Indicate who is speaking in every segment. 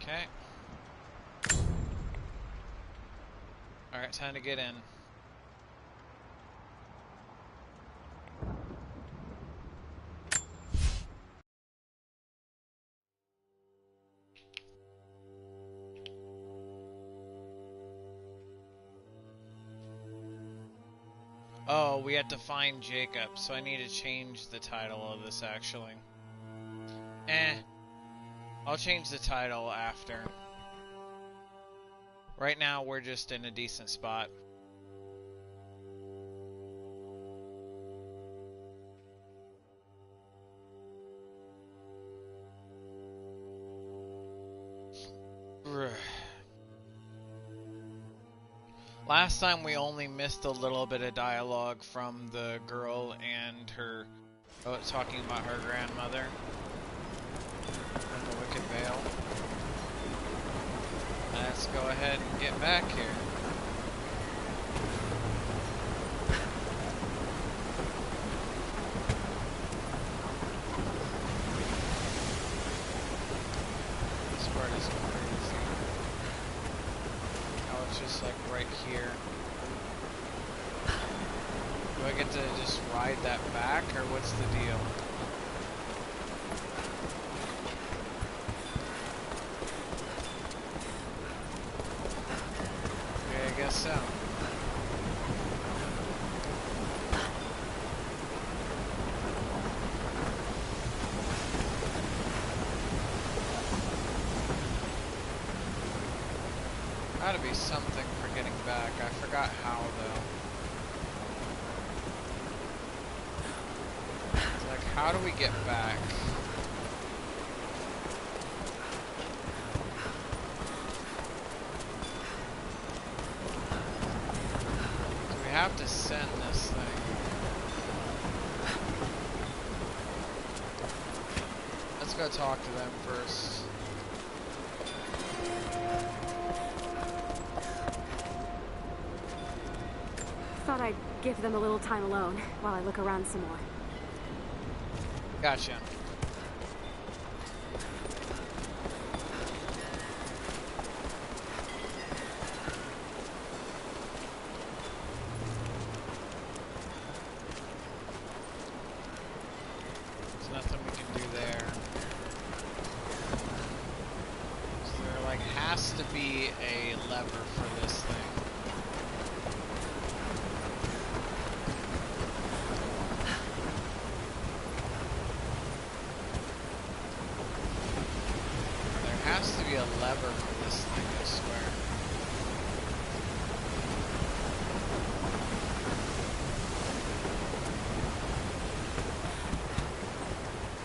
Speaker 1: Okay. Alright, time to get in. Oh, we have to find Jacob, so I need to change the title of this actually. I'll change the title after. Right now, we're just in a decent spot. Last time we only missed a little bit of dialogue from the girl and her talking about her grandmother from the Wicked Vale. Let's go ahead and get back here. This part is crazy. How it's just like right here. Do I get to just ride that back, or what's the deal? Okay, I guess so. Gotta be something for getting back. I forgot how, though. It's like, how do we get back? Do we have to send this thing? Let's go talk to them first.
Speaker 2: Thought I'd give them a little time alone while I look around some more.
Speaker 1: Gotcha. There's nothing we can do there. So there like has to be a lever for this thing. Has to be a lever for this thing, I swear.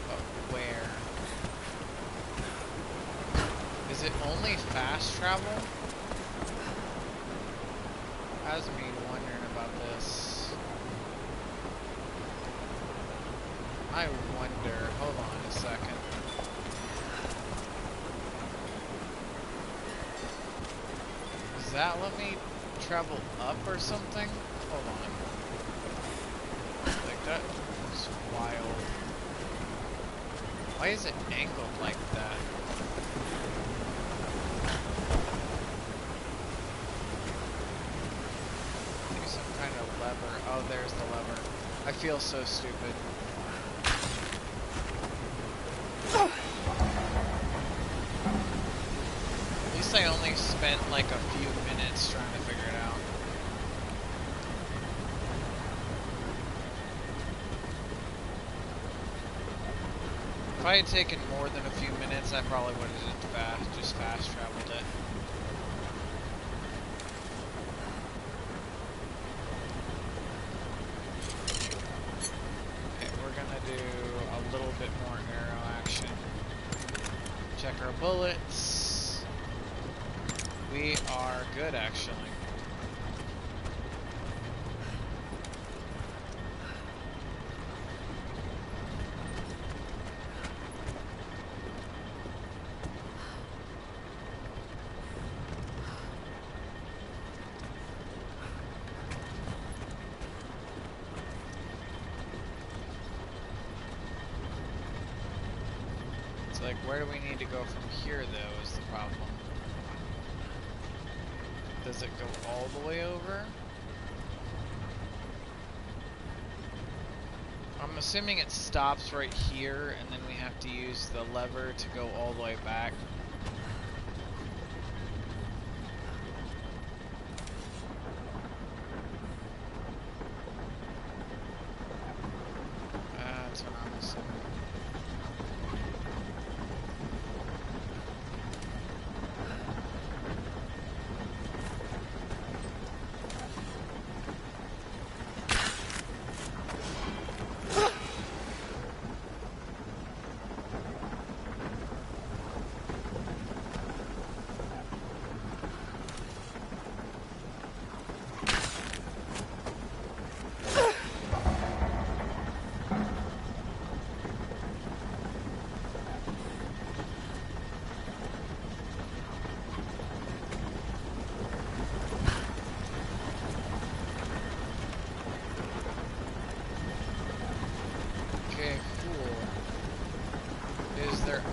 Speaker 1: But where? Is it only fast travel? Has me wondering about this. I wonder. Hold on a second. Does that let me travel up or something? Hold on. Like, that is wild. Why is it angled like that? Maybe some kind of lever. Oh, there's the lever. I feel so stupid. I only spent like a few minutes trying to figure it out. If I had taken more than a few minutes, I probably would have just fast traveled it. Okay, we're gonna do a little bit more arrow action. Check our bullets. We are good, actually. It's like, where do we need to go from here, though, is the problem. Does it go all the way over? I'm assuming it stops right here, and then we have to use the lever to go all the way back. That's what I'm assuming.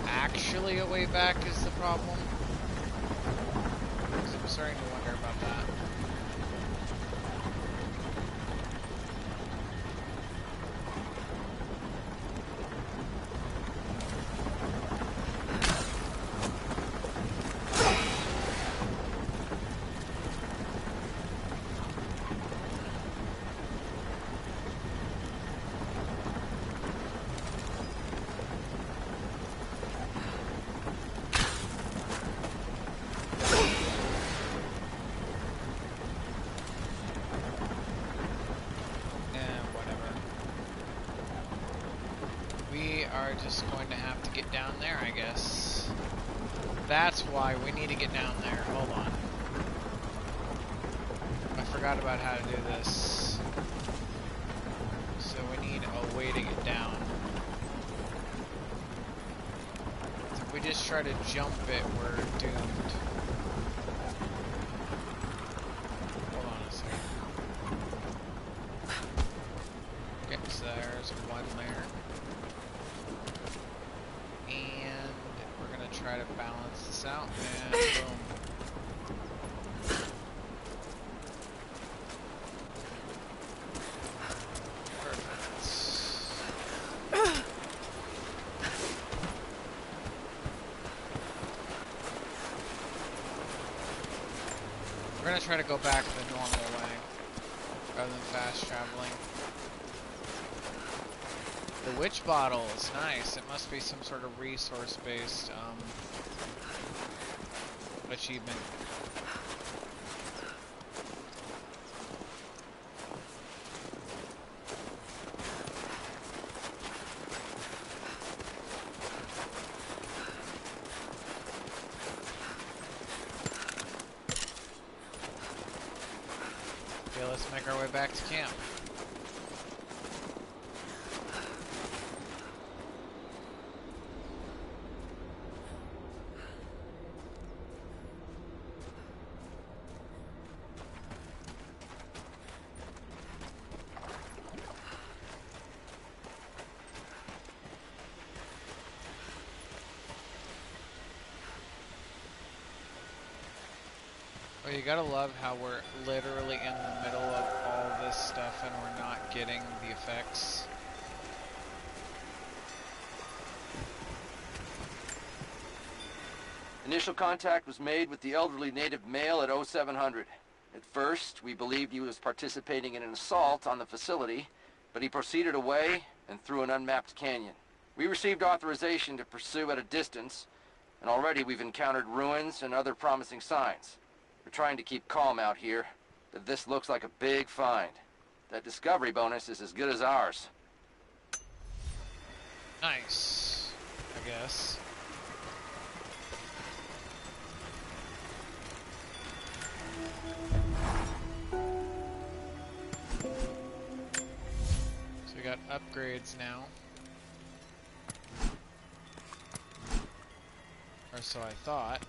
Speaker 1: Actually a way back is the problem? Because I'm starting to wonder about that. Just going to have to get down there, I guess. That's why we need to get down there. Hold on. I forgot about how to do this. So we need a way to get down. If we just try to jump it, we're doomed. Hold on a second. Okay, so there's one there. Try to balance this out, and boom. Perfect. We're gonna try to go back the normal way, rather than fast traveling. The witch bottle is nice. It must be some sort of resource-based achievement. Okay, let's make our way back to camp. Well, you gotta love how we're literally in the middle of all this stuff and we're not getting the effects.
Speaker 3: Initial contact was made with the elderly native male at 0700. At first, we believed he was participating in an assault on the facility, but he proceeded away and through an unmapped canyon. We received authorization to pursue at a distance, and already we've encountered ruins and other promising signs. We're trying to keep calm out here, but this looks like a big find. That discovery bonus is as good as ours.
Speaker 1: Nice, I guess. So we got upgrades now. Or so I thought.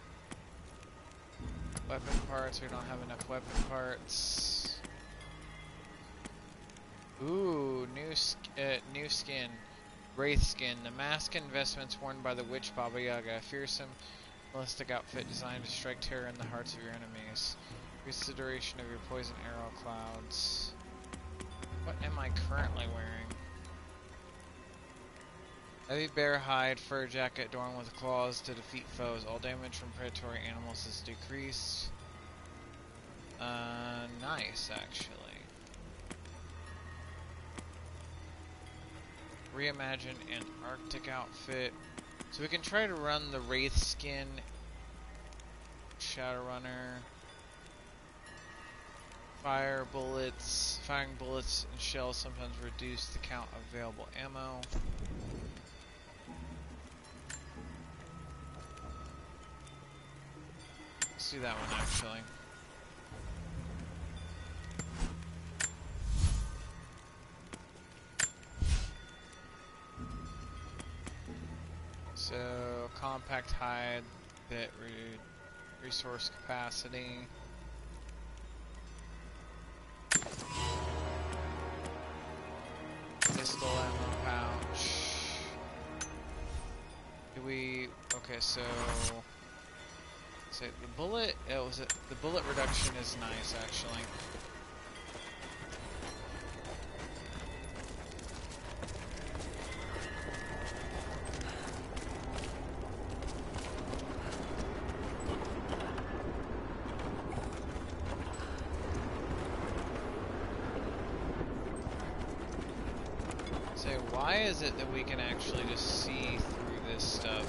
Speaker 1: Weapon parts, we don't have enough weapon parts. Ooh, new skin. Wraith skin. The mask investments worn by the witch Baba Yaga. A fearsome, ballistic outfit designed to strike terror in the hearts of your enemies. Increase the duration of your poison arrow clouds. What am I currently wearing? Heavy bear hide fur jacket adorned with claws to defeat foes. All damage from predatory animals is decreased. Nice, actually. Reimagine an Arctic outfit. So we can try to run the Wraith skin. Shadowrunner. Firing bullets and shells sometimes reduce the count of available ammo. Let's do that one actually. So compact hide that resource capacity. Pistol ammo pouch. Do we? Okay, so say the bullet. The bullet reduction is nice actually. Why is it that we can actually just see through this stuff?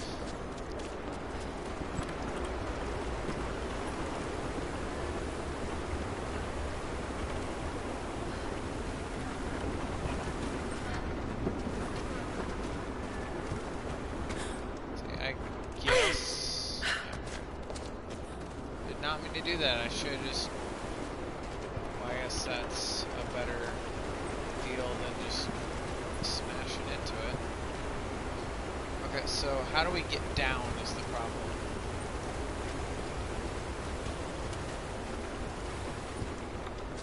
Speaker 1: See, I guess... Did not mean to do that. I should just... Well, I guess that's a better deal than just... smashing into it. Okay, so how do we get down is the problem.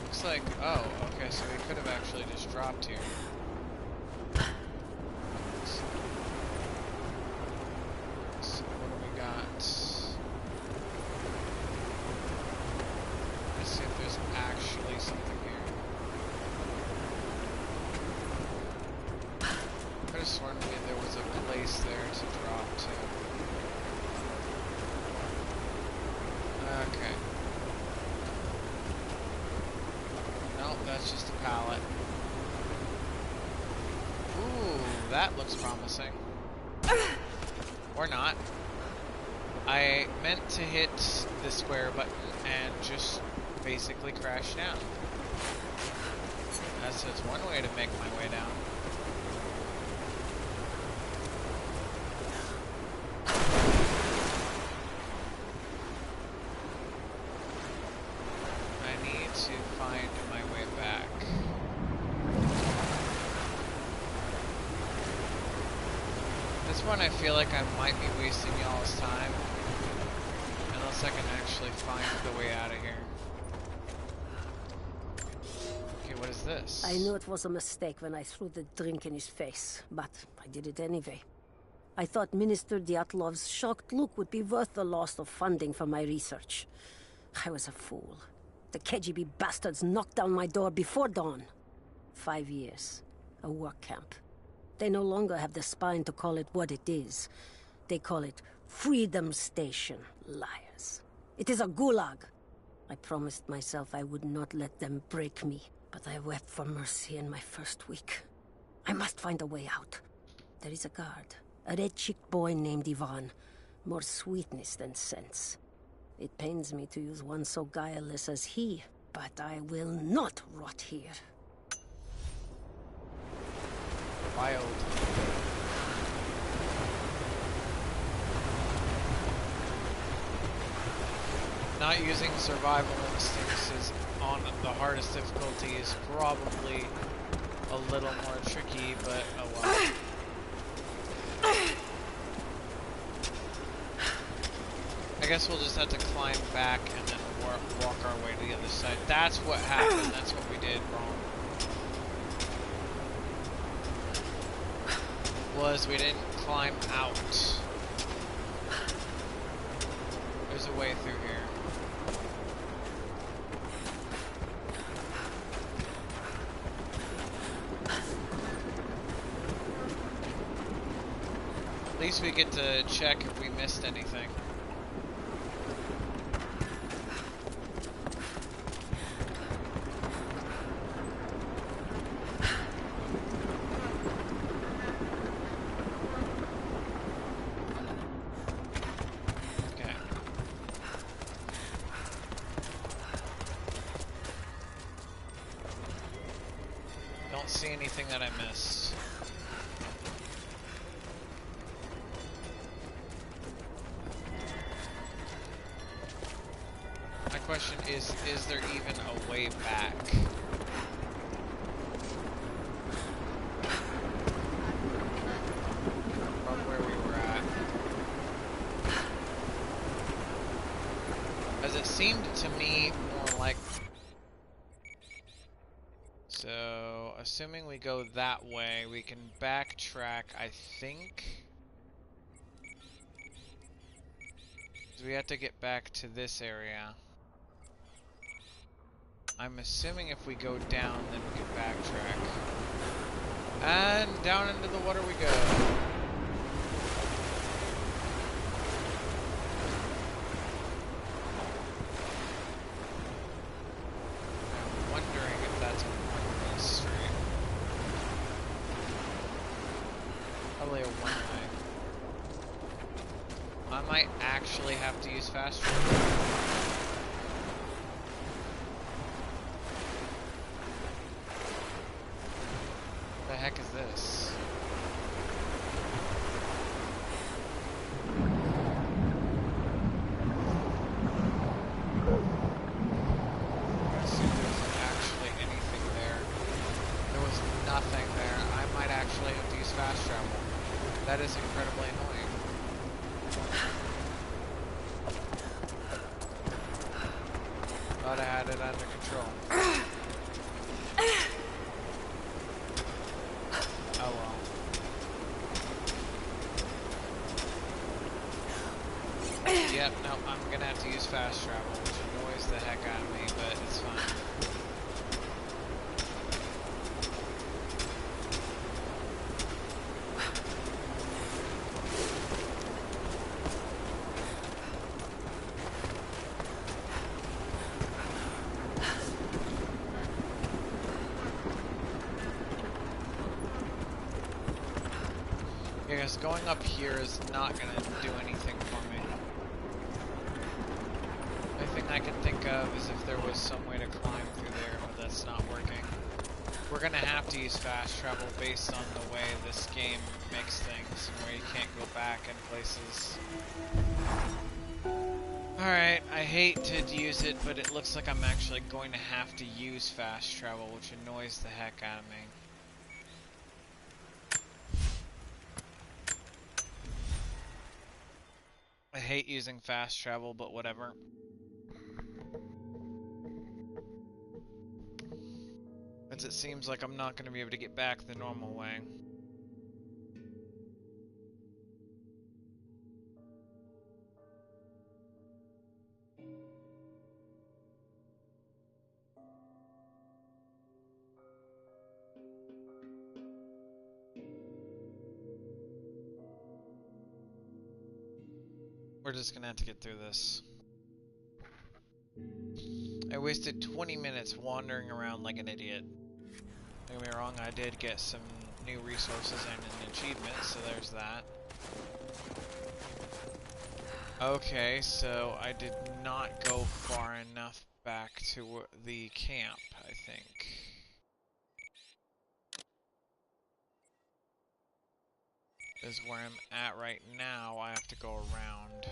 Speaker 1: Looks like, oh, okay, so we could have actually just dropped here. So what do we got? Let's see if there's actually something here. I could have sworn to me there was a place there to drop to. Okay. Nope, that's just a pallet. Ooh, that looks promising. Or not. I meant to hit the square button and just basically crash down. That's one way to make my way down. I feel like I might be wasting y'all's time unless I can actually find the way out of here. Okay, what is this?
Speaker 4: I knew it was a mistake when I threw the drink in his face, but I did it anyway. I thought Minister Dyatlov's shocked look would be worth the loss of funding for my research. I was a fool. The KGB bastards knocked down my door before dawn. 5 years. A work camp. They no longer have the spine to call it what it is. They call it Freedom Station. Liars. It is a gulag. I promised myself I would not let them break me, but I wept for mercy in my first week. I must find a way out. There is a guard, a red-cheeked boy named Ivan. More sweetness than sense. It pains me to use one so guileless as he, but I will not rot here.
Speaker 1: Wild. Not using survival instincts is on the hardest difficulty is probably a little more tricky, but oh well. I guess we'll just have to climb back and then walk our way to the other side. That's what happened. That's what we did wrong. Was we didn't climb out. There's a way through here. least we get to check if we missed anything. Okay. Don't see anything that I missed. My question is there even a way back? From where we were at? As it seemed to me more like... So, assuming we go that way, we can backtrack, I think. So we have to get back to this area. I'm assuming if we go down, then we can backtrack. And down into the water we go. I'm wondering if that's a one-way street. Probably a one-way. I might actually have to use fast travel. What the heck is this? I assume there wasn't actually anything there. There was nothing there. I might actually have to use fast travel. That is incredibly annoying. Thought I had it under control. Oh well. Yep, no, I'm gonna have to use fast travel, which annoys the heck out of me, but it's fine. Because going up here is not going to do anything for me. The only thing I can think of is if there was some way to climb through there, but that's not working. We're going to have to use fast travel based on the way this game makes things, and where you can't go back in places. Alright, I hate to use it, but it looks like I'm actually going to have to use fast travel, which annoys the heck out of me. I hate using fast travel, but whatever. As it seems like I'm not going to be able to get back the normal way. We're just gonna have to get through this. I wasted 20 minutes wandering around like an idiot. Don't get me wrong, I did get some new resources and an achievement, so there's that. Okay, so I did not go far enough back to the camp, I think. Is where I'm at right now. I have to go around.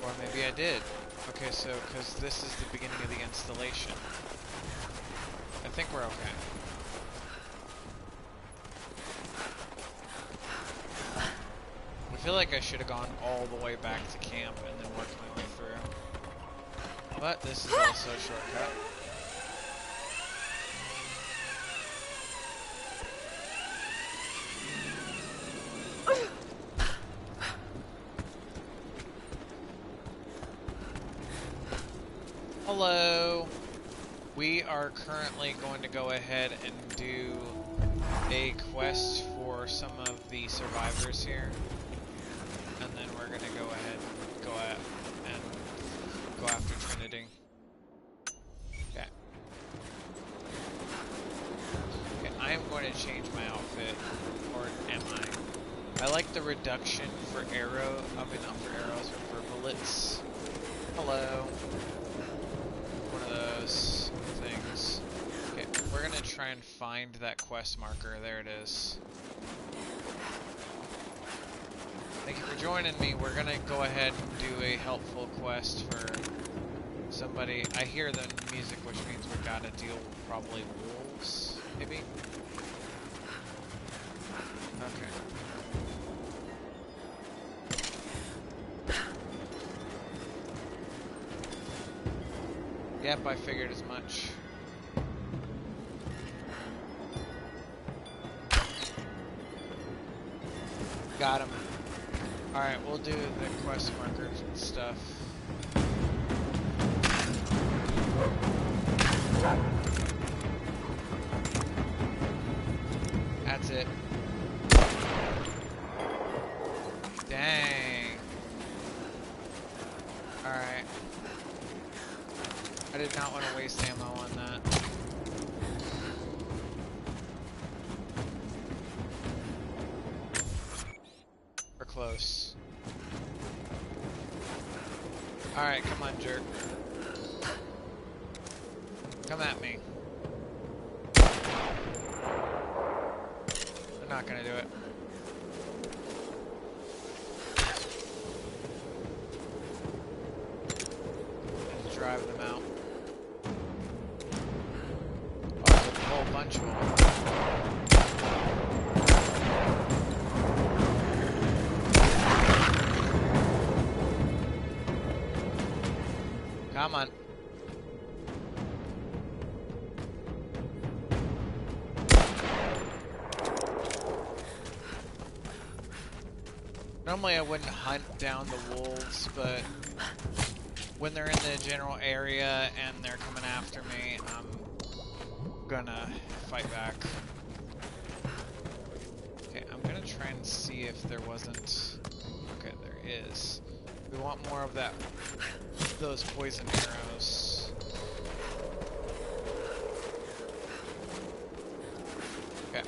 Speaker 1: Or maybe I did. Okay, so, because this is the beginning of the installation. I think we're okay. I feel like I should have gone all the way back to camp and then worked my way through. But this is also a shortcut. Hello! We are currently going to go ahead and do a quest for for some of the survivors here, and then we're gonna go ahead and go after Trinity. Okay. Okay, I am going to change my outfit, or am I? I like the reduction for arrow. I mean, not for arrows, but for bullets. Hello. One of those things. Okay, we're gonna try and find that quest marker. There it is. Thank you for joining me. We're gonna go ahead and do a helpful quest for somebody. I hear the music, which means we gotta deal with probably wolves, maybe? Okay. Yep, I figured as much. Got him. Alright, we'll do the quest markers and stuff. That's it. Dang. Alright. I did not want to waste ammo on that. We're close. Alright, come on, jerk. Come at me. I'm not gonna do it. Just drive them out. Oh, there's a whole bunch of them. Come on. Normally I wouldn't hunt down the wolves, but when they're in the general area and they're coming after me, I'm gonna fight back. Okay, I'm gonna try and see if there wasn't... Okay, there is. We want more of that, those poison arrows. Okay.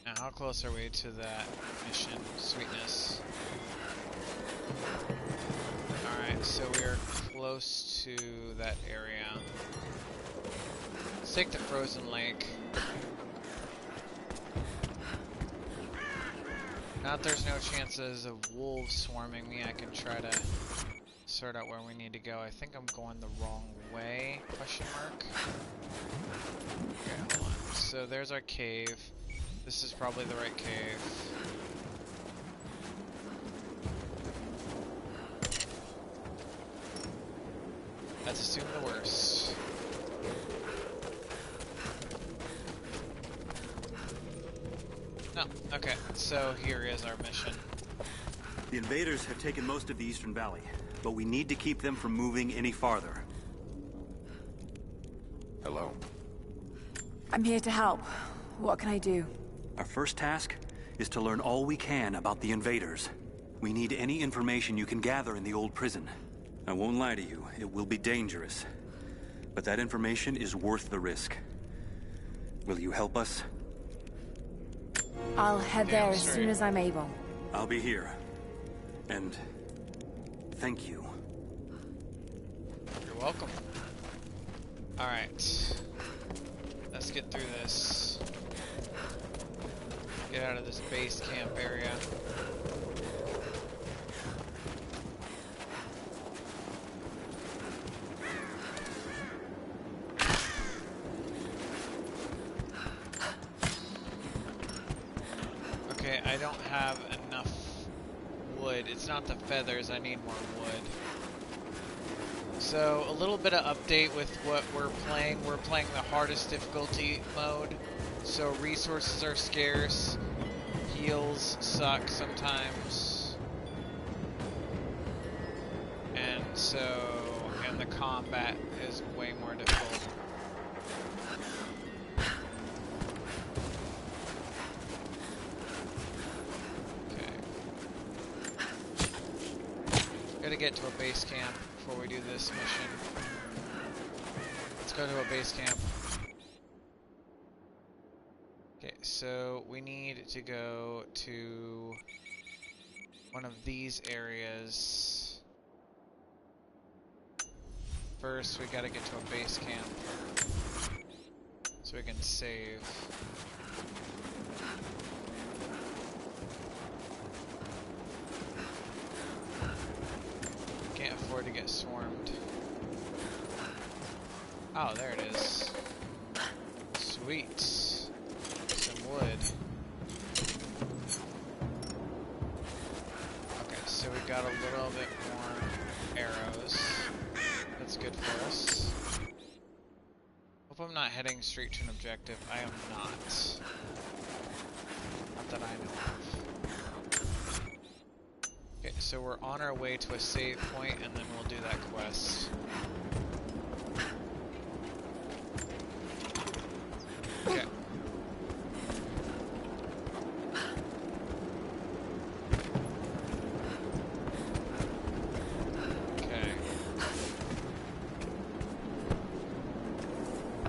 Speaker 1: Now, how close are we to that mission? Sweetness. Alright, so we are close to that area. Let's take the frozen lake. Now that there's no chances of wolves swarming me, I can try to sort out where we need to go. I think I'm going the wrong way, question mark. Okay, hold on. So there's our cave. This is probably the right cave. Let's assume the worst. No, okay, so here is our mission.
Speaker 5: The invaders have taken most of the Eastern Valley, but we need to keep them from moving any farther.
Speaker 6: Hello.
Speaker 7: I'm here to help. What can I do?
Speaker 5: Our first task is to learn all we can about the invaders. We need any information you can gather in the old prison. I won't lie to you, it will be dangerous. But that information is worth the risk. Will you help us?
Speaker 7: I'll head there as soon as I'm able.
Speaker 5: I'll be here. And thank you.
Speaker 1: You're welcome. Alright. Let's get through this. Get out of this base camp area. Okay, I don't have enough wood. It's not the feathers, I need more wood. So, a little bit of update with what we're playing. We're playing the hardest difficulty mode. So resources are scarce. Heals suck sometimes. And the combat is way more difficult. Gotta get to a base camp before we do this mission. Let's go to a base camp. Okay, so we need to go to one of these areas. First, we gotta get to a base camp so we can save. Can't afford to get swarmed. Oh, there it is. Sweet. Some wood. Okay, so we got a little bit more arrows. That's good for us. Hope I'm not heading straight to an objective. I am not. Not that I know of. Okay, so we're on our way to a save point, and then we'll do that quest. Okay. Okay.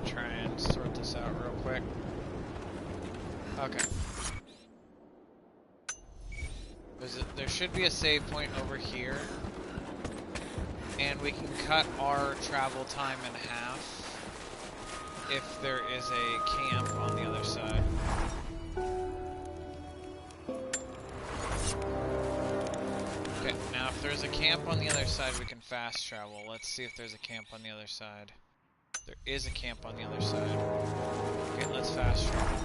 Speaker 1: Try and sort this out real quick. Okay. There should be a save point over here, and we can cut our travel time in half if there is a camp on the other side. Okay, now if there's a camp on the other side, we can fast travel. Let's see if there's a camp on the other side. There is a camp on the other side. Okay, let's fast travel.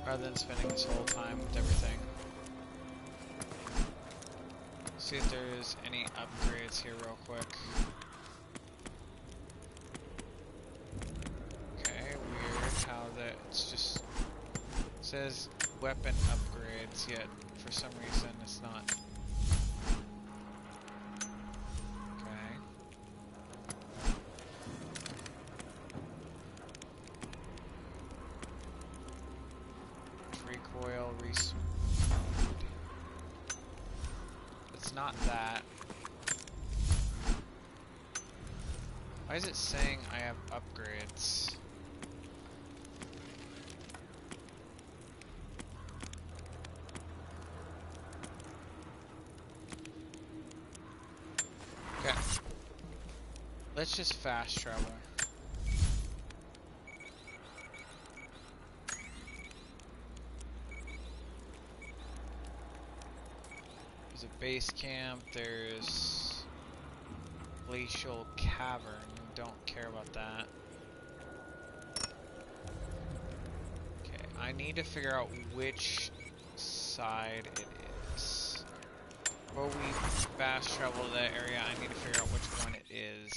Speaker 1: Rather than spending this whole time with everything. See if there's any upgrades here real quick. Okay, weird how that it's just says weapon upgrades, yet for some reason it's not. Okay. Recoil, respawn. Not that. Why is it saying I have upgrades? Okay. Let's just fast travel. There's a base camp, there's glacial cavern, don't care about that. Okay, I need to figure out which side it is. Before we fast travel to that area, I need to figure out which one it is.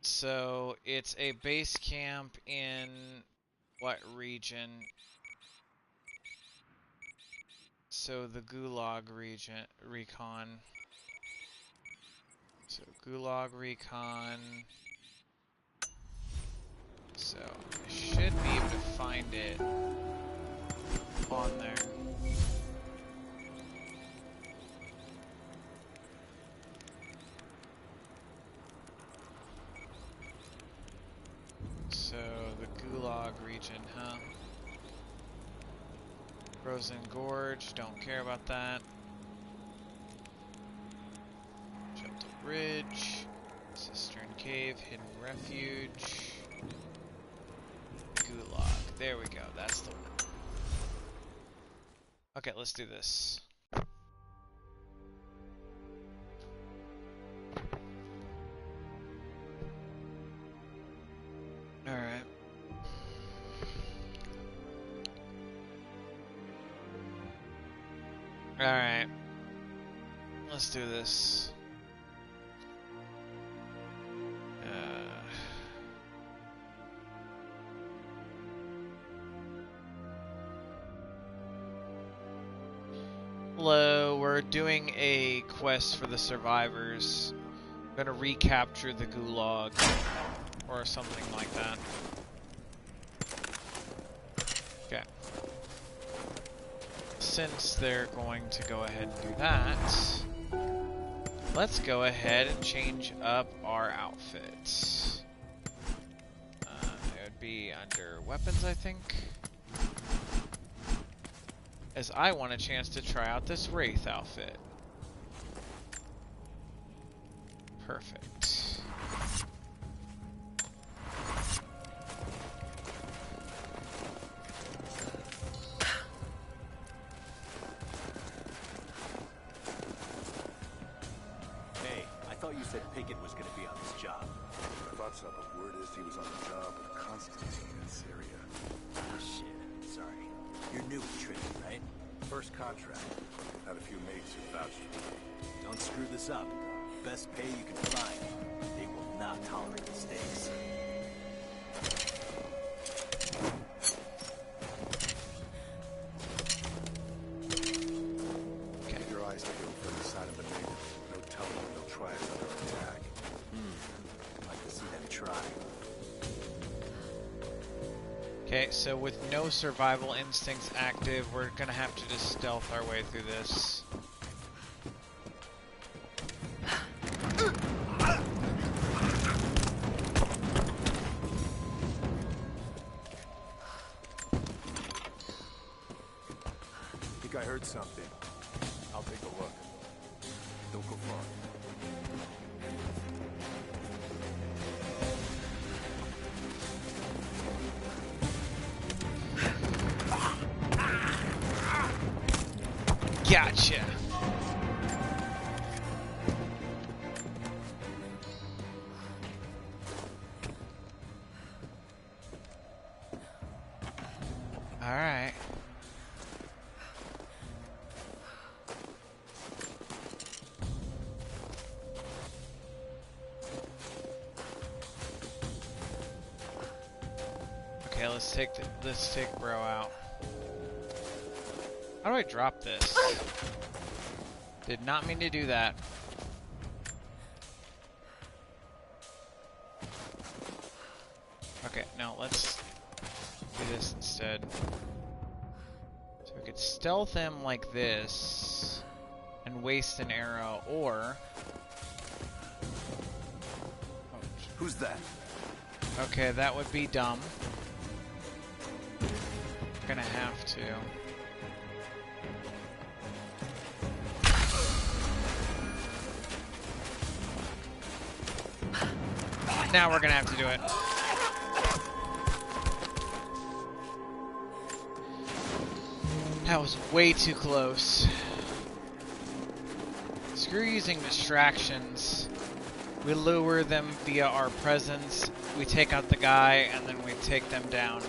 Speaker 1: So, it's a base camp in what region? So the Gulag recon. So Gulag recon. So I should be able to find it on there. So the Gulag region, huh? Frozen Gorge, don't care about that. Jump to Ridge, Cistern Cave, Hidden Refuge, Gulag. There we go, that's the one. Okay, let's do this. Alright. Alright. Let's do this. Hello, we're doing a quest for the survivors. I'm gonna recapture the Gulag. Or something like that. since they're going to go ahead and do that, let's go ahead and change up our outfits. It would be under weapons, I think. As I want a chance to try out this Wraith outfit. Perfect.
Speaker 6: Hey, I thought you said Pickett was gonna be on this job.
Speaker 8: I thought so, but word is he was on the job with Constantine in Syria.
Speaker 6: Oh shit, sorry. You're new at Trinity, right?
Speaker 8: First contract. Had a few mates who vouched for me.
Speaker 6: Don't screw this up. Best pay you can find. They will not tolerate mistakes.
Speaker 8: Keep your eyes peeled for the side of the native. No telling when they'll try another attack.
Speaker 6: I'd like to see them try.
Speaker 1: Okay, so with no survival instincts active, we're gonna have to just stealth our way through this.
Speaker 8: I think I heard something. I'll take a look. Don't go far.
Speaker 1: Gotcha. All right. Okay, let's take bro out. How do I drop this? Did not mean to do that. Okay, now let's do this instead. So we could stealth him like this and waste an arrow, or... Oh,
Speaker 8: Who's that?
Speaker 1: okay, that would be dumb. Gonna have to. Now we're gonna have to do it. That was way too close. Screw using distractions. We lure them via our presence, we take out the guy, and then we take them down.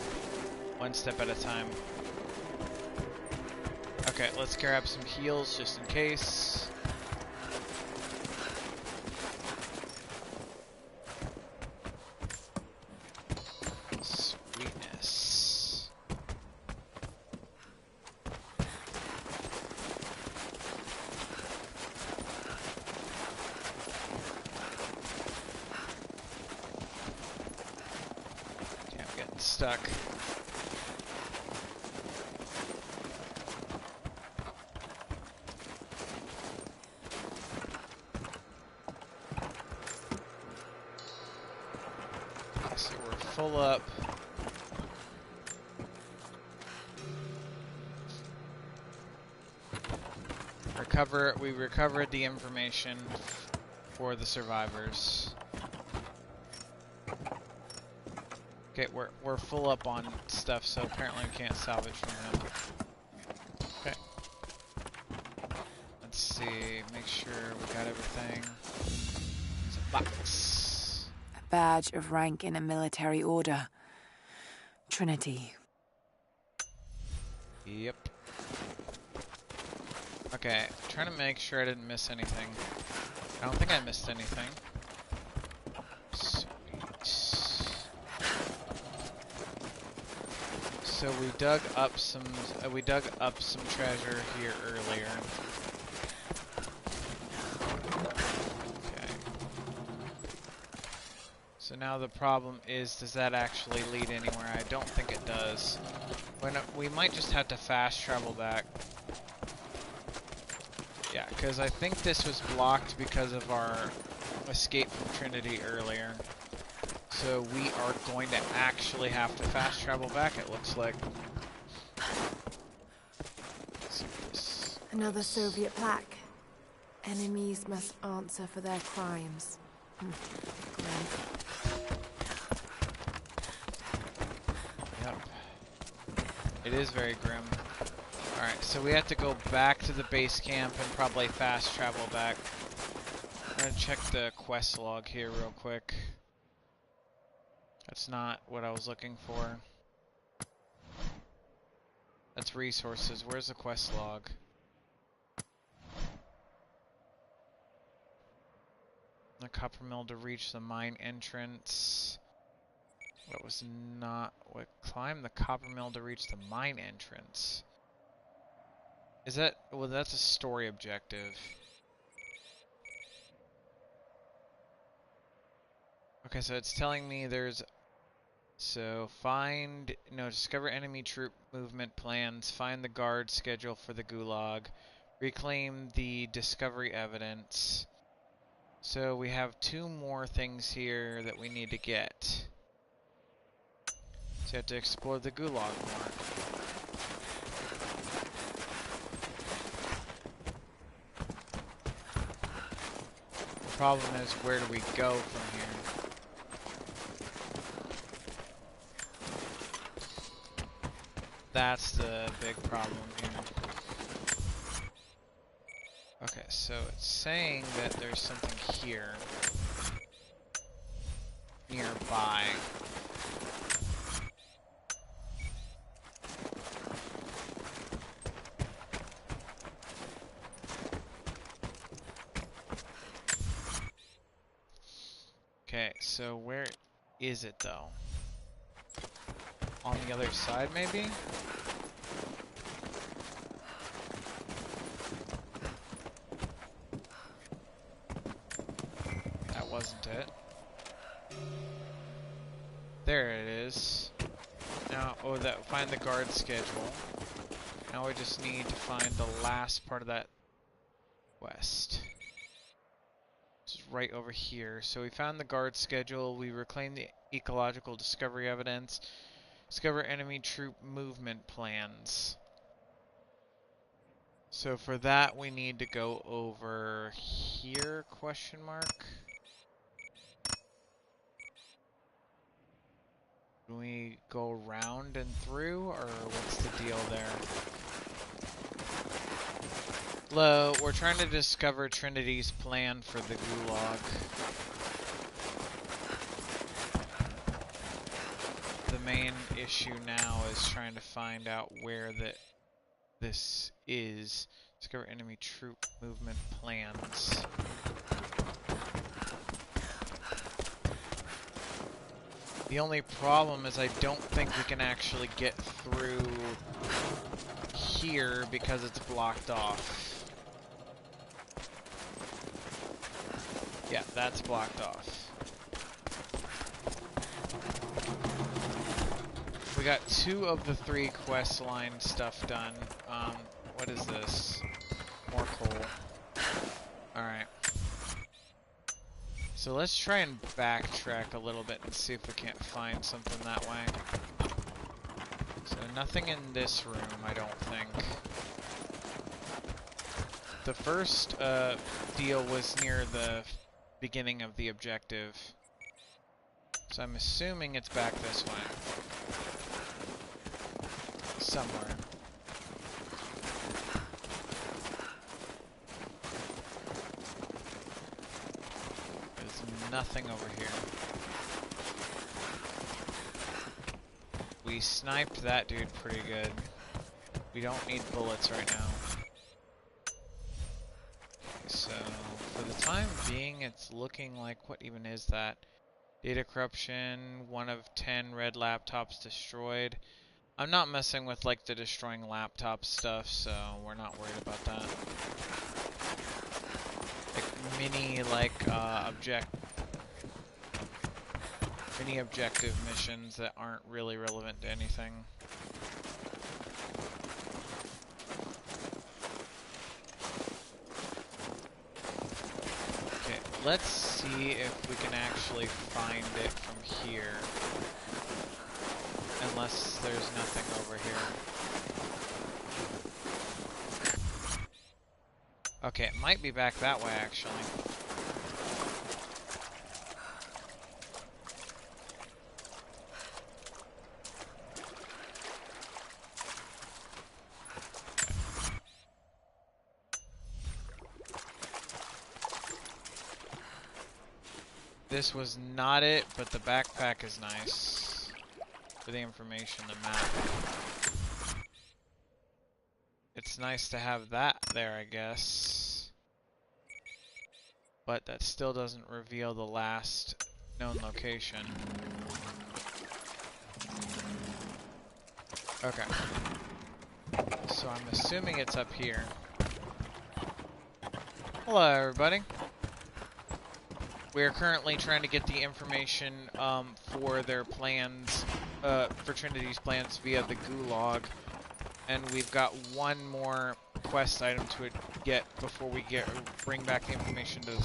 Speaker 1: One step at a time. Okay, let's grab some heals just in case. Sweetness. Okay, I'm getting stuck. So we're full up. We recovered the information for the survivors. Okay, we're full up on stuff, so apparently we can't salvage from them. Okay. Let's see, make sure we got everything. It's a box.
Speaker 7: A badge of rank in a military order. Trinity.
Speaker 1: Yep. Okay, trying to make sure I didn't miss anything. I don't think I missed anything. Sweet. So we dug up some treasure here earlier. Okay. So now the problem is, does that actually lead anywhere? I don't think it does. We might just have to fast travel back. Yeah, because I think this was blocked because of our escape from Trinity earlier. So we are going to actually have to fast travel back, it looks like.
Speaker 7: Another Soviet plaque. Enemies must answer for their crimes. Grim.
Speaker 1: Yep. It is very grim. Alright, so we have to go back to the base camp and probably fast travel back. I'm gonna check the quest log here real quick. That's not what I was looking for. That's resources. Where's the quest log? The copper mill to reach the mine entrance. That was not what. Climb the copper mill to reach the mine entrance. Is that, well, that's a story objective. Okay, so it's telling me there's, so find, no, discover enemy troop movement plans, find the guard schedule for the gulag, reclaim the discovery evidence. So we have 2 more things here that we need to get. So you have to explore the gulag more. The problem is, where do we go from here? That's the big problem here. Okay, so it's saying that there's something here nearby. Okay, so where is it though? On the other side, maybe? That wasn't it. There it is. Now, oh, find the guard schedule. Now we just need to find the last part of that quest. Which is right over here. So we found the guard schedule, we reclaimed the ecological discovery evidence, discover enemy troop movement plans. So for that we need to go over here, question mark. Do we go around and through, or what's the deal there? Hello, we're trying to discover Trinity's plan for the gulag. The main issue now is trying to find out where this is. Discover enemy troop movement plans. The only problem is I don't think we can actually get through here because it's blocked off. Yeah, that's blocked off. We got 2 of the 3 quest line stuff done. What is this? More coal. Alright. So let's try and backtrack a little bit and see if we can't find something that way. So nothing in this room, I don't think. The first deal was near the beginning of the objective. So I'm assuming it's back this way. Somewhere. There's nothing over here. We sniped that dude pretty good. We don't need bullets right now. So, for the time being, it's looking like, what even is that? Data corruption, 1 of 10 red laptops destroyed. I'm not messing with, like, the destroying laptop stuff, so we're not worried about that. Like, mini, like, any objective missions that aren't really relevant to anything. Okay, let's see if we can actually find it from here. Unless there's nothing over here. Okay, it might be back that way, actually. This was not it, but the backpack is nice. For the information, the map. It's nice to have that there, I guess. But that still doesn't reveal the last known location. Okay. So I'm assuming it's up here. Hello, everybody. We are currently trying to get the information for their plans, for Trinity's plans via the Gulag, and we've got one more quest item to get before we bring back the information to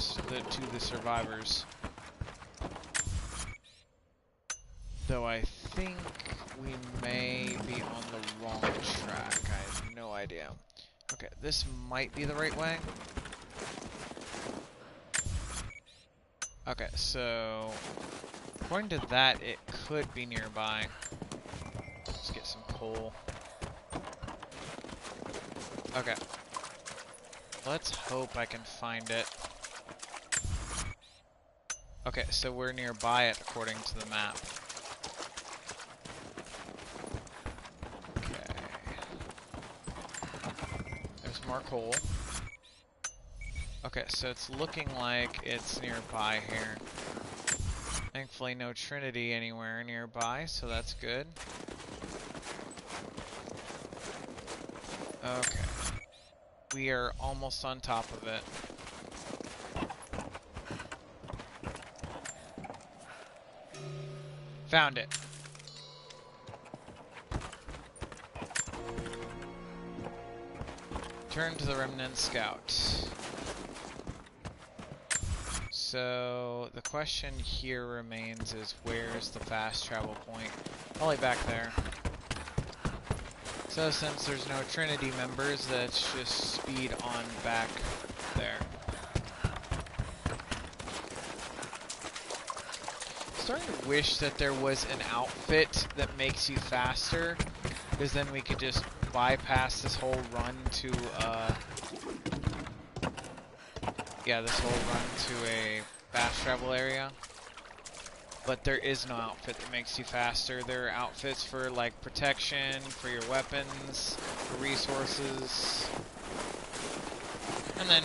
Speaker 1: the survivors. Though I think we may be on the wrong track. I have no idea. Okay, this might be the right way. Okay, so according to that, it could be nearby. Let's get some coal. Okay. Let's hope I can find it. Okay, so we're nearby it according to the map. Okay. There's more coal. Okay, so it's looking like it's nearby here. Thankfully, no Trinity anywhere nearby, so that's good. Okay. We are almost on top of it. Found it. Turn to the Remnant Scout. So the question here remains is where's the fast travel point? Probably back there. So since there's no Trinity members, let's just speed on back there. Starting to wish that there was an outfit that makes you faster, because then we could just bypass this whole run to this whole run to a fast travel area. But there is no outfit that makes you faster. There are outfits for like protection, for your weapons, for resources, and then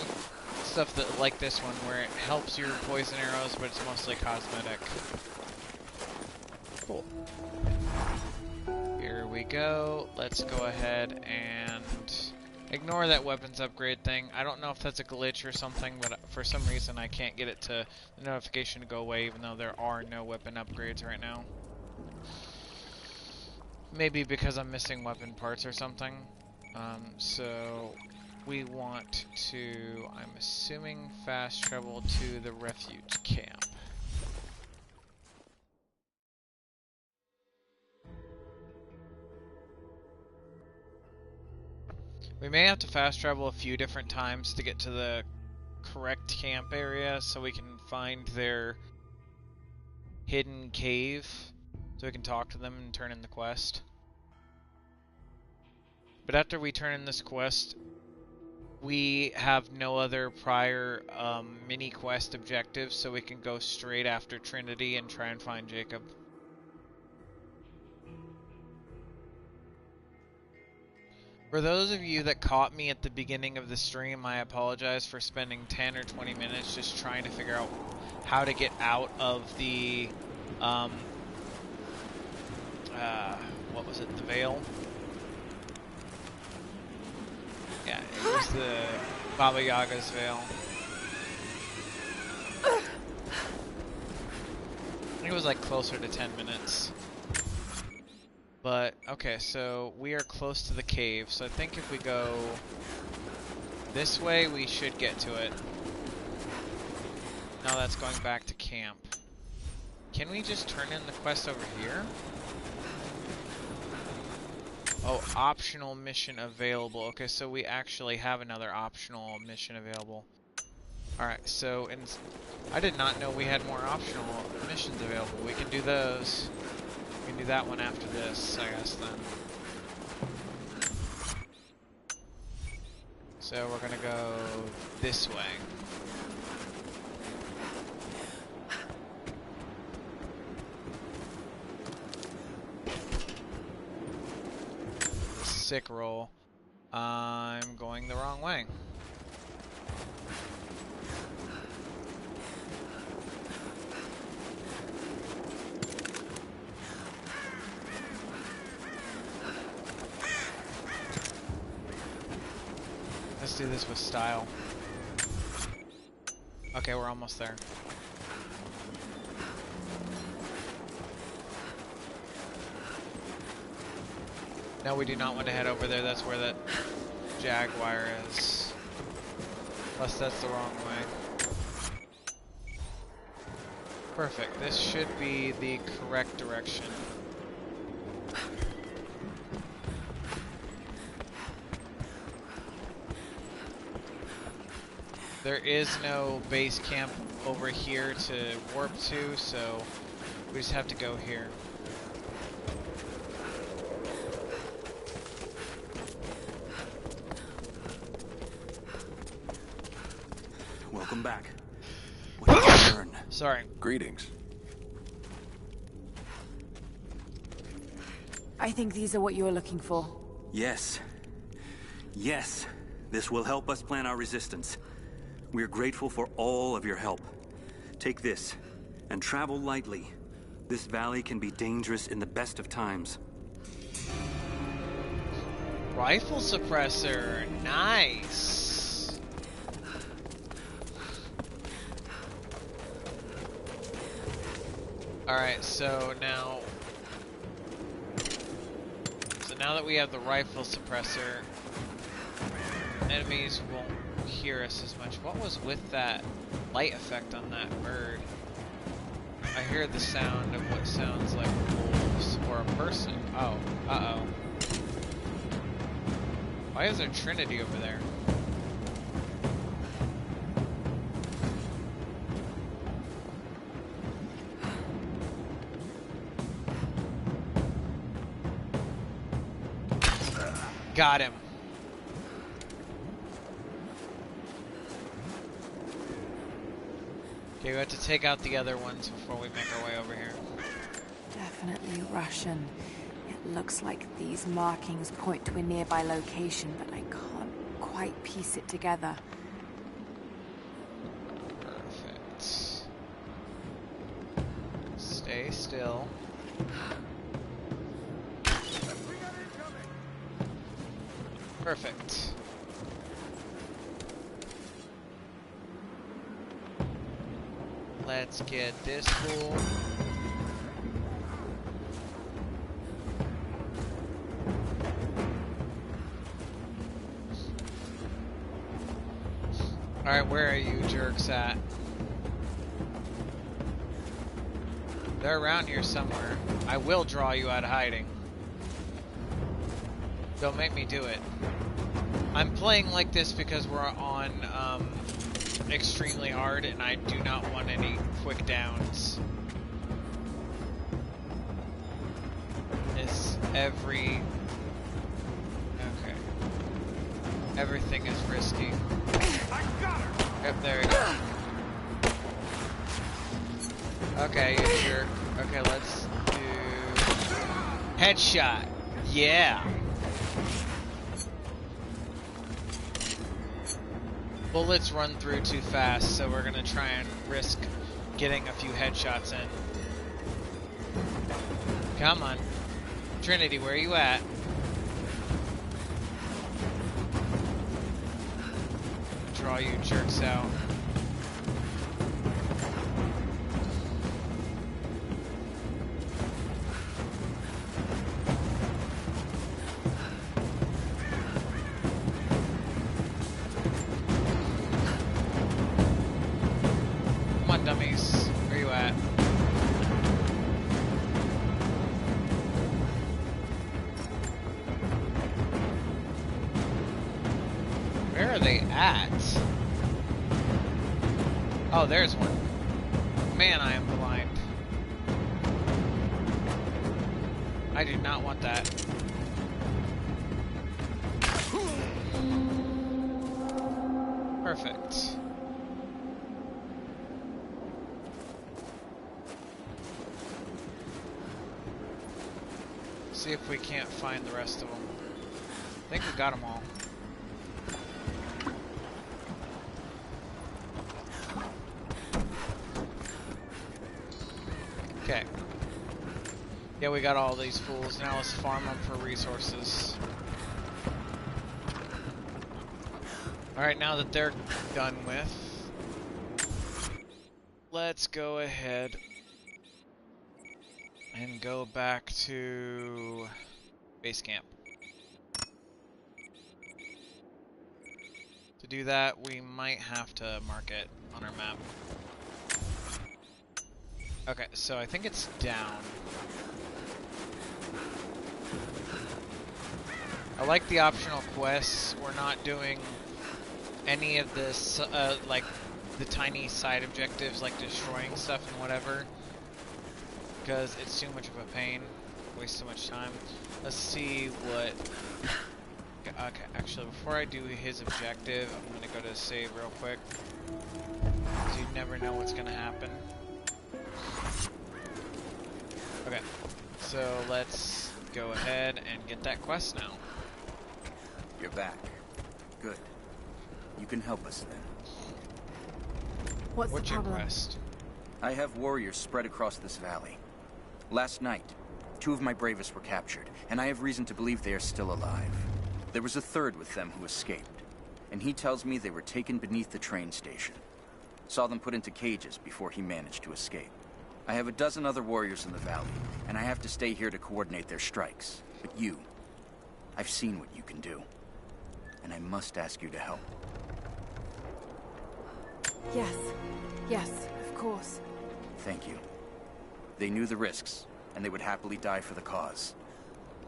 Speaker 1: stuff that like this one where it helps your poison arrows, but it's mostly cosmetic. Cool. Here we go. Let's go ahead and ignore that weapons upgrade thing. I don't know if that's a glitch or something, but for some reason I can't get it to the notification to go away, even though there are no weapon upgrades right now. Maybe because I'm missing weapon parts or something. So we want to, I'm assuming, fast travel to the refuge camp. We may have to fast travel a few different times to get to the correct camp area so we can find their hidden cave, so we can talk to them and turn in the quest. But after we turn in this quest, we have no other prior mini quest objectives, so we can go straight after Trinity and try and find Jacob. For those of you that caught me at the beginning of the stream, I apologize for spending 10 or 20 minutes just trying to figure out how to get out of the, what was it, the Veil? Yeah, it was the Baba Yaga's Veil. It was like closer to 10 minutes. But, okay, so we are close to the cave, so I think if we go this way, we should get to it. Now that's going back to camp. Can we just turn in the quest over here? Oh, optional mission available. Okay, so we actually have another optional mission available. Alright, so I did not know we had more optional missions available. We can do those. We can do that one after this, I guess, then. So we're gonna go this way. Sick roll. I'm going the wrong way. Let's do this with style. Okay, we're almost there. No, we do not want to head over there. That's where that jaguar is. Unless that's the wrong way. Perfect. This should be the correct direction. There is no base camp over here to warp to, so we just have to go here.
Speaker 5: Welcome back. What did you learn?
Speaker 1: Sorry.
Speaker 8: Greetings.
Speaker 7: I think these are what you were looking for.
Speaker 5: Yes. Yes. This will help us plan our resistance. We're grateful for all of your help. Take this, and travel lightly. This valley can be dangerous in the best of times.
Speaker 1: Rifle suppressor. Nice. Alright, so now that we have the rifle suppressor, enemies won't hear us as much. What was with that light effect on that bird? I hear the sound of what sounds like wolves or a person. Oh, uh-oh. Why is there Trinity over there? Got him. Okay, we have to take out the other ones before we make our way over here.
Speaker 7: Definitely Russian. It looks like these markings point to a nearby location, but I can't quite piece it together.
Speaker 1: Perfect. Stay still. Perfect. Let's get this fool. Alright, where are you jerks at? They're around here somewhere. I will draw you out of hiding. Don't make me do it. I'm playing like this because we're on extremely hard and I do not want any quick downs. It's okay. Everything is risky.
Speaker 8: I got her.
Speaker 1: Yep, there we go. Okay, you jerk. Okay, let's do headshot. Yeah. Bullets run through too fast, so we're gonna try and risk getting a few headshots in. Come on. Trinity, where are you at? Draw you jerks out. Where are they at? Oh, there's one. Man, I am blind. I do not want that. Perfect. See if we can't find the rest of them. I think we got them all. Okay. Yeah, we got all these fools. Now let's farm them for resources. Alright, now that they're done with, let's go ahead and go back to base camp. To do that, we might have to mark it on our map. Okay, so I think it's down. I like the optional quests. We're not doing any of this, like the tiny side objectives, like destroying stuff and whatever, because it's too much of a pain. Waste so much time. Let's see what. Okay, actually, before I do his objective, I'm gonna go to save real quick, because you never know what's gonna happen. Okay, so let's go ahead and get that quest now.
Speaker 6: You're back. Good. You can help us then.
Speaker 2: What's the
Speaker 1: your
Speaker 2: problem?
Speaker 1: quest?
Speaker 6: I have warriors spread across this valley. Last night, 2 of my bravest were captured, and I have reason to believe they are still alive. There was a third with them who escaped, and he tells me they were taken beneath the train station. Saw them put into cages before he managed to escape. I have a dozen other warriors in the valley, and I have to stay here to coordinate their strikes. But you, I've seen what you can do, and I must ask you to help.
Speaker 7: Yes. Yes, of course.
Speaker 6: Thank you. They knew the risks, and they would happily die for the cause.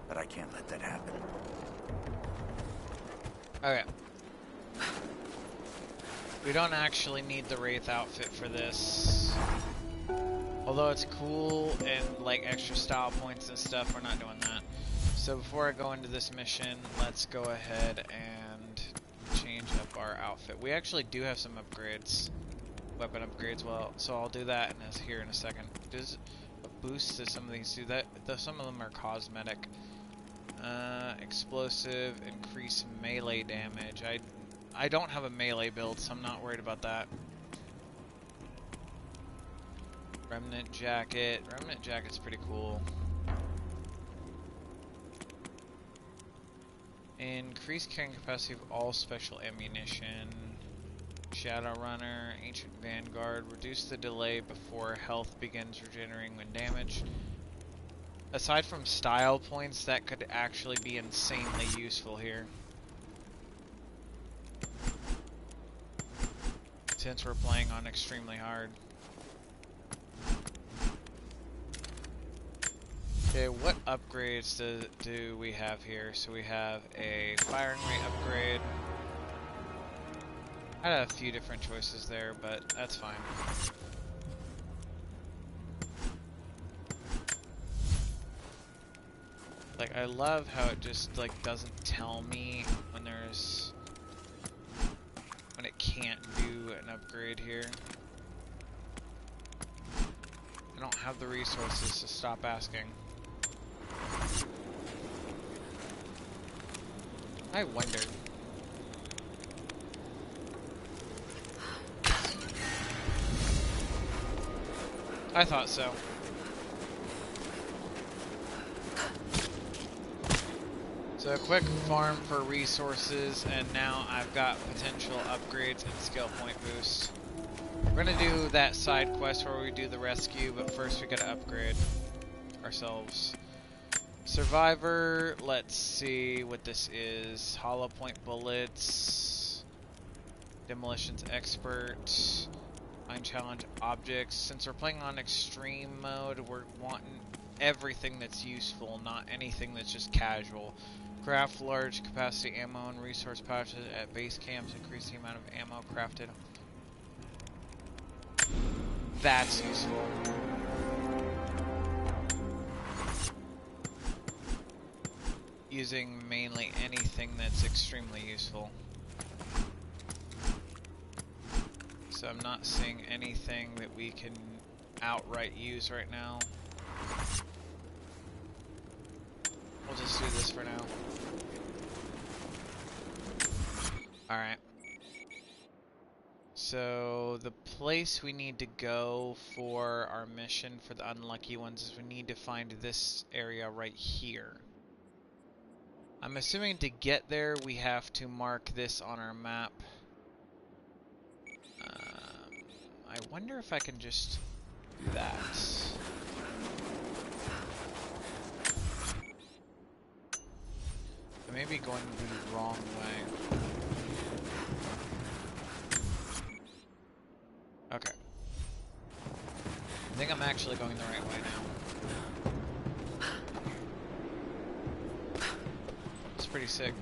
Speaker 6: But I can't let that happen.
Speaker 1: Okay. We don't actually need the Wraith outfit for this. Although it's cool and like extra style points and stuff, we're not doing that. So before I go into this mission, let's go ahead and change up our outfit. We actually do have some upgrades, weapon upgrades. Well, so I'll do that here in a second. Does a boost to some of these do that? Some of them are cosmetic. Explosive, increase melee damage. I don't have a melee build, so I'm not worried about that. Remnant jacket. Remnant jacket's pretty cool. Increase carrying capacity of all special ammunition. Shadow Runner, Ancient Vanguard. Reduce the delay before health begins regenerating when damaged. Aside from style points, that could actually be insanely useful here. Since we're playing on extremely hard. Okay, what upgrades do we have here? So we have a firing rate upgrade. I had a few different choices there, but that's fine. Like, I love how it just, like, doesn't tell me when it can't do an upgrade here. I don't have the resources to stop asking. I wondered. I thought so. So a quick farm for resources, and now I've got potential upgrades and skill point boost. We're gonna do that side quest where we do the rescue, but first we gotta upgrade ourselves. Survivor, let's see what this is. Hollow point bullets. Demolitions expert. Find challenge objects. Since we're playing on extreme mode, we're wanting everything that's useful, not anything that's just casual. Craft large capacity ammo and resource pouches at base camps, increase the amount of ammo crafted. That's useful. Using mainly anything that's extremely useful. So I'm not seeing anything that we can outright use right now. We'll just do this for now. Alright. So the place we need to go for our mission for the unlucky ones is we need to find this area right here. I'm assuming to get there we have to mark this on our map. I wonder if I can just do that. I may be going the wrong way. Okay. I think I'm actually going the right way now. It's pretty sick.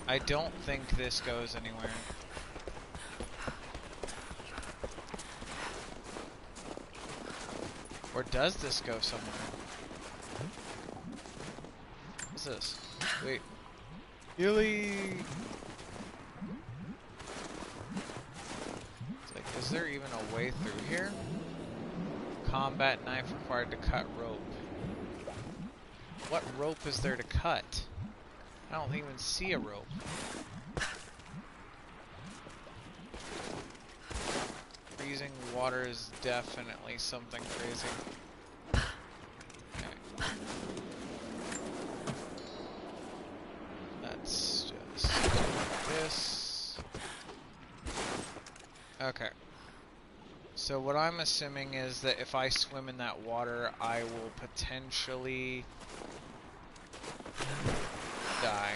Speaker 1: I don't think this goes anywhere. Or does this go somewhere? What's this? Wait. Gilly! It's like, is there even a way through here? Combat knife required to cut rope. What rope is there to cut? I don't even see a rope. Freezing water is definitely something crazy. Okay. Let's just do this. Okay. So what I'm assuming is that if I swim in that water, I will potentially die.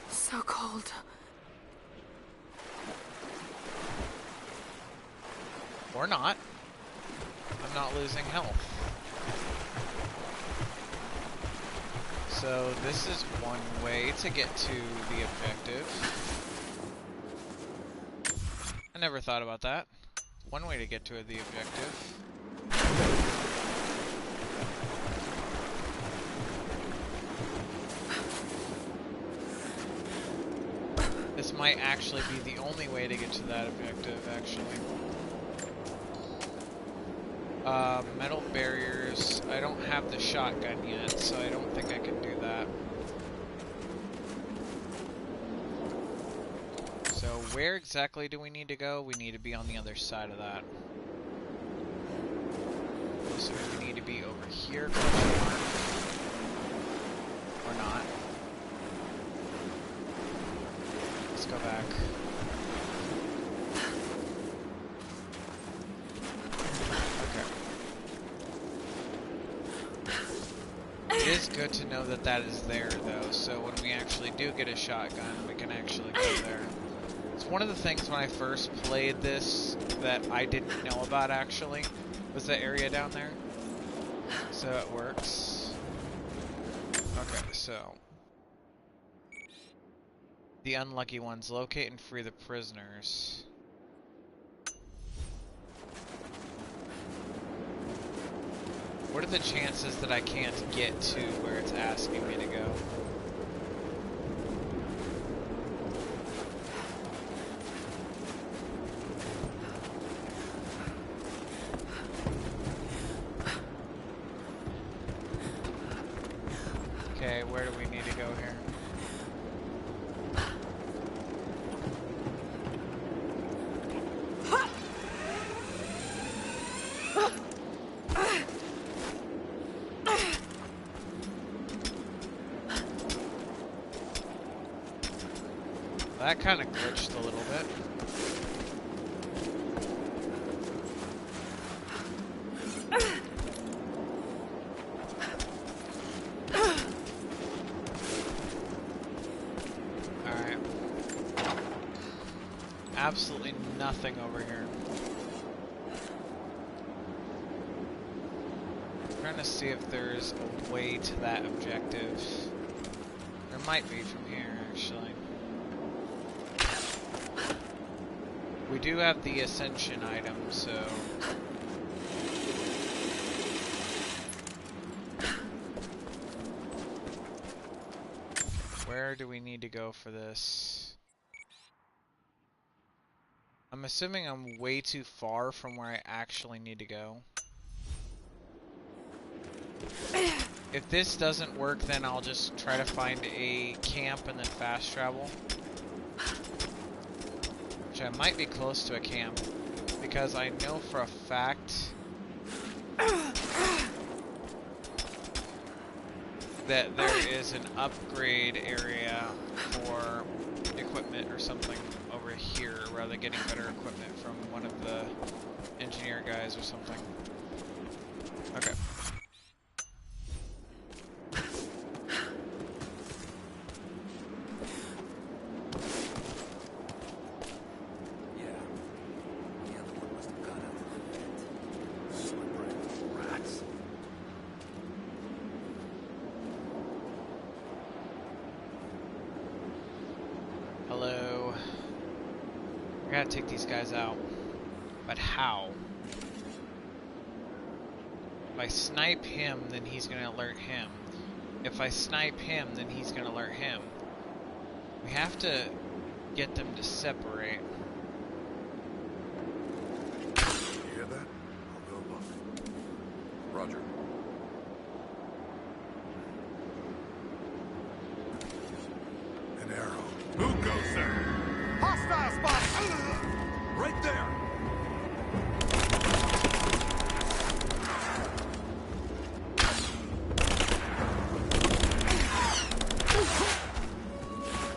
Speaker 7: So cold.
Speaker 1: Or not. I'm not losing health. So this is one way to get to the objective. I never thought about that. One way to get to the objective. This might actually be the only way to get to that objective, actually. Metal barriers. I don't have the shotgun yet, so I don't think I can do that. So where exactly do we need to go? We need to be on the other side of that. So we need to be over here, question mark. Or not. Let's go back. It is good to know that that is there, though, so when we actually do get a shotgun, we can actually go there. It's one of the things when I first played this that I didn't know about, actually, was the area down there. So it works. Okay, so... The unlucky ones. Locate and free the prisoners. What are the chances that I can't get to where it's asking me to go? Okay, where do we need to go here? That kind of glitched a little bit. Alright. Absolutely nothing over here. see if there's a way to that objective. There might be from here, actually. We do have the Ascension item, so... Where do we need to go for this? I'm assuming I'm way too far from where I actually need to go. If this doesn't work, then I'll just try to find a camp and then fast travel. Which I might be close to a camp, because I know for a fact that there is an upgrade area for equipment or something over here, rather than getting better equipment from one of the engineer guys or something. Okay. Hello. I gotta take these guys out. But how? If I snipe him, then he's gonna alert him. If I snipe him, then he's gonna alert him. We have to get them to separate.
Speaker 8: You hear that? I'll go look. Roger. An arrow. Who goes there? Hostile spot! Right there!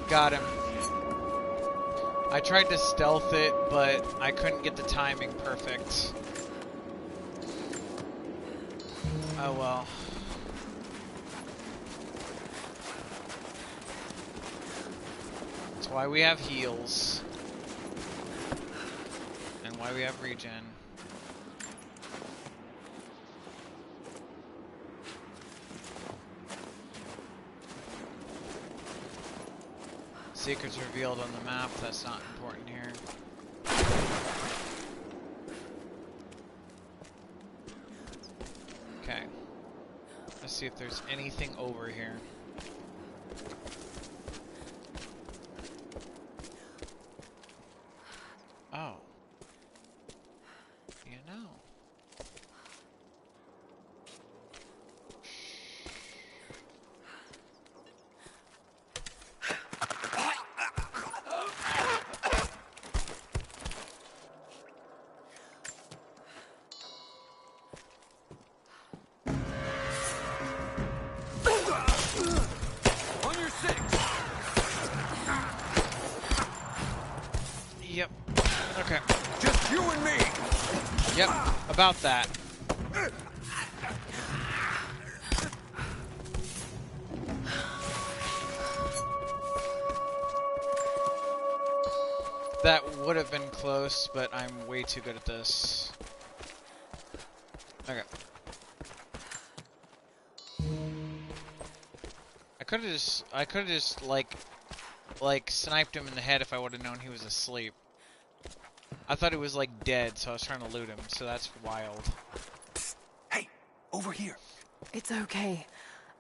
Speaker 1: Got him. I tried to stealth it, but I couldn't get the timing perfect. Oh well. That's why we have heals. And why we have regen. Secrets revealed on the map, that's not important here. Okay. Let's see if there's anything over here. Oh. You know. Yep. Okay.
Speaker 8: Just you and me!
Speaker 1: Yep. About that. That would have been close, but I'm way too good at this. Okay. I could have just like sniped him in the head if I would have known he was asleep. I thought he was like dead, so I was trying to loot him, so that's wild.
Speaker 6: Psst. Hey, over here.
Speaker 7: It's okay.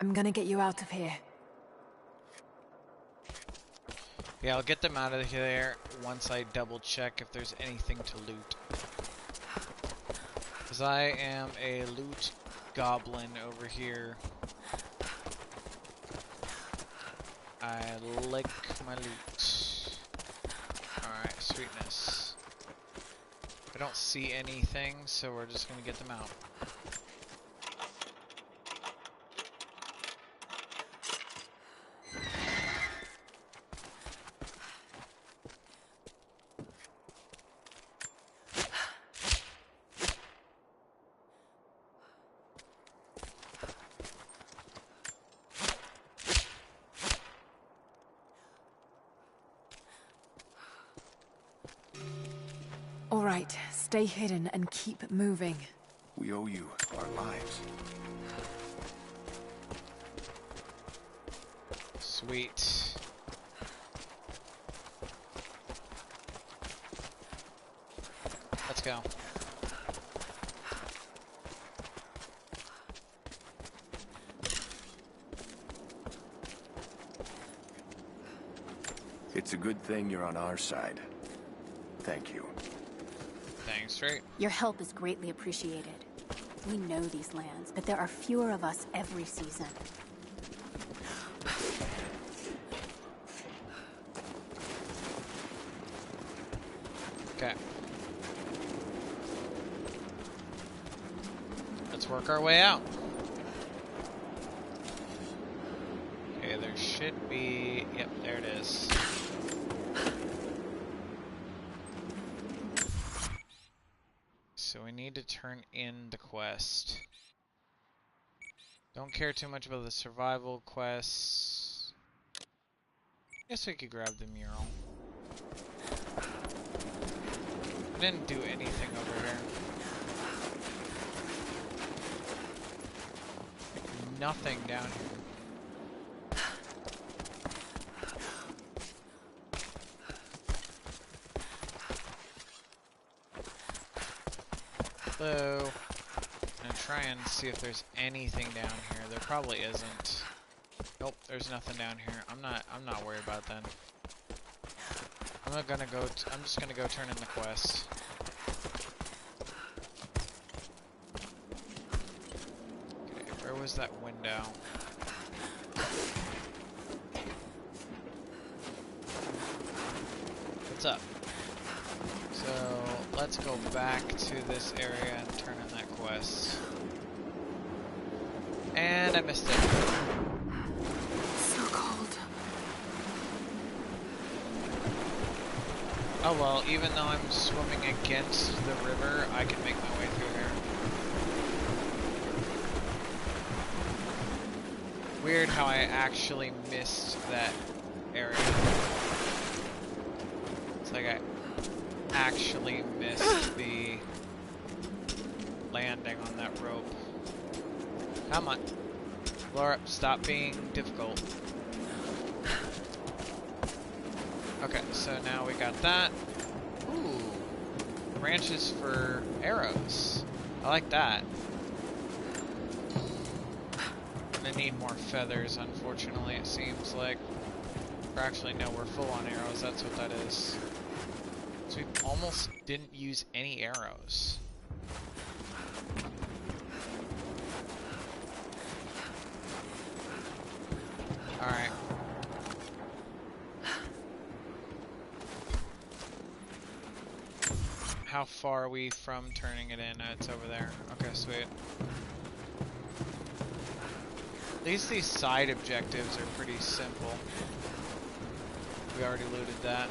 Speaker 7: I'm gonna get you out of here.
Speaker 1: Yeah, I'll get them out of there once I double check if there's anything to loot. Because I am a loot goblin over here. I like my loot. Alright, sweetness. I don't see anything, so we're just gonna get them out.
Speaker 7: All right, stay hidden and keep moving.
Speaker 8: We owe you our lives.
Speaker 1: Sweet. Let's go.
Speaker 8: It's a good thing you're on our side. Thank you.
Speaker 1: Dang straight.
Speaker 2: Your help is greatly appreciated. We know these lands, but there are fewer of us every season.
Speaker 1: Okay. Let's work our way out. Okay, there should be... Yep, there it is. So we need to turn in the quest. Don't care too much about the survival quests. Guess we could grab the mural. I didn't do anything over here. Nothing down here. Hello. I'm gonna try and see if there's anything down here. There probably isn't. Nope, there's nothing down here. I'm not worried about that. I'm just gonna go turn in the quest. Okay, where was that window? What's up? So let's go back to this area and turn in that quest. And I missed it.
Speaker 2: So cold.
Speaker 1: Oh well, even though I'm swimming against the river, I can make my way through here. Weird how I actually missed that area. It's like I actually missed the landing on that rope. Come on. Laura, stop being difficult. Okay, so now we got that. Ooh. Branches for arrows. I like that. I need more feathers, unfortunately, it seems like. Or actually, no, we're full on arrows, that's what that is. So we almost didn't use any arrows. Alright. How far are we from turning it in? It's over there. Okay, sweet. At least these side objectives are pretty simple. We already looted that.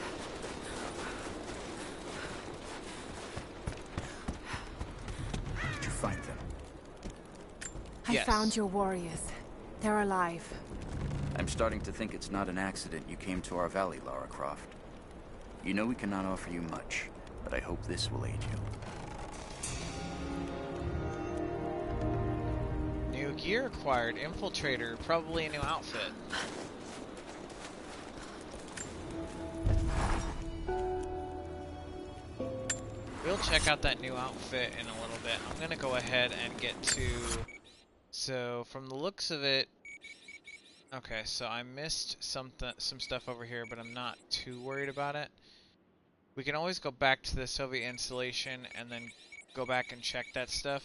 Speaker 6: Did you find them?
Speaker 7: I found your warriors. They're alive.
Speaker 6: I'm starting to think it's not an accident you came to our valley, Lara Croft. You know we cannot offer you much, but I hope this will aid you.
Speaker 1: New gear acquired. Infiltrator. Probably a new outfit. We'll check out that new outfit in a little bit. I'm gonna go ahead and get to... So, from the looks of it... Okay, so I missed some stuff over here, but I'm not too worried about it. We can always go back to the Soviet installation and then go back and check that stuff.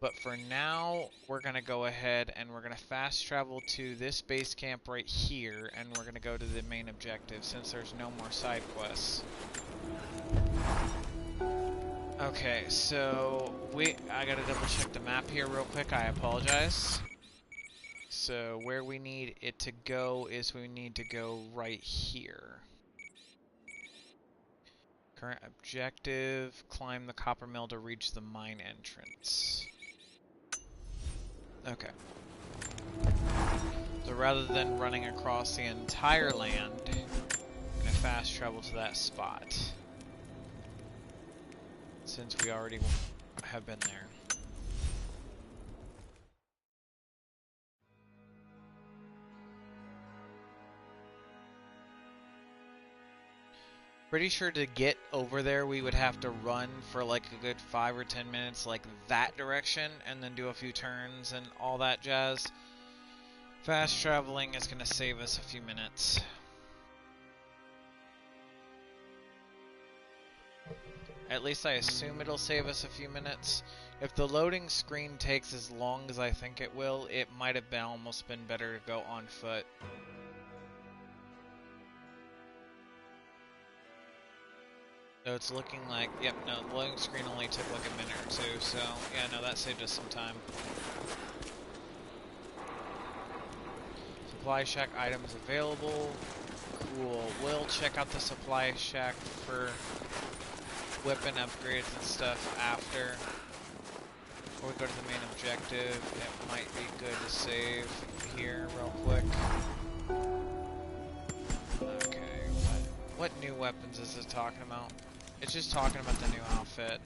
Speaker 1: But for now, we're going to go ahead and we're going to fast travel to this base camp right here, and we're going to go to the main objective since there's no more side quests. Okay, so I got to double check the map here real quick. I apologize. So where we need it to go is we need to go right here. Current objective, climb the copper mill to reach the mine entrance. Okay. So rather than running across the entire land, I'm gonna fast travel to that spot. Since we already have been there. Pretty sure to get over there we would have to run for like a good 5 or 10 minutes like that direction and then do a few turns and all that jazz. Fast traveling is going to save us a few minutes. At least I assume it'll save us a few minutes. If the loading screen takes as long as I think it will, it might have been almost been better to go on foot. So it's looking like, yep, no, the loading screen only took like a minute or two, so yeah, no, that saved us some time. Supply shack items available. Cool. We'll check out the supply shack for weapon upgrades and stuff after. Or we go to the main objective. It might be good to save here real quick. Okay, what new weapons is it talking about? It's just talking about the new outfit.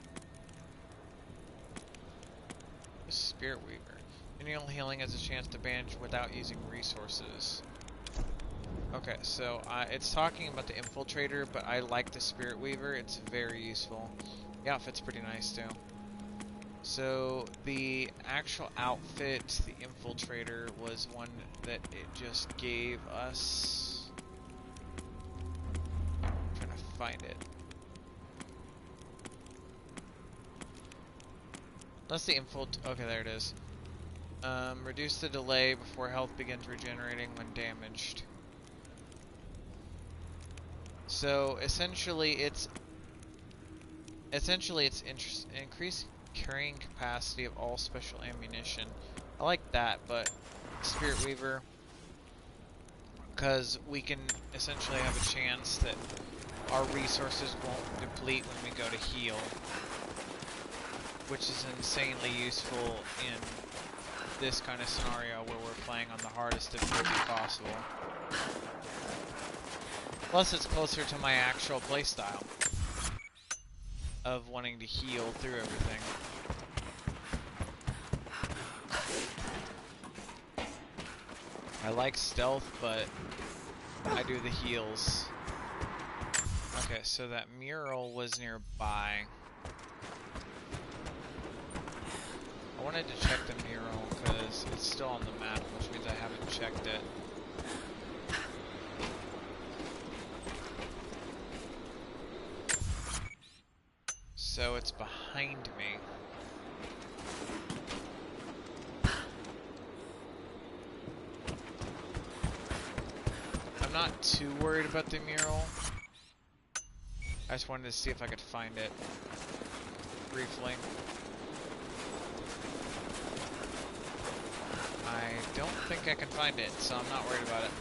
Speaker 1: Spirit Weaver. Annual healing has a chance to bandage without using resources. Okay, so it's talking about the Infiltrator, but I like the Spirit Weaver. It's very useful. The outfit's pretty nice too. So the actual outfit, the Infiltrator, was one that it just gave us. I'm trying to find it. Unless the okay, there it is. Reduce the delay before health begins regenerating when damaged. So essentially, it's increased carrying capacity of all special ammunition. I like that, but Spirit Weaver, because we can essentially have a chance that our resources won't deplete when we go to heal, which is insanely useful in this kind of scenario where we're playing on the hardest difficulty possible. Plus, it's closer to my actual playstyle of wanting to heal through everything. I like stealth, but I do the heals. Okay, so that mural was nearby. I wanted to check the mural because it's still on the map, which means I haven't checked it. So it's behind me. I'm not too worried about the mural. I just wanted to see if I could find it briefly. I don't think I can find it, so I'm not worried about it.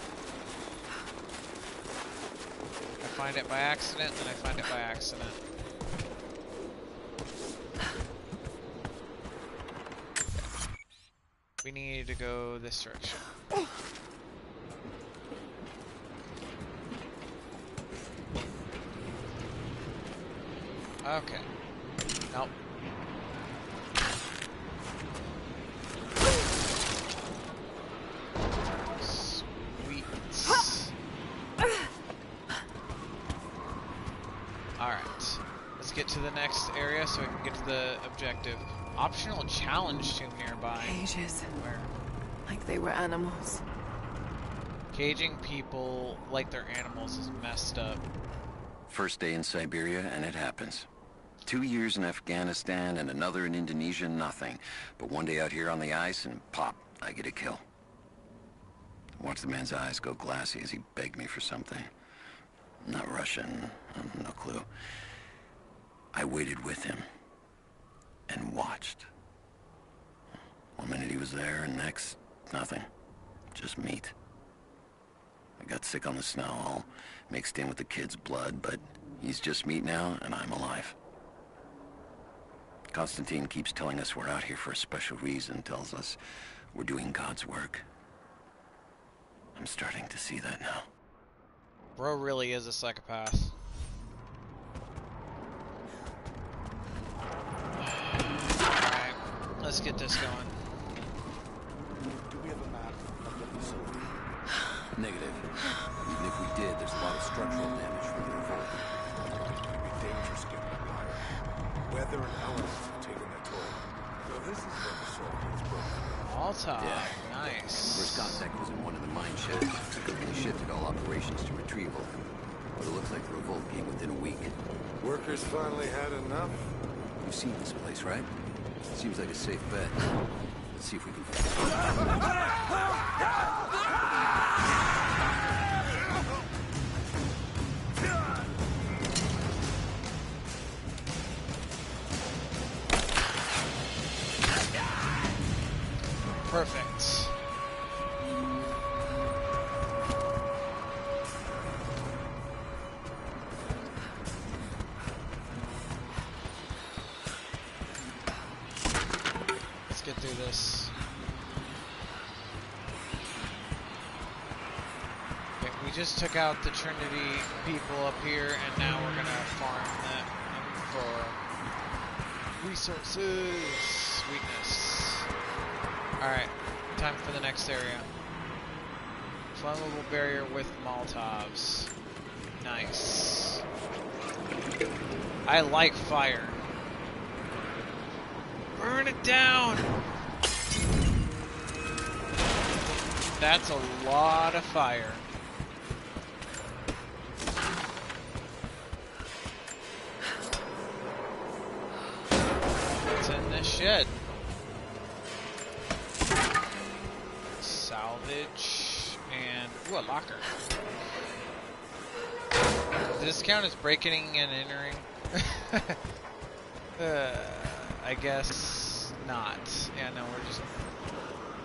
Speaker 1: I find it by accident, and I find it by accident. We need to go this direction. Okay. Nope. Sweet. Alright. Let's get to the next area so we can get to the objective. Optional challenge tomb nearby.
Speaker 7: Cages.
Speaker 1: Where?
Speaker 7: Like they were animals.
Speaker 1: Caging people like they're animals is messed up.
Speaker 3: First day in Siberia, and it happens. 2 years in Afghanistan and another in Indonesia, nothing. But one day out here on the ice, and pop, I get a kill. Watch the man's eyes go glassy as he begged me for something. Not Russian, no clue. I waited with him and watched. One minute he was there, and next, nothing. Just meat. I got sick on the snow, all mixed in with the kid's blood, but he's just meat now, and I'm alive. Constantine keeps telling us we're out here for a special reason, tells us we're doing God's work. I'm starting to see that now.
Speaker 1: Bro really is a psychopath. Alright, let's get this going.
Speaker 8: Do we have a map of the facility?
Speaker 3: Negative. Even if we did, there's a lot of structural damage from the revolt.
Speaker 8: dangerous getting up higher. Weather and elements have taken their toll. So this is where the Soviets broke through.
Speaker 1: Malta.
Speaker 9: Yeah.
Speaker 1: Nice.
Speaker 9: First contact was in one of the mine sheds. They shifted all operations to retrieval. But it looks like the revolt came within a week.
Speaker 8: Workers finally had enough.
Speaker 9: You've seen this place, right? Seems like a safe bet. Let's see if we can find
Speaker 1: Perfect. Let's get through this. Okay, we just took out the Trinity people up here, and now we're gonna farm them for resources. Sweetness. Alright, time for the next area. Flammable barrier with Molotovs. Nice. I like fire. Burn it down! That's a lot of fire. What's in this shed? Salvage and ooh, a locker. Does this count as breaking and entering? I guess not. Yeah, no, we're just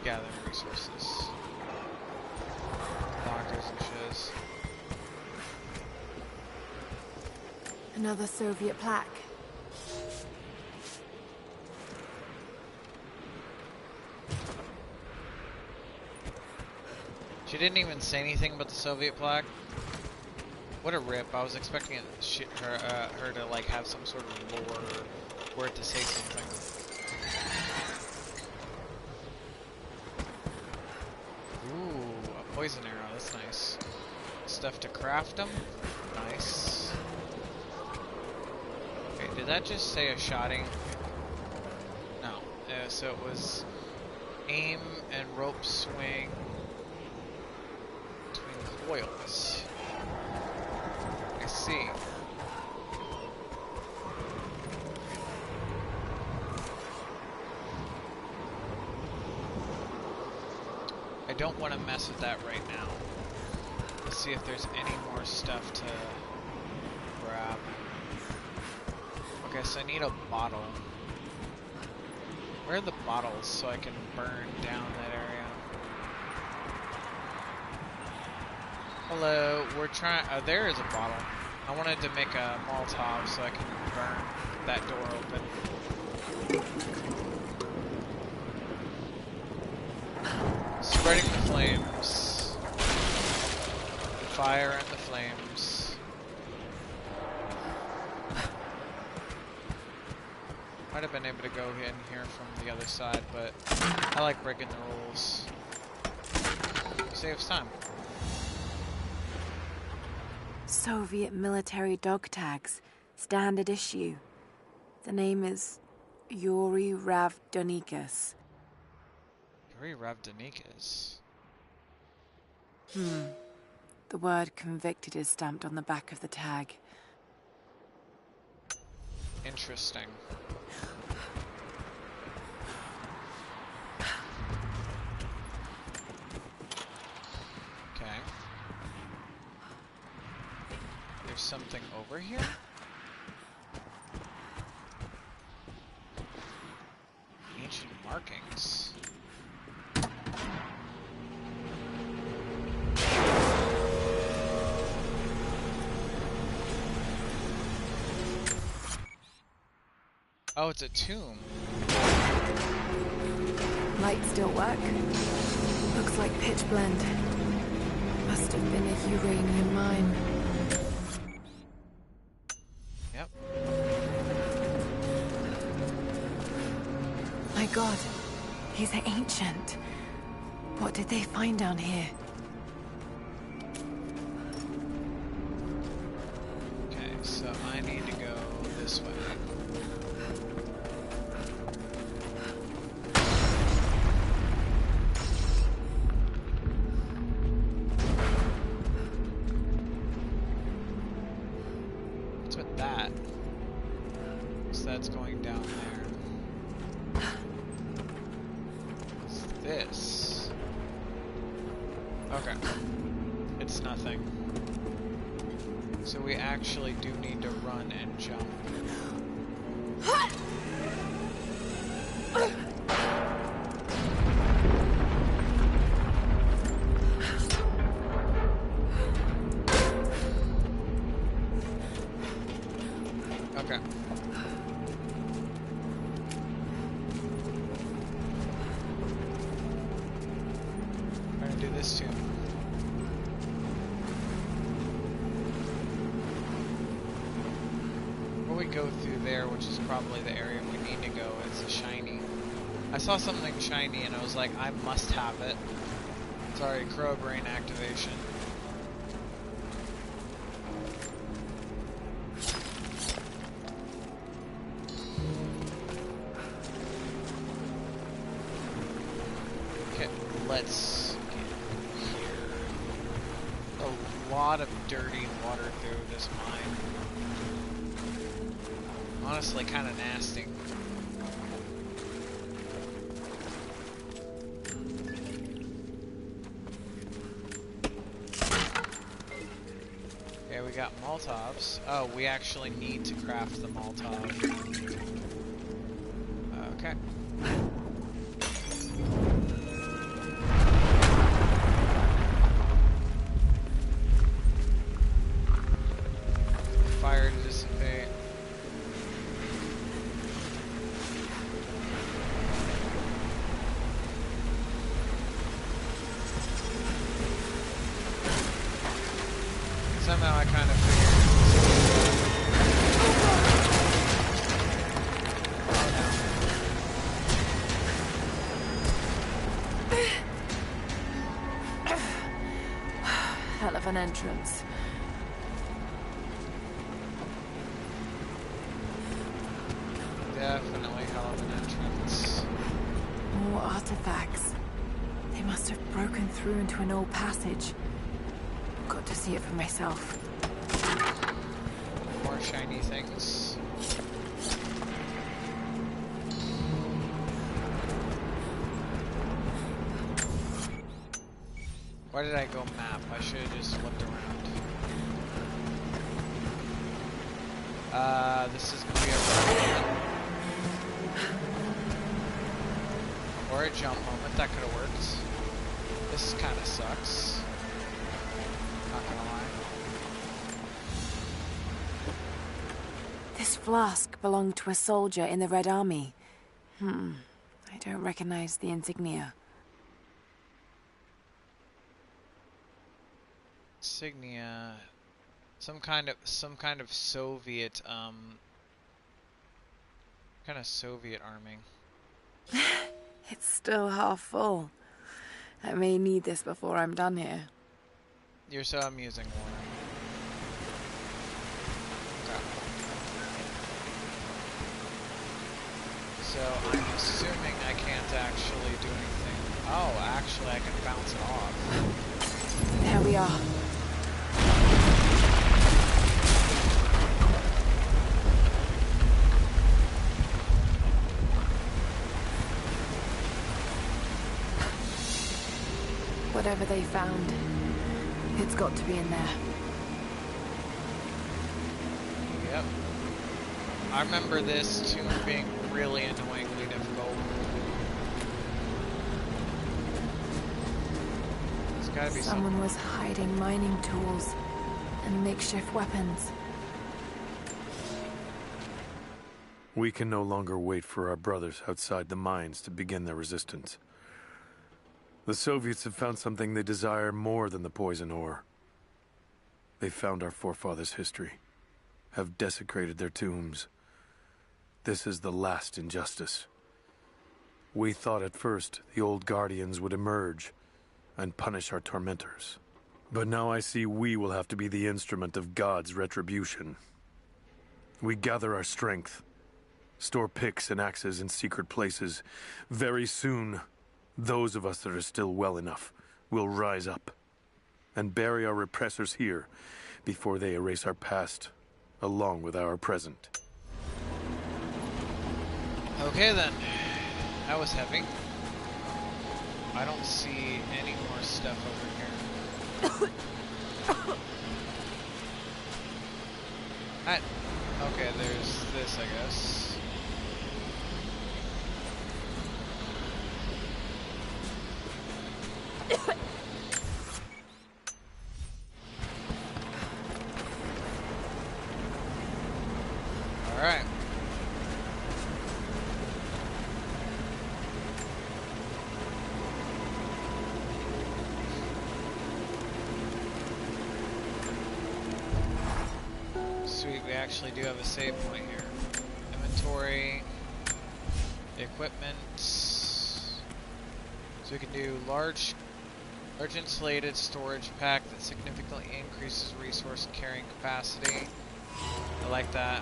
Speaker 1: gathering resources. Lockers and shiz.
Speaker 7: Another Soviet plaque.
Speaker 1: She didn't even say anything about the Soviet plaque. What a rip. I was expecting her to like have some sort of lore or it to say something. Ooh, a poison arrow. That's nice. Stuff to craft them. Nice. Okay, did that just say a shotting? No. So it was aim and rope swing between coils. I see. I don't want to mess with that right now. Let's see if there's any more stuff to grab. Okay, so I need a bottle. Where are the bottles so I can burn down that area? Hello, we're trying. Oh, there is a bottle. I wanted to make a Molotov so I can burn that door open. Spreading the flames. Fire and the flames. Might have been able to go in here from the other side, but I like breaking the rules. Saves time.
Speaker 7: Soviet military dog tags. Standard issue. The name is Yuri Ravdonikas.
Speaker 1: Yuri Ravdonikas.
Speaker 7: The word convicted is stamped on the back of the tag.
Speaker 1: Interesting. Okay. There's something over here? Ancient markings. Oh, it's a tomb.
Speaker 7: Light still work? Looks like pitch blend. Must have been a uranium mine.
Speaker 1: Yep.
Speaker 7: My god, he's ancient. What did they find down here?
Speaker 1: Okay, so I need to go this way. What's with that? So that's going down there. What's this? Okay. It's nothing. So we actually do need to run and jump. Okay. I'm gonna do this too. We go through there, which is probably the area we need to go. It's a shiny. I saw something shiny and I was like, I must have it. Sorry, crow brain activation. Okay, let's get here. A lot of dirty water through this mine. Honestly, kind of nasty. Okay, we got Molotovs. Oh, we actually need to craft the Molotov. Okay. Fire to dissipate. Somehow I kind of figured.
Speaker 7: Hell of an entrance.
Speaker 1: Definitely hell of an entrance.
Speaker 7: More artifacts. They must have broken through into an old passage. Got to see it for myself.
Speaker 1: More shiny things. Why did I go map? I should have just looked around. This is gonna be a run. Or a jump moment, that could have worked. This kind of sucks. Not gonna lie.
Speaker 7: This flask belonged to a soldier in the Red Army. I don't recognize the insignia.
Speaker 1: Insignia, some kind of Soviet kind of Soviet arming.
Speaker 7: It's still half full. I may need this before I'm done here.
Speaker 1: You're so amusing, Warren. Okay. So I'm assuming I can't actually do anything. Oh, actually I can bounce it off.
Speaker 7: There we are. Whatever they found, it's got to be in there.
Speaker 1: Yep. I remember this tune being really annoyingly difficult. There's gotta be
Speaker 7: Someone was hiding mining tools and makeshift weapons.
Speaker 8: We can no longer wait for our brothers outside the mines to begin their resistance. The Soviets have found something they desire more than the poison ore. They found our forefathers' history, have desecrated their tombs. This is the last injustice. We thought at first the old guardians would emerge and punish our tormentors. But now I see we will have to be the instrument of God's retribution. We gather our strength, store picks and axes in secret places. Very soon, those of us that are still well enough will rise up and bury our repressors here before they erase our past along with our present.
Speaker 1: Okay then. That was heavy. I don't see any more stuff over here. Okay, there's this, I guess. Alright. Sweet, we actually do have a save point here. Inventory, equipment. So we can do large insulated storage pack that significantly increases resource carrying capacity. I like that.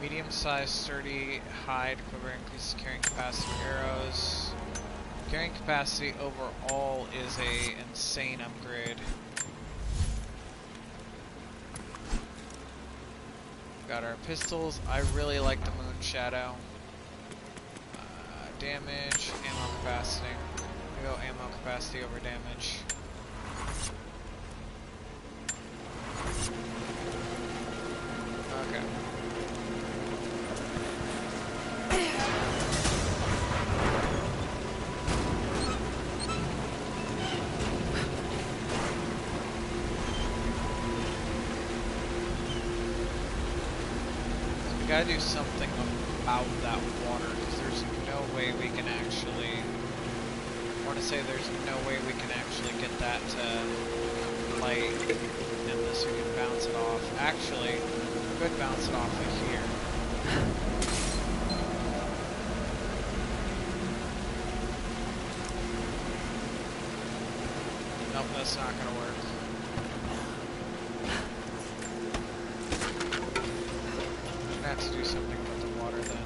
Speaker 1: Medium-sized sturdy hide quiver increases carrying capacity of arrows. Carrying capacity overall is a insane upgrade. Got our pistols. I really like the Moon Shadow. Damage, ammo capacity. We go ammo capacity over damage. Okay. We gotta do something about that water, because there's no way we can actually... I want to say there's no way we can actually get that to light unless we can bounce it off. Actually, we could bounce it off of here. Nope, that's not gonna work. I'm gonna have to do something with the water then.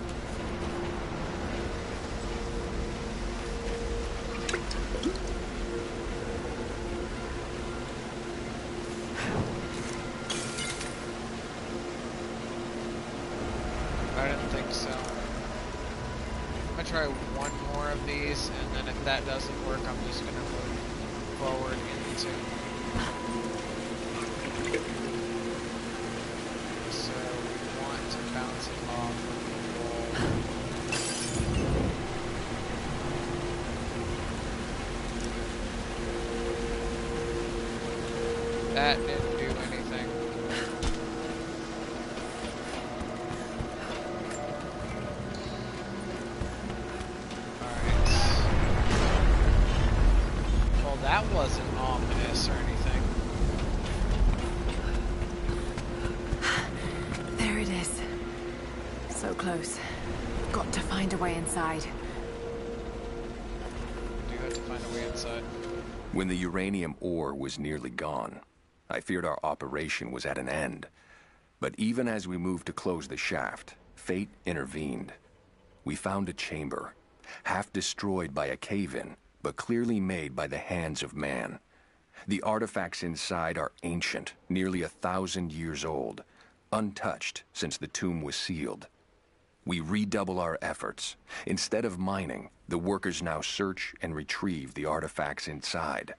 Speaker 1: I didn't think so. I'm gonna try one more of these, and then if that doesn't work, I'm just gonna move forward into. So we want to bounce it off of the wall. That didn't do anything. Alright. Well, that wasn't ominous or anything.
Speaker 7: There it is. So close. Got to find a way inside.
Speaker 1: Do have to find a way inside.
Speaker 10: When the uranium ore was nearly gone, I feared our operation was at an end. But even as we moved to close the shaft, fate intervened. We found a chamber, half destroyed by a cave-in, but clearly made by the hands of man. The artifacts inside are ancient, nearly 1,000 years old, untouched since the tomb was sealed. We redouble our efforts. Instead of mining, the workers now search and retrieve the artifacts inside.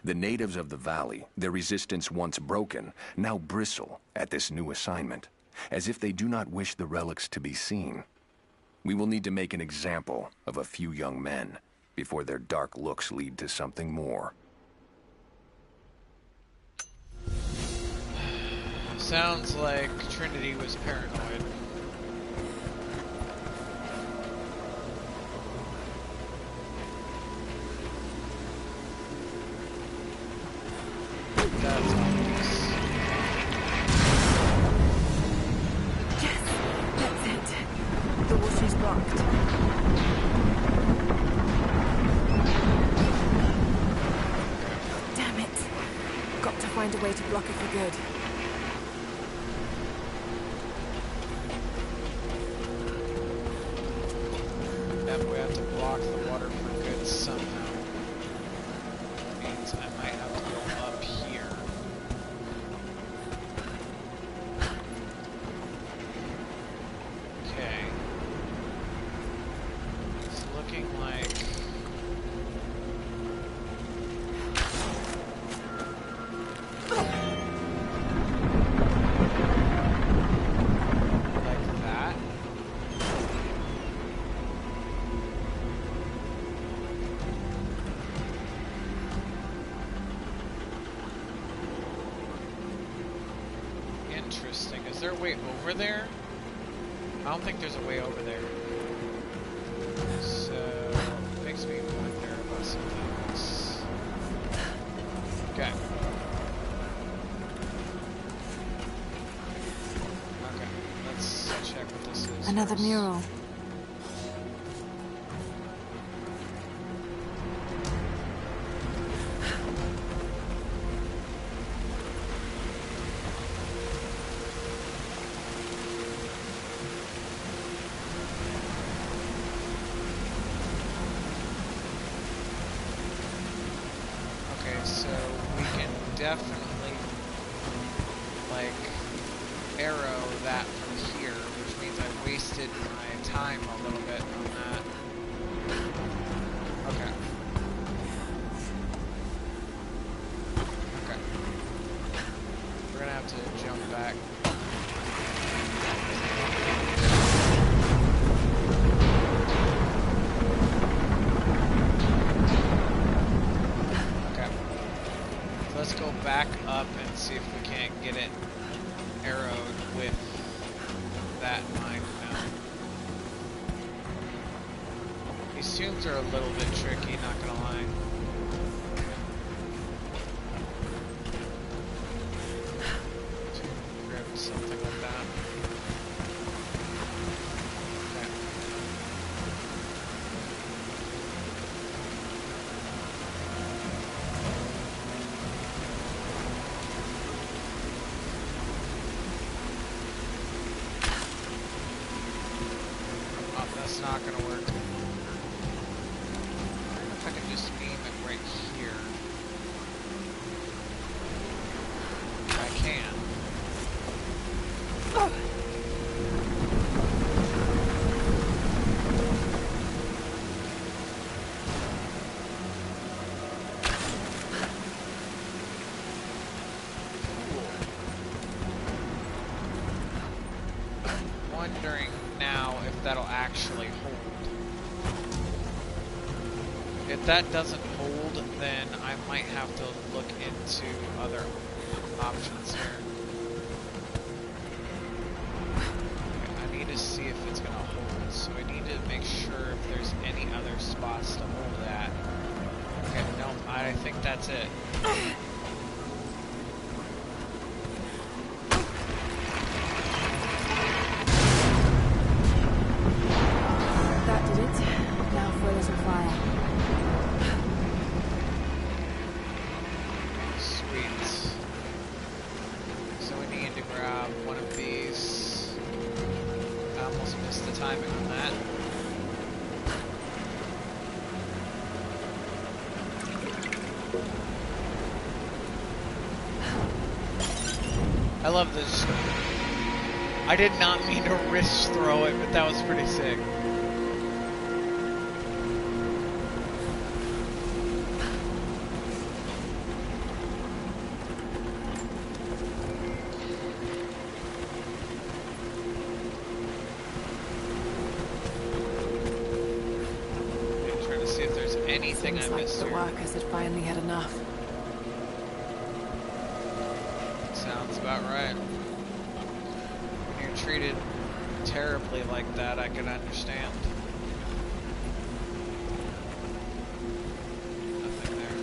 Speaker 10: The natives of the valley, their resistance once broken, now bristle at this new assignment, as if they do not wish the relics to be seen. We will need to make an example of a few young men before their dark looks lead to something more.
Speaker 1: Sounds like Trinity was paranoid. That's obvious.
Speaker 7: Yes, that's it. The water is blocked. Damn it. Got to find a way to block it for good.
Speaker 1: Yep, we have to block the water for good somehow. Means I might have to go up here. Okay. It's looking like... like that. Interesting. Is there a way over there? I don't think there's a way over there. So, it makes me wonder about something else. Okay. Okay, let's check what this is.
Speaker 7: Another
Speaker 1: first.
Speaker 7: mural.
Speaker 1: Okay, so we can definitely, like, arrow that from here, which means I wasted my time a little bit on that. Okay. Okay. We're gonna have to jump back. Okay. So let's go back up and see if we can't get it arrowed with that in mind now. These tombs are a little bit tricky, not gonna lie. Grab something like that. Okay. Oh, that's not gonna work. I wonder if I can just aim it right here. I can. Wondering now if that'll actually hold. If that doesn't hold, then I might have to look into other options here. Okay, I need to see if it's gonna hold, so I need to make sure if there's any other spots to hold that. Okay, no, I think that's it.
Speaker 7: That did it. Now for a little fire.
Speaker 1: Sweet. So we need to grab one of these. I almost missed the timing on that. I love this. I did not mean to wrist throw it, but that was pretty sick. I'm trying to see if there's anything I
Speaker 7: Seems like
Speaker 1: missed
Speaker 7: the
Speaker 1: here.
Speaker 7: workers had finally had enough.
Speaker 1: Sounds about right. When you're treated terribly like that, I can understand. Nothing there.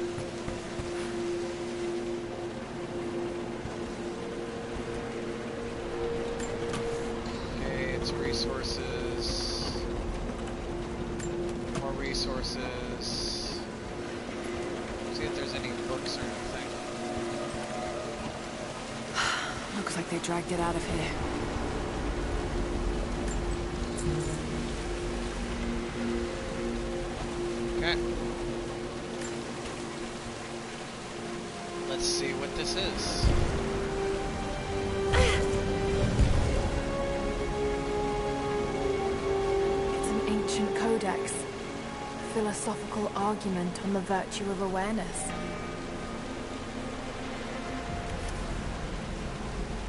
Speaker 1: Okay, it's resources. More resources. See if there's any books or anything.
Speaker 7: Looks like they dragged it out of here.
Speaker 1: Okay. Let's see what this is.
Speaker 7: It's an ancient codex. Philosophical argument on the virtue of awareness.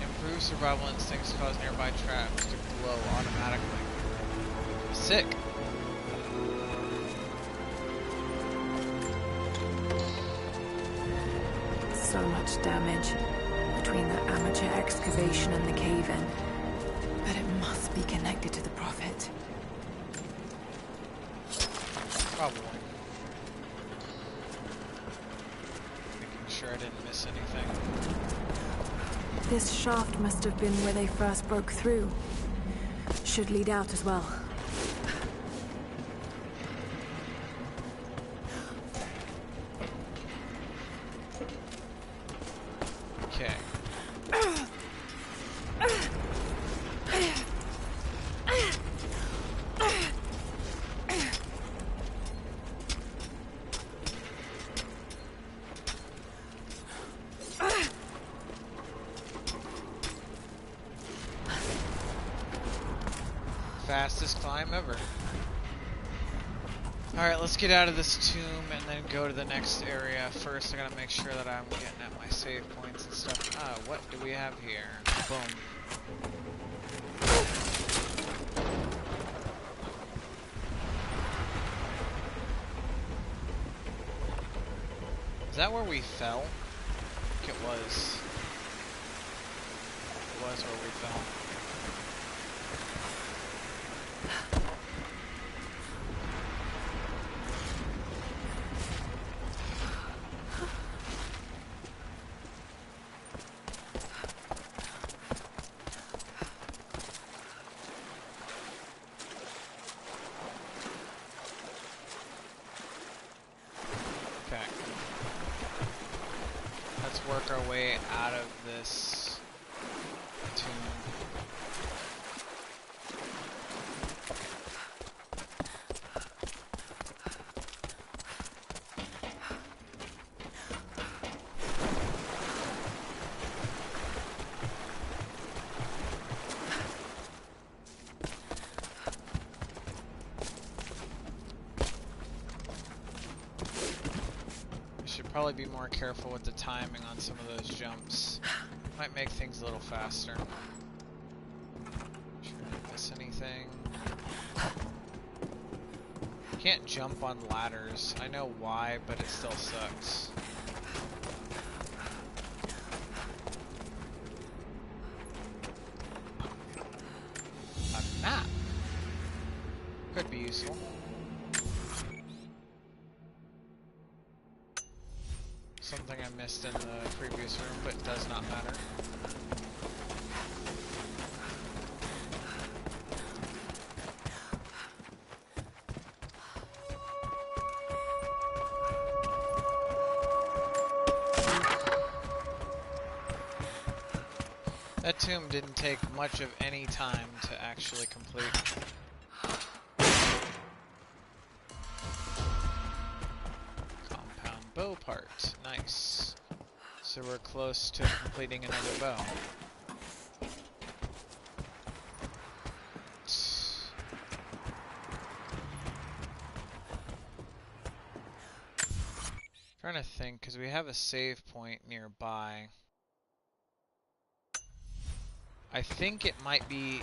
Speaker 1: Improve survival instincts cause nearby traps to glow automatically. Sick.
Speaker 7: So much damage between the amateur excavation and the cave-in. But it must be connected to the Prophet.
Speaker 1: Probably. Making sure I didn't miss anything.
Speaker 7: This shaft must have been where they first broke through. Should lead out as well.
Speaker 1: Okay. Fastest climb ever. Alright, let's get out of this tomb and then go to the next area. First, I gotta make sure that I'm getting at my save points and stuff. Ah, what do we have here? Boom. Is that where we fell? I think it was. It was where we fell. Work our way out of this tomb. Probably be more careful with the timing on some of those jumps. Might make things a little faster. Sure I didn't miss anything. Can't jump on ladders. I know why, but it still sucks. A map could be useful. Something I missed in the previous room, but does not matter. That tomb didn't take much of any time to actually complete. Bow part. Nice. So we're close to completing another bow. Trying to think, because we have a save point nearby. I think it might be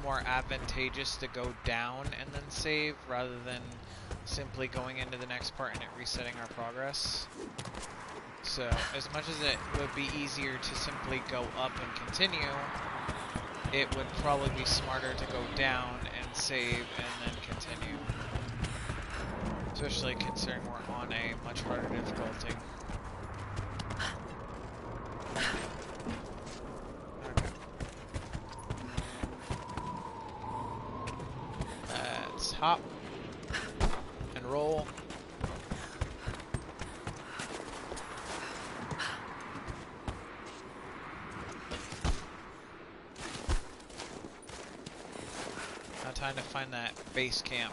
Speaker 1: more advantageous to go down and then save rather than simply going into the next part and it resetting our progress. So, as much as it would be easier to simply go up and continue, it would probably be smarter to go down and save and then continue. Especially considering we're on a much harder difficulty. Okay. Let's hop. Roll. Now time to find that base camp.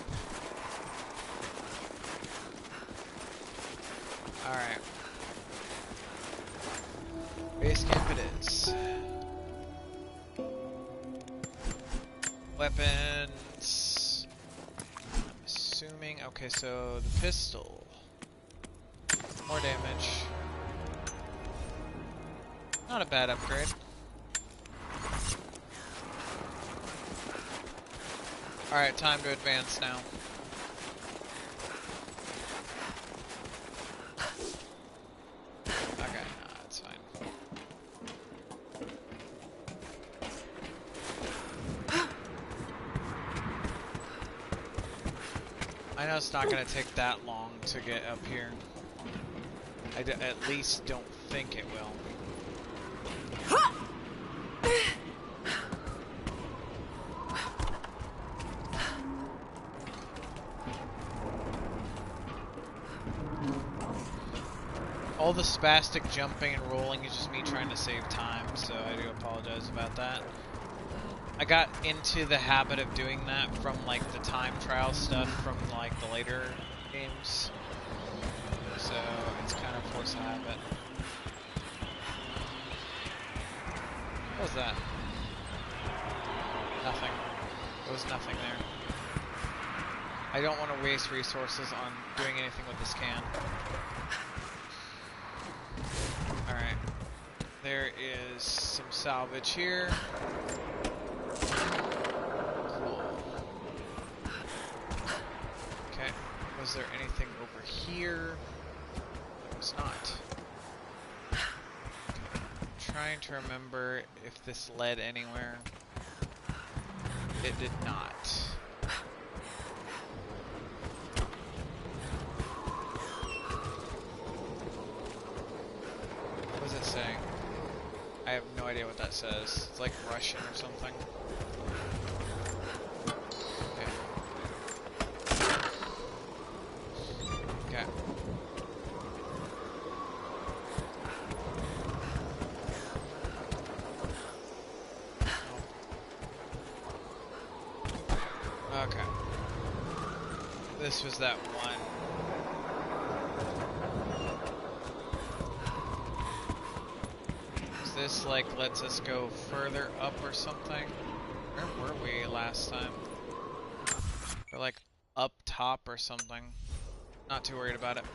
Speaker 1: Alright. Base camp it is. Weapons. I'm assuming. Okay, so the pistol. More damage. Not a bad upgrade. Alright, time to advance now. Okay, no, that's fine. I know it's not going to take that long to get up here. I at least don't think it will. All the spastic jumping and rolling is just me trying to save time, so I do apologize about that. I got into the habit of doing that from like the time trial stuff from like the later games, so it's kind of forced a habit. What was that? Nothing. There was nothing there. I don't want to waste resources on doing anything with this can. Alright. There is some salvage here. Cool. Okay. Was there anything over here? There was not. I'm trying to remember if this led anywhere. It did not. What does it say? I have no idea what that says. It's like Russian or something. Okay. Okay. Okay. This was that one. This like lets us go further up or something. Where were we last time? We're like up top or something. Not too worried about it.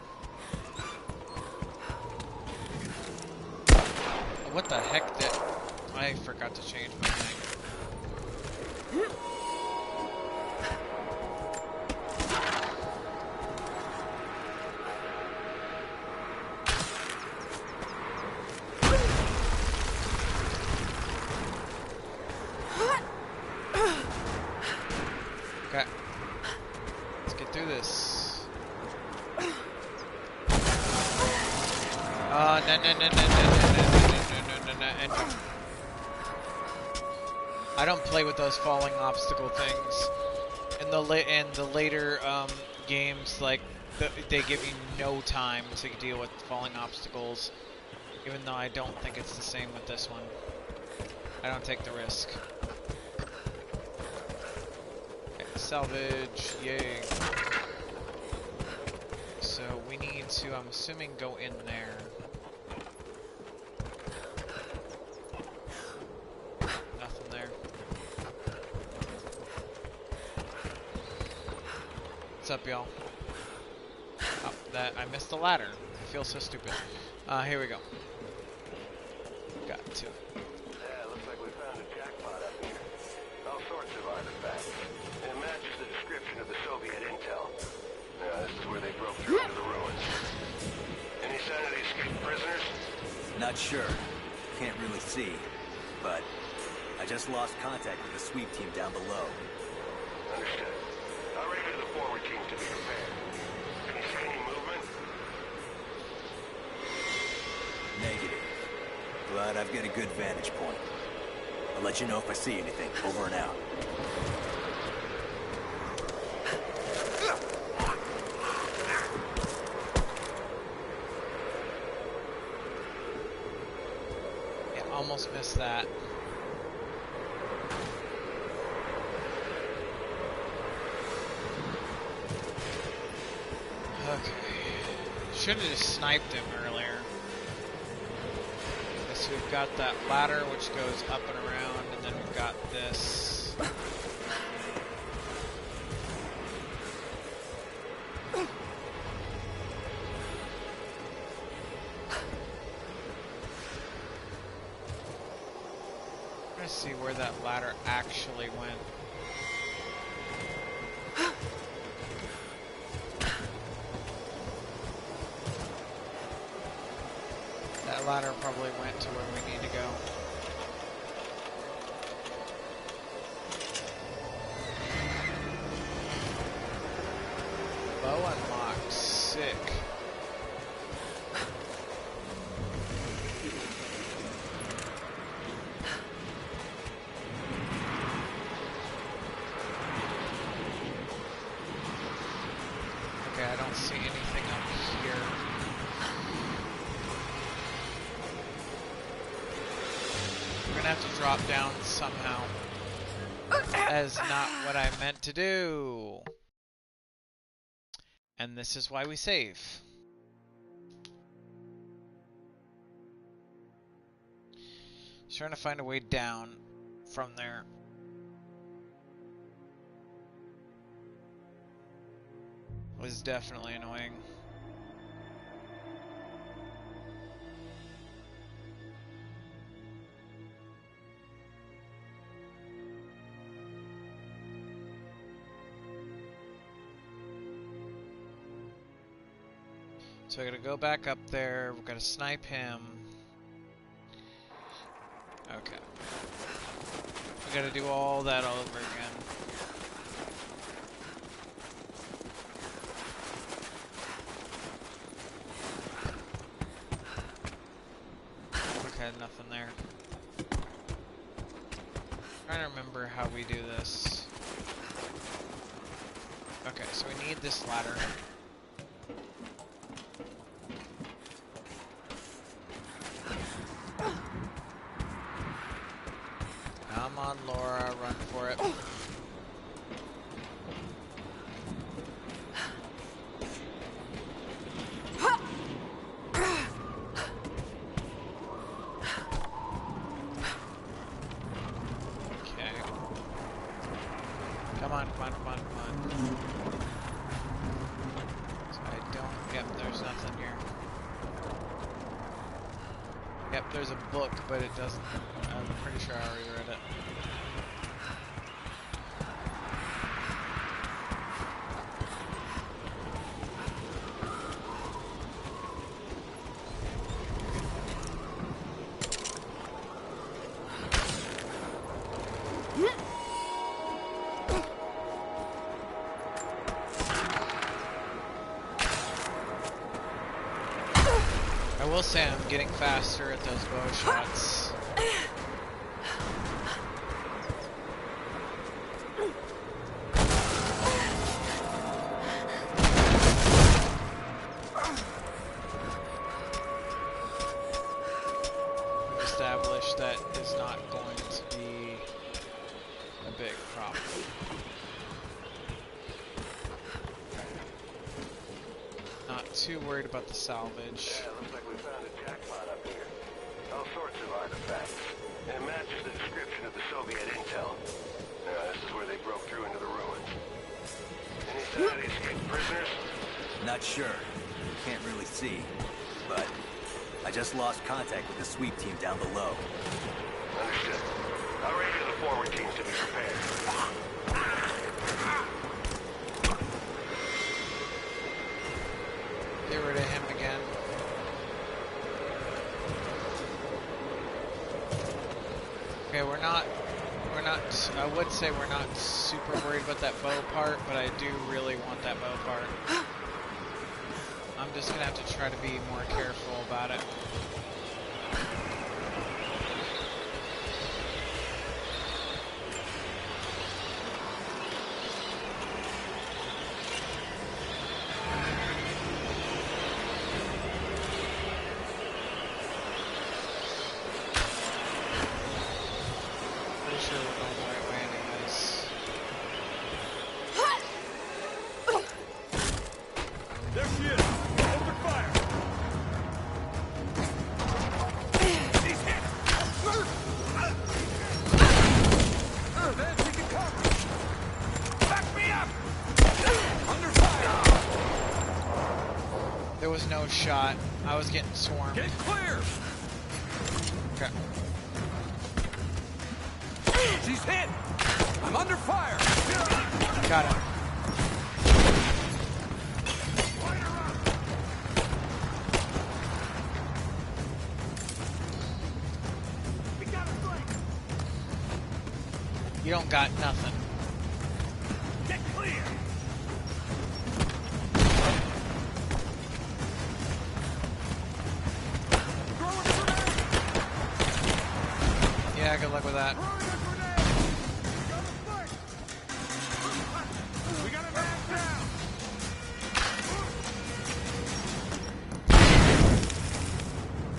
Speaker 1: What the heck did... I forgot to change my thing. Okay. Let's get through this. No. I don't play with those falling obstacle things. In the later games, like they give you no time to deal with falling obstacles. Even though I don't think it's the same with this one. I don't take the risk. Okay, salvage, yay. So we need to, I'm assuming, go in there. Nothing there. What's up, y'all? Oh, I missed the ladder. I feel so stupid. Here we go. Got to.
Speaker 11: Yeah, looks like we found a jackpot up here. All sorts of artifacts. And it matches the description of the Soviet intel. Yeah, this is where they broke through into the ruins. Any sign of the escaped prisoners?
Speaker 12: Not sure. Can't really see. But I just lost contact with the sweep team down below.
Speaker 11: Understood. I'll radio the forward teams to be prepared. Can you see any movement?
Speaker 12: Negative. But I've got a good vantage point. I'll let you know if I see anything. Over and out.
Speaker 1: Yeah, almost missed that. Okay. should have just sniped him earlier. Okay, so we've got that ladder which goes up and around, and then we've got this. I'm trying to see where that ladder actually went. That ladder probably went to where we need to go. Bow unlocked. Sick. Okay, I don't see anything up here. We're gonna have to drop down somehow. That is not what I meant to do. And this is why we save. Just trying to find a way down from there. Was definitely annoying. So I gotta go back up there, we're gonna snipe him. Okay. We gotta do all that all over again. Okay, nothing there. Trying to remember how we do this. Okay, so we need this ladder. Come on, Laura, run for it. Okay. Come on, come on, come on, come on. So I don't... Yep, there's nothing here. Yep, there's a book, but it doesn't... I'm pretty sure I already read it. I will say I'm getting faster at those bow shots. We've established that is not going to be a big problem. Not too worried about the salvage.
Speaker 11: Yeah, looks like we found a jackpot up here. All sorts of artifacts. It matches the description of the Soviet intel. This is where they broke through into the ruins. Any sign of the escaped prisoners?
Speaker 12: Not sure. Can't really see. But I just lost contact with the sweep team down below.
Speaker 11: Understood. I'll radio the forward teams to be prepared.
Speaker 1: Get rid of him again. Okay, we're not, I would say we're not super worried about that bow part, but I do really want that bow part. I'm just gonna have to try to be more careful about it. Pretty sure we're going the right way anyways.
Speaker 12: There she is! Open fire!
Speaker 1: I was getting swarmed.
Speaker 5: Get clear!
Speaker 1: Okay.
Speaker 5: She's hit! I'm under fire!
Speaker 1: Got him. You don't got nothing.
Speaker 12: Get clear!
Speaker 1: Yeah, good luck with that.
Speaker 12: We got a man down!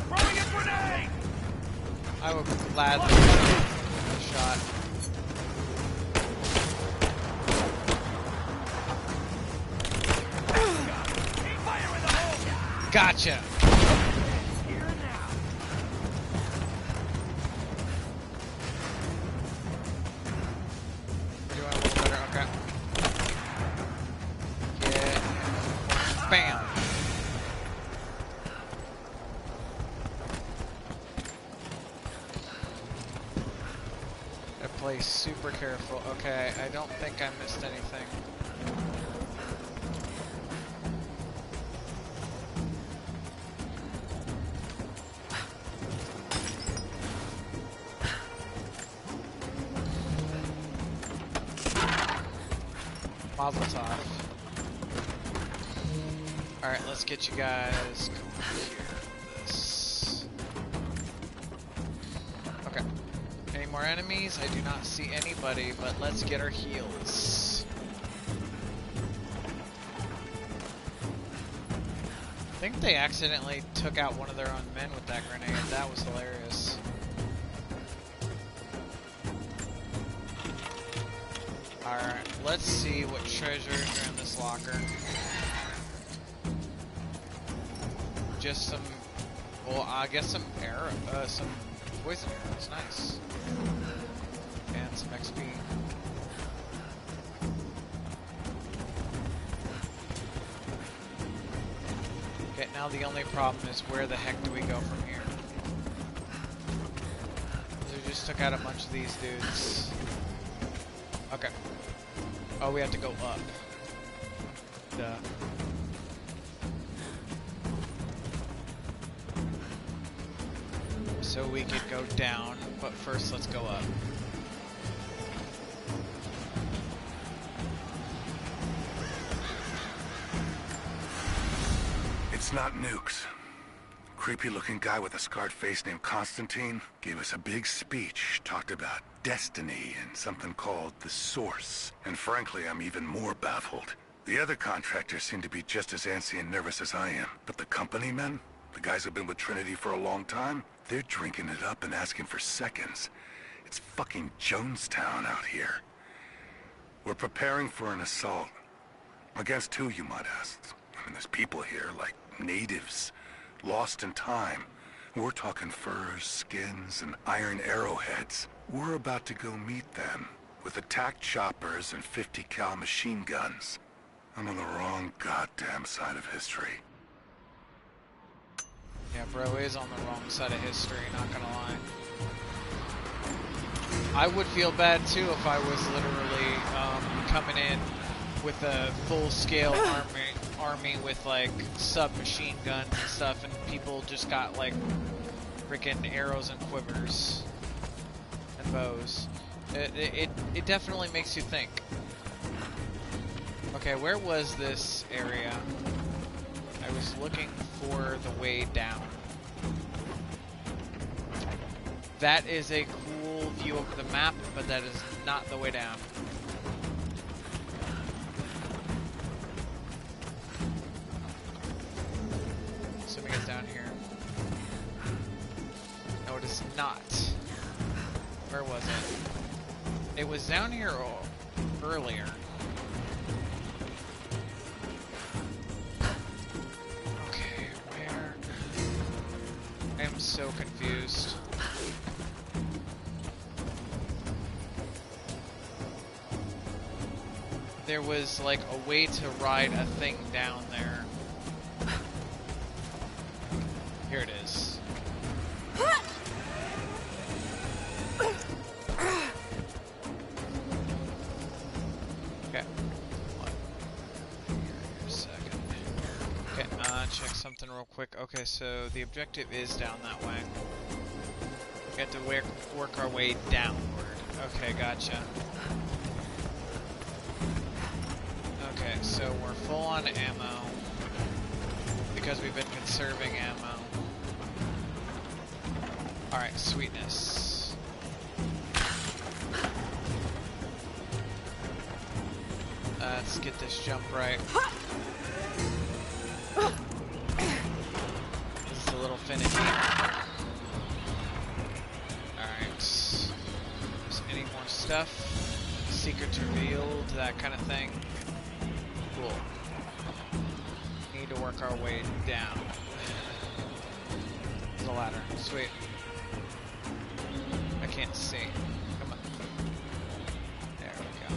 Speaker 12: Throwing a grenade!
Speaker 1: I would gladly have a shot.
Speaker 12: Fire in the hole!
Speaker 1: Gotcha.
Speaker 12: Here now!
Speaker 1: Doing a little better. Okay. Get. Bam. I play super careful. Okay, I don't think I missed anything. Mazel tov. Alright, let's get you guys going here. This. Okay. Any more enemies? I do not see anybody, but let's get our heals. I think they accidentally took out one of their own men with that grenade. That was hilarious. Alright, let's see what treasures are in this locker. Just some, well, I guess some some poison arrows, nice. And some XP. Okay, now the only problem is where the heck do we go from here? We just took out a bunch of these dudes. Okay. Oh, we have to go up. Duh. So we could go down, but first let's go up.
Speaker 13: It's not nukes. Creepy looking guy with a scarred face named Constantine gave us a big speech, talked about destiny and something called the Source. And frankly, I'm even more baffled. The other contractors seem to be just as antsy and nervous as I am. But the company men, the guys who've been with Trinity for a long time, they're drinking it up and asking for seconds. It's fucking Jonestown out here. We're preparing for an assault. Against who, you might ask? I mean, there's people here, like natives, lost in time. We're talking furs, skins, and iron arrowheads. We're about to go meet them with attack choppers and 50 cal machine guns. I'm on the wrong goddamn side of history.
Speaker 1: Yeah, bro is on the wrong side of history, not gonna lie. I would feel bad too if I was literally coming in with a full-scale army with like submachine guns and stuff, and people just got like freaking arrows and quivers and bows. It definitely makes you think. Okay, where was this area? I was looking for the way down. That is a cool view of the map, but that is not the way down. Assuming it's down here. No, it is not. Where was it? It was down here earlier. Okay, where? I am so confused. There was like a way to ride a thing down there. something real quick. Okay, so the objective is down that way. We have to work our way downward. Okay, gotcha. Okay, so we're full on ammo because we've been conserving ammo. Alright, sweetness. Let's get this jump right. This is a little finicky. Alright. Is any more stuff? Secrets revealed, that kind of thing. Cool. Need to work our way down. There's a ladder. Sweet. I can't see. Come on. There we go.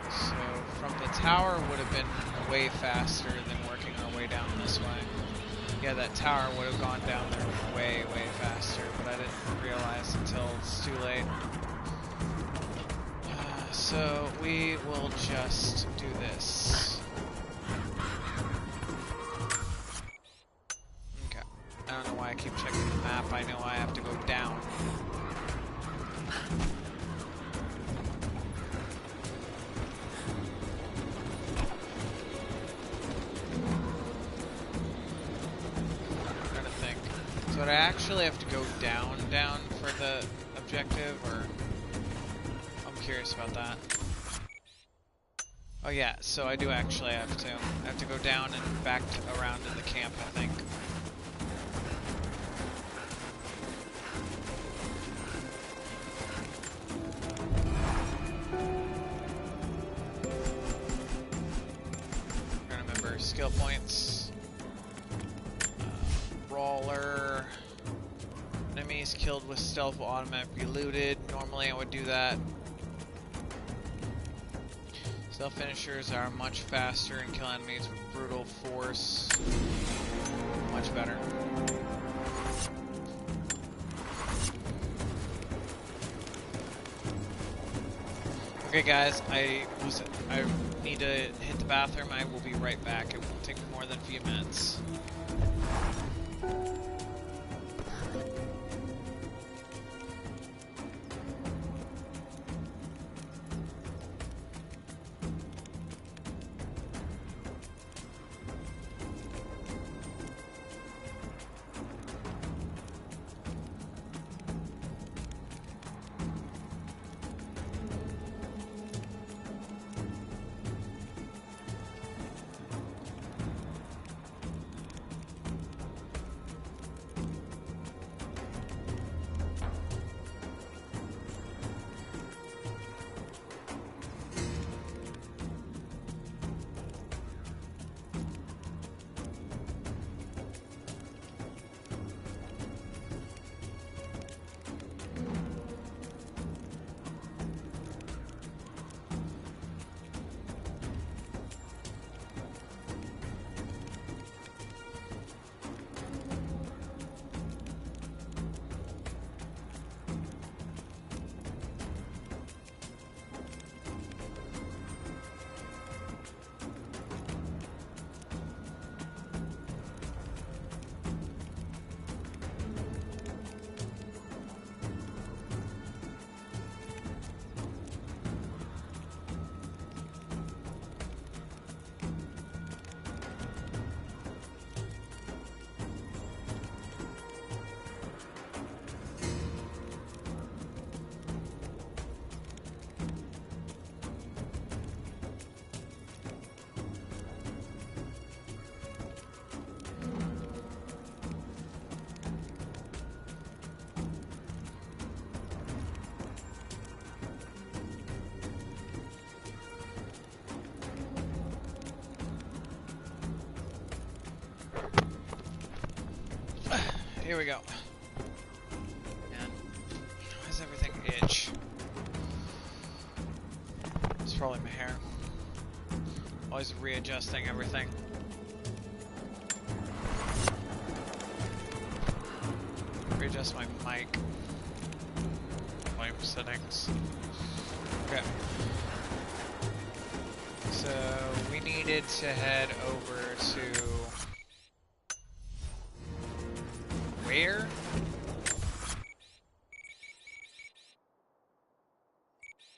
Speaker 1: So from the tower would have been way faster than working our way down this way. Yeah, that tower would have gone down there way, way faster, but I didn't realize until it's too late. So we will just do this. Okay. I don't know why I keep checking the map. I know I have to go down. So do I actually have to go down for the objective, or... I'm curious about that. Oh yeah, so I do actually have to. I have to go down and back around in the camp, I think. I'm trying to remember skill points. Brawler. Enemies killed with stealth will automatically be looted. Normally I would do that. Stealth finishers are much faster and kill enemies with brutal force. Much better. Okay guys, I need to hit the bathroom. I will be right back. It won't take more than a few minutes. Here we go. And why does everything itch? It's probably my hair. Always readjusting everything. Readjust my mic. volume settings. Okay. So we needed to head over to where?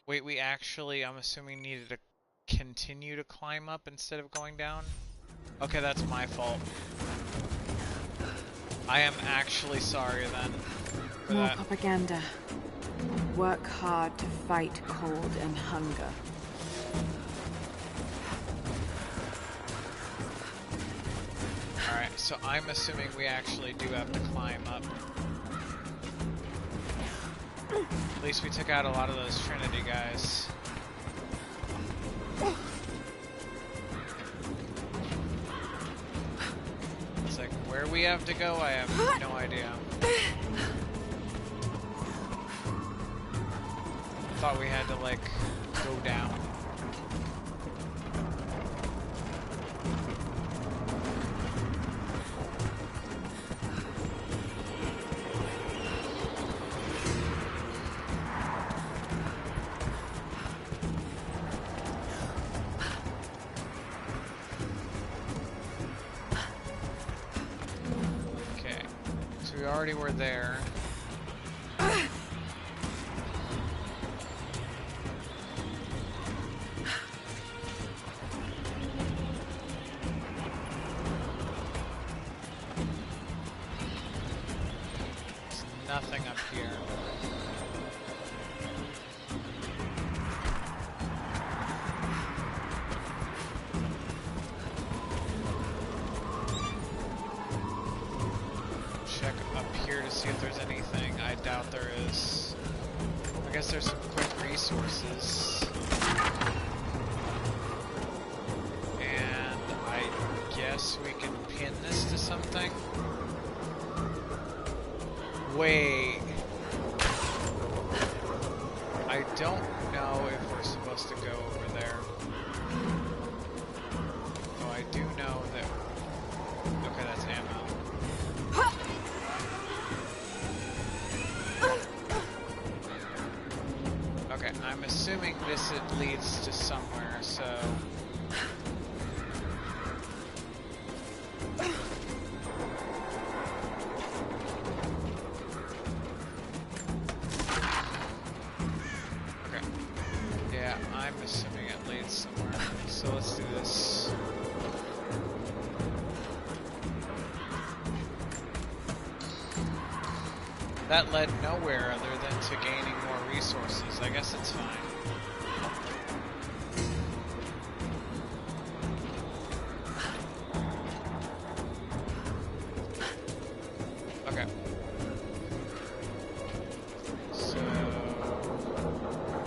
Speaker 1: Wait, we actually, I'm assuming, needed to continue to climb up instead of going down? Okay, that's my fault. I am actually sorry then for
Speaker 7: More
Speaker 1: that.
Speaker 7: propaganda. Work hard to fight cold and hunger.
Speaker 1: Alright, so I'm assuming we actually do have to climb up. At least we took out a lot of those Trinity guys. It's like, where we have to go, I have no idea. Thought we had to, like, go down. Okay, so we already were there. Nothing up here. Check up here to see if there's anything. I doubt there is. I guess there's some quick resources. And I guess we can pin this to something. Wait. I don't know if we're supposed to go over there. Oh, I do know that... Okay, that's ammo. Okay, I'm assuming this leads to somewhere, so... So let's do this. That led nowhere other than to gaining more resources. I guess it's fine. Okay. So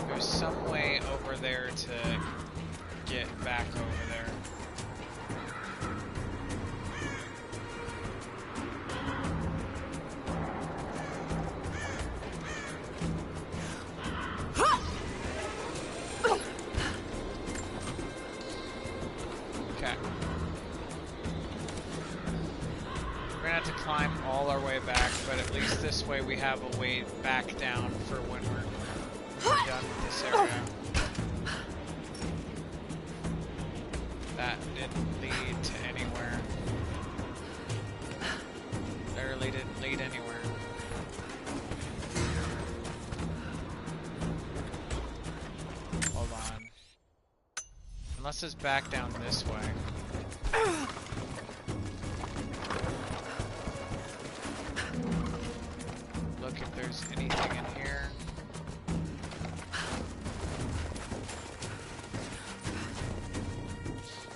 Speaker 1: there's some way over there to get back over there. Okay. We're gonna have to climb all our way back, but at least this way we have a way back down for when we're done with this area. That didn't lead to anywhere. Barely didn't lead anywhere. Hold on. Unless it's back down this way. Look if there's anything in here.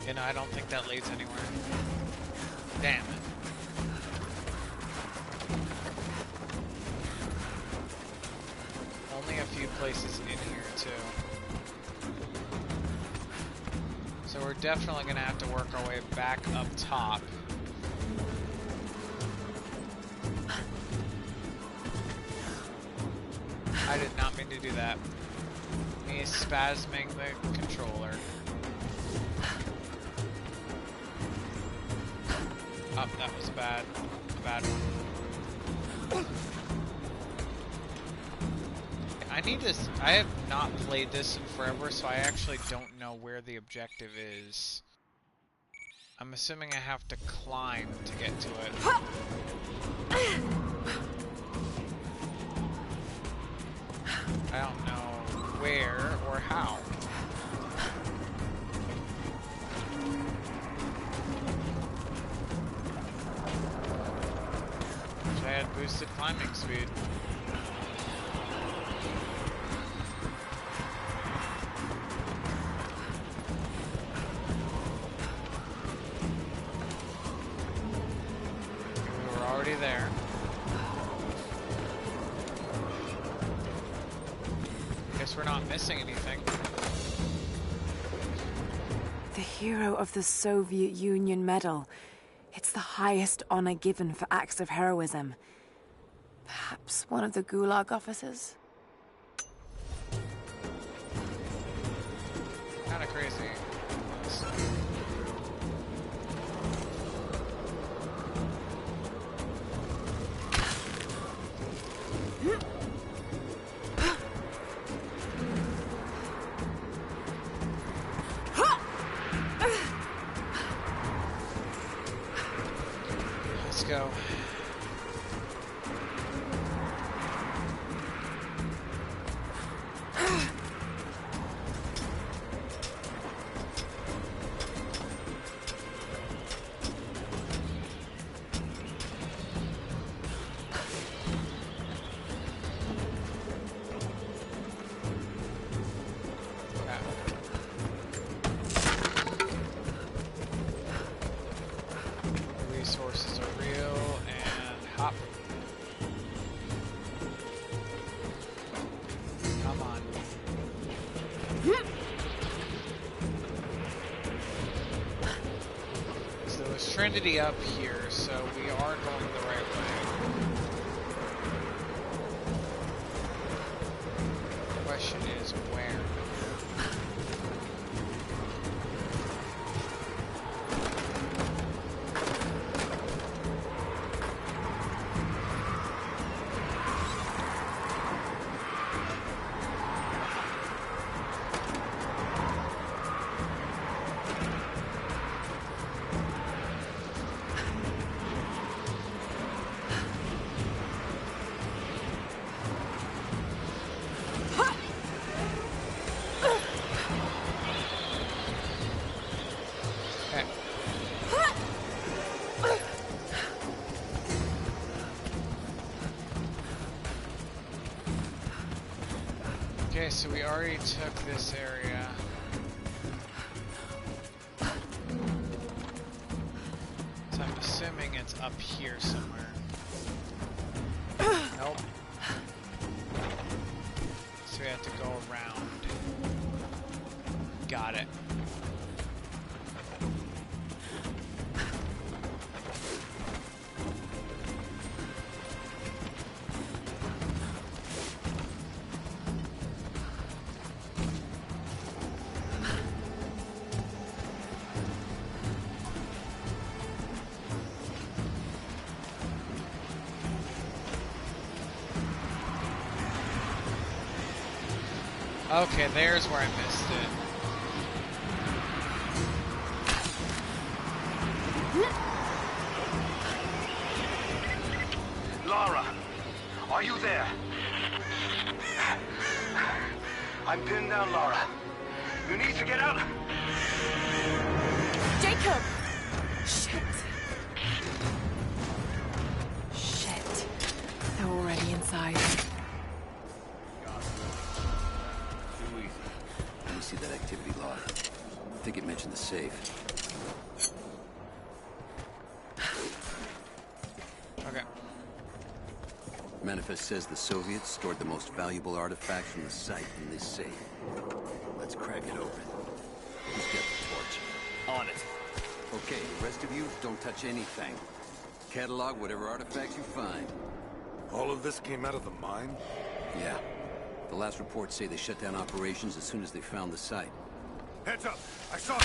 Speaker 1: You know, I don't think that leads anywhere. Damn it. Only a few places in here, too. So we're definitely going to have to work our way back up top. I did not mean to do that. Me spasming the controller. Oh, that was a bad one. I need this. I have not played this in forever, so I actually don't know where the objective is. I'm assuming I have to climb to get to it. I don't know where or how. I had boosted climbing speed. We were already there. Guess we're not missing anything.
Speaker 7: The Hero of the Soviet Union Medal. It's the highest honor given for acts of heroism. Perhaps one of the Gulag officers?
Speaker 1: Kinda crazy. Let's go. Resources are real and hop. Come on. So there's Trinity up here, so we are going the right way. The question is where? Okay, so we already took this area. So I'm assuming it's up here somewhere. Nope. So we have to go around. Got it. Okay, there's where I missed it.
Speaker 11: Lara, are you there? I'm pinned down, Lara. You need to get out.
Speaker 7: Jacob! Shit. Shit. They're already inside.
Speaker 9: Let me see that activity log. I think it mentioned the safe.
Speaker 1: Okay.
Speaker 9: Manifest says the Soviets stored the most valuable artifacts from the site in this safe. Let's crack it open. Who's got the torch?
Speaker 12: On it.
Speaker 9: Okay, the rest of you, don't touch anything. Catalog whatever artifacts you find.
Speaker 13: All of this came out of the mine?
Speaker 9: Yeah. The last reports say they shut down operations as soon as they found the site.
Speaker 13: Heads up! I saw...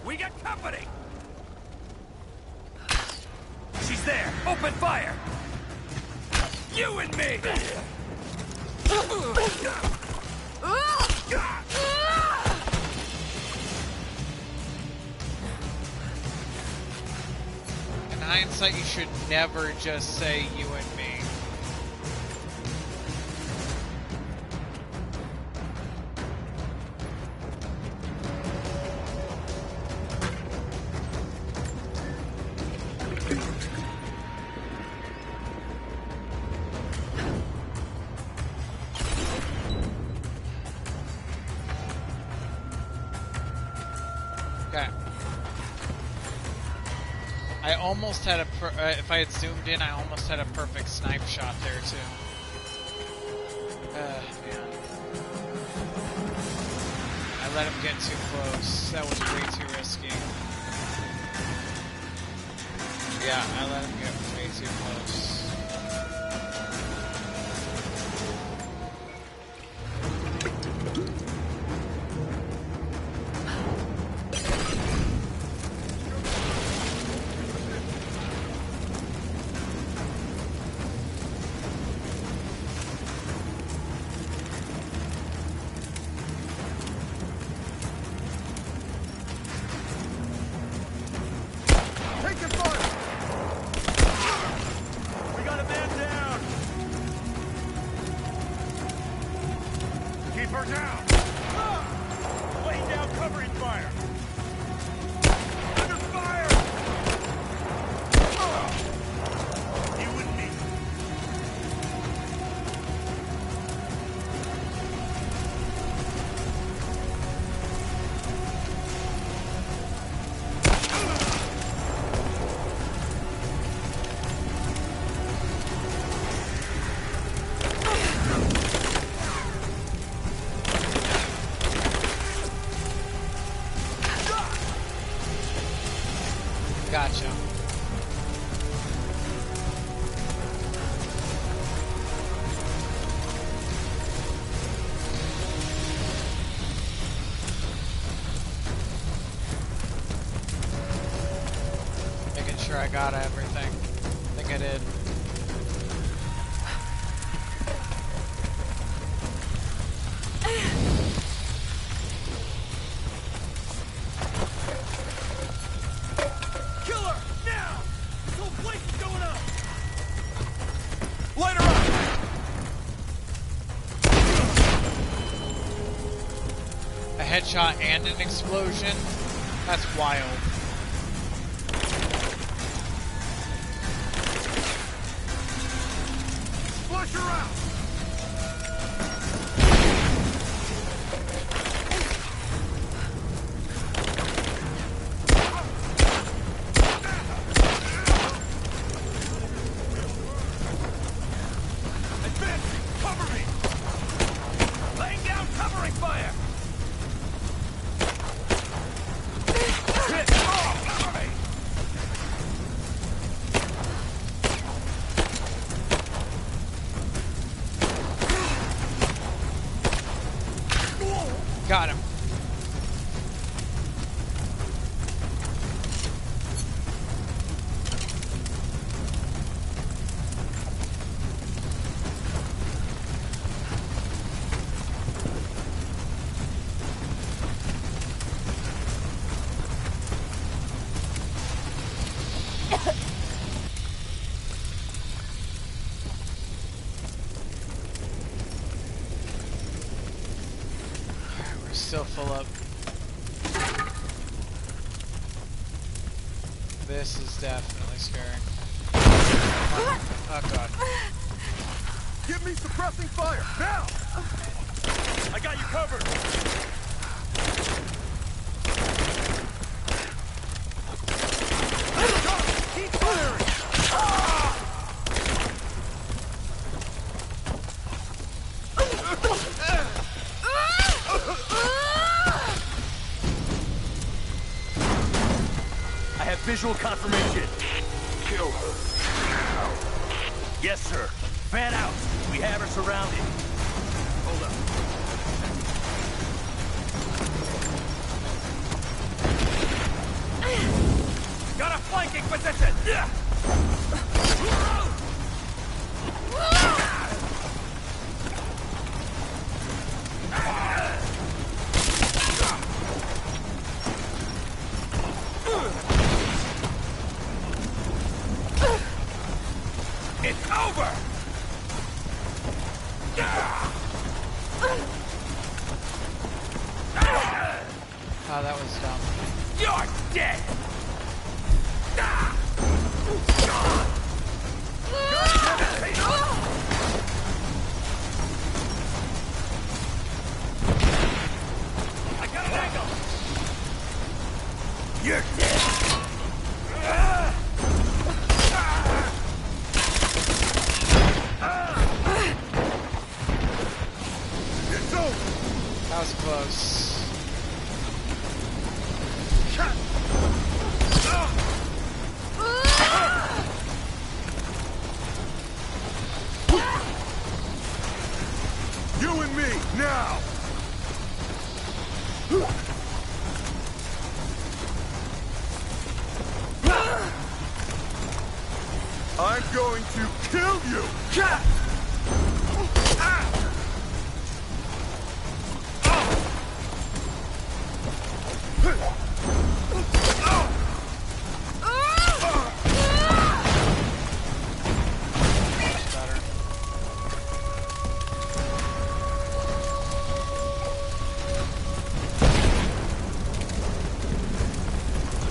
Speaker 12: We got company! She's there! Open fire! You and me!
Speaker 1: In hindsight, you should never just say you and me. Okay. I almost had a if I had zoomed in, I almost had a perfect snipe shot there too. Man. I let him get too close. That was way too risky. Yeah, I let him get way too close. Gotcha. Making sure I got everything. I think I did. Headshot and an explosion? That's wild.
Speaker 12: Flush her out! Advance! Cover me! Laying down covering fire!
Speaker 1: Got him. Still full up. This is definitely scary. Oh god.
Speaker 12: Give me suppressing fire, now! I got you covered! Keep firing! I have visual confirmation. Kill her. Yes, sir. Fan out. We have her surrounded. Hold up. Got a flanking position!
Speaker 1: Oh, that was dumb.
Speaker 12: You're dead! I got an angle! You're dead!
Speaker 13: It's over!
Speaker 1: That was close.
Speaker 13: You and me, now! I'm going to kill you!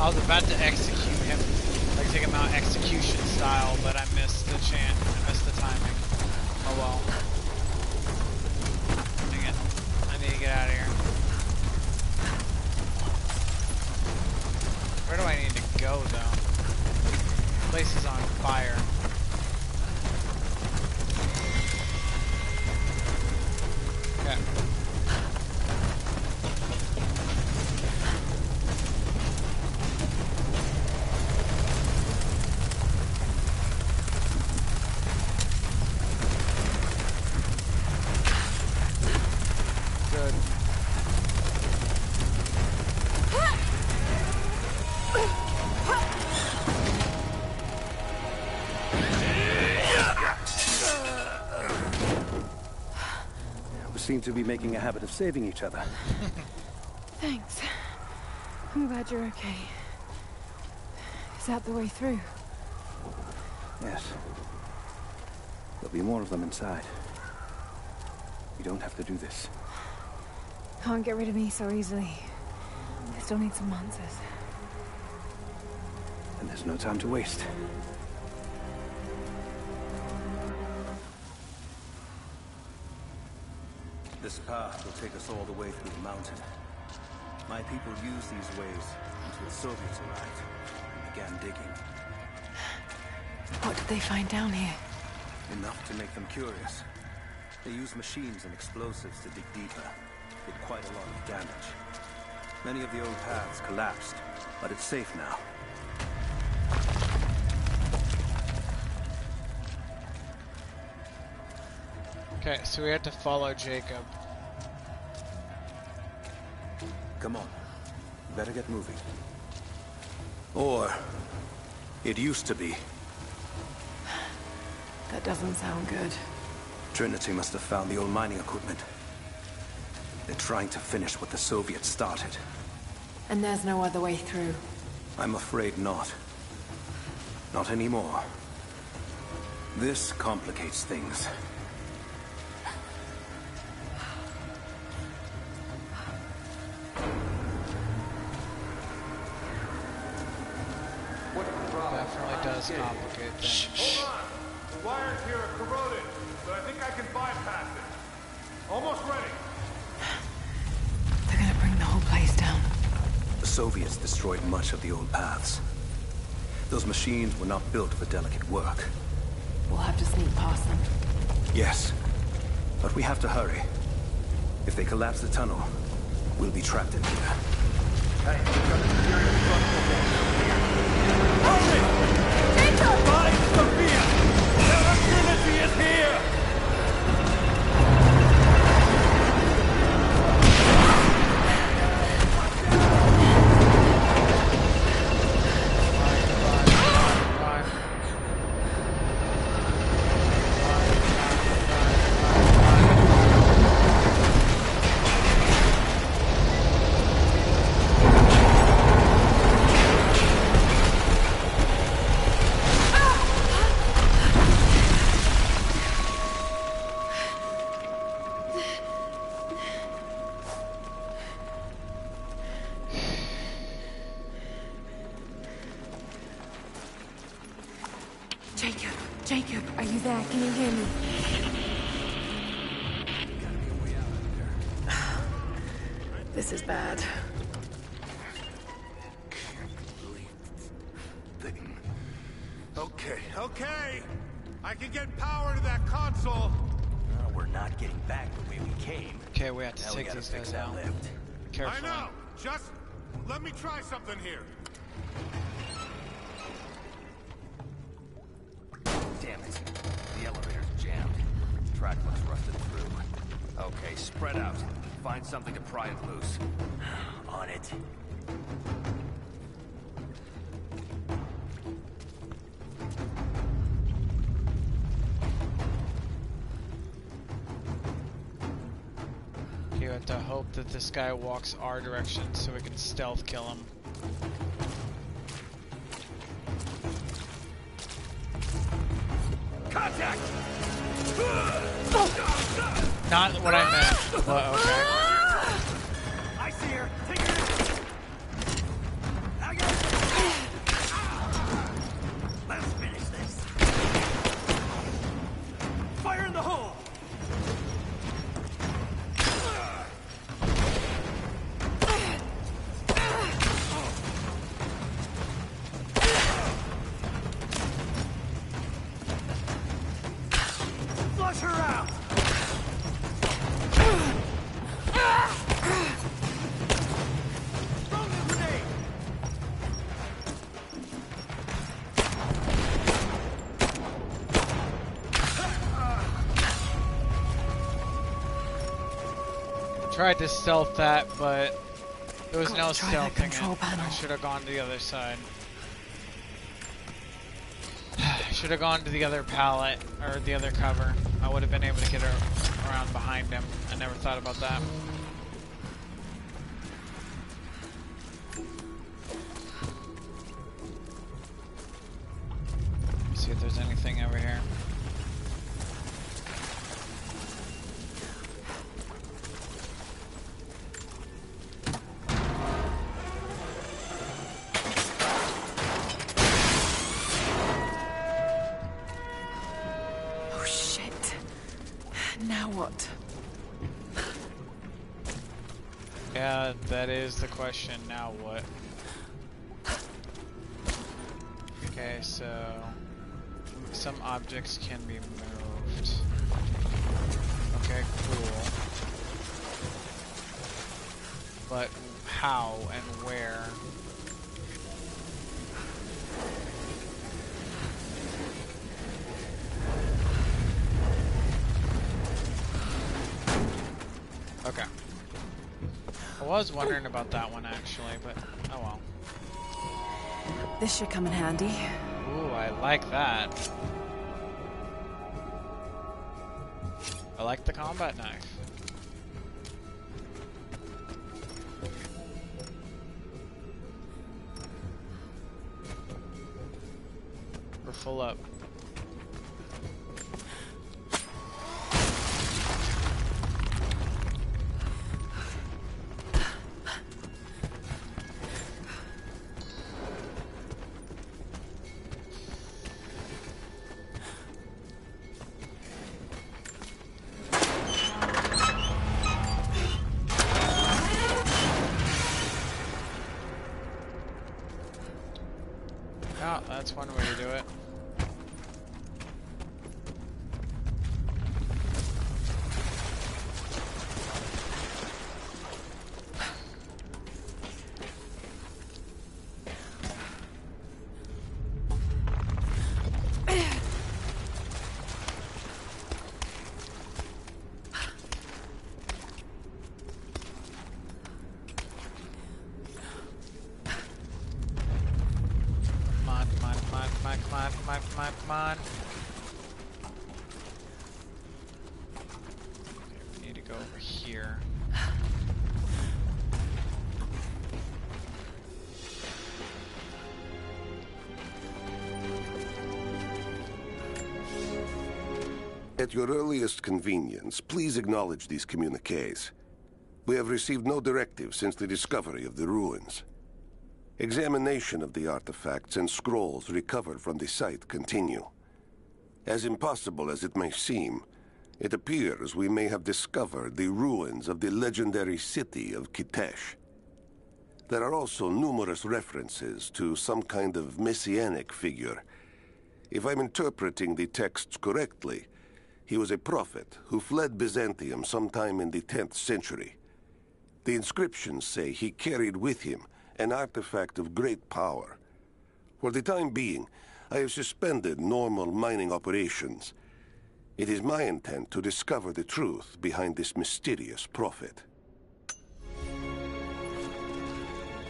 Speaker 1: I was about to execute him, like take him out execution style, but I missed the chance. I missed the timing. Oh well. Dang it. I need to get out of here. Where do I need to go though? The place is on fire. Okay. Good.
Speaker 14: We seem to be making a habit of saving each other.
Speaker 7: Thanks. I'm glad you're okay. Is that the way through?
Speaker 14: Yes. There'll be more of them inside. You don't have to do this.
Speaker 7: Can't get rid of me so easily. I still need some answers.
Speaker 14: And there's no time to waste. This path will take us all the way through the mountain. My people used these ways until the Soviets arrived and began digging.
Speaker 7: What did they find down here?
Speaker 14: Enough to make them curious. They used machines and explosives to dig deeper. Did quite a lot of damage. Many of the old paths collapsed, but it's safe now.
Speaker 1: Okay, so we have to follow Jacob.
Speaker 14: Come on. We better get moving. Or it used to be.
Speaker 7: That doesn't sound good.
Speaker 14: Trinity must have found the old mining equipment. They're trying to finish what the Soviets started.
Speaker 7: And there's no other way through.
Speaker 14: I'm afraid not. Not anymore. This complicates things.
Speaker 1: Definitely does complicate things.
Speaker 13: Hold on! The wires here are corroded, but I think I can bypass it. Almost ready.
Speaker 7: They're gonna bring the whole place down.
Speaker 14: The Soviets destroyed much of the old paths. Those machines were not built for delicate work.
Speaker 7: We'll have to sneak past them.
Speaker 14: Yes, but we have to hurry. If they collapse the tunnel, we'll be trapped in here.
Speaker 12: Hey, we've got a serious Find Sophia! Tell her Trinity is here!
Speaker 7: Jacob, are you there? Can you hear me? This is bad.
Speaker 12: Okay. I can get power to that console.
Speaker 14: We're not getting back the way we came.
Speaker 1: Okay, we have to
Speaker 14: Now we
Speaker 1: take
Speaker 14: gotta
Speaker 1: these
Speaker 14: fix
Speaker 1: guys
Speaker 14: that
Speaker 1: out.
Speaker 14: lift.
Speaker 1: Carefully.
Speaker 12: I know. Just let me try something here.
Speaker 14: Damn it. The elevator's jammed. The track looks rusted through. Okay, spread out. Find something to pry it loose. On it.
Speaker 1: You have to hope that this guy walks our direction so we can stealth kill him.
Speaker 12: Contact!
Speaker 1: Not what I meant, but okay.
Speaker 12: I see her. Take her. I got Let's finish this. Fire in the hole. Flush her out. Throw the grenade.
Speaker 1: Tried to stealth that, but there was
Speaker 7: Got
Speaker 1: no
Speaker 7: to try that
Speaker 1: stealthing
Speaker 7: control
Speaker 1: it.
Speaker 7: panel.
Speaker 1: I should have gone to the other side. I should have gone to the other pallet, or the other cover. I would have been able to get around behind him. I never thought about that. See if there's anything over here.
Speaker 7: Oh shit. Now what?
Speaker 1: Yeah, that is the question. Now what? Okay, so some objects can be moved. Okay, cool. But how and where? Okay. I was wondering about that one actually, but oh well.
Speaker 7: This should come in handy.
Speaker 1: Ooh, I like that. I like the combat knife. We're full up. Oh, that's one way to do it. Come on. Okay, we need to go over here.
Speaker 15: At your earliest convenience, please acknowledge these communiques. We have received no directive since the discovery of the ruins. Examination of the artifacts and scrolls recovered from the site continue. As impossible as it may seem, it appears we may have discovered the ruins of the legendary city of Kitesh. There are also numerous references to some kind of messianic figure. If I'm interpreting the texts correctly, he was a prophet who fled Byzantium sometime in the 10th century. The inscriptions say he carried with him an artifact of great power. For the time being, I have suspended normal mining operations. It is my intent to discover the truth behind this mysterious prophet.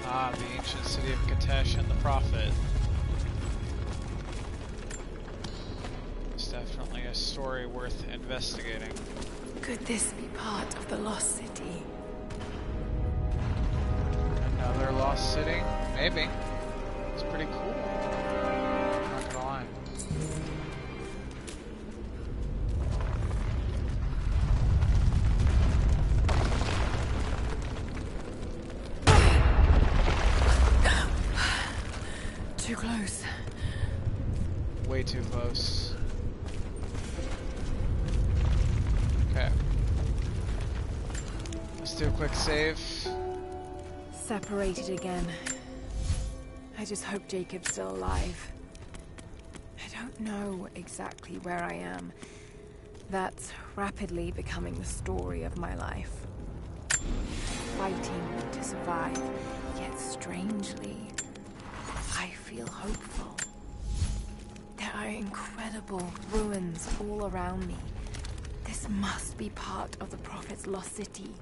Speaker 1: Ah, the ancient city of Kitesh and the prophet. It's definitely a story worth investigating.
Speaker 7: Could this be part of the lost city?
Speaker 1: Another lost city? Maybe. It's pretty cool. Not gonna lie.
Speaker 7: Too close.
Speaker 1: Way too close. Okay. Let's do a quick save.
Speaker 7: Separated again. I just hope Jacob's still alive. I don't know exactly where I am. That's rapidly becoming the story of my life. Fighting to survive, yet strangely, I feel hopeful. There are incredible ruins all around me. This must be part of the Prophet's lost city.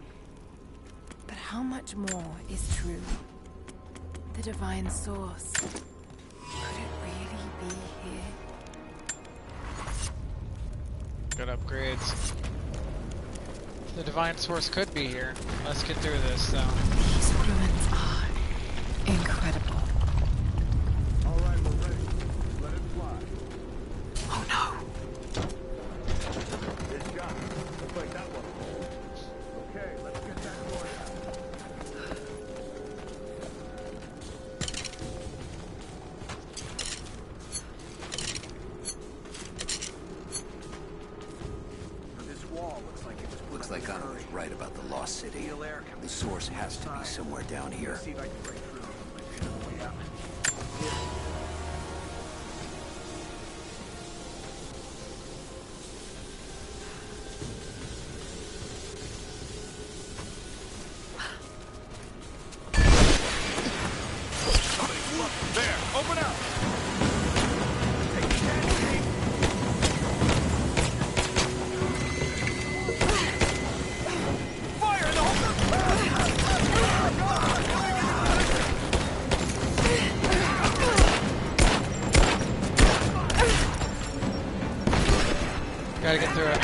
Speaker 7: But how much more is true? The divine source. Could it really be here?
Speaker 1: Good upgrades. The divine source could be here. Let's get through this, though.
Speaker 7: These ruins are incredible.
Speaker 12: All right, we're ready. Let it fly.
Speaker 7: Oh no!
Speaker 12: Good shot. Looks like that one. Okay, let's get that door out.
Speaker 14: This wall looks like it was put
Speaker 9: Looks like Anna was right about the lost city. The source has to be somewhere down here.
Speaker 14: See if I can break through. Might be another way out.
Speaker 12: There, open up! Fire in the
Speaker 1: Gotta get through it.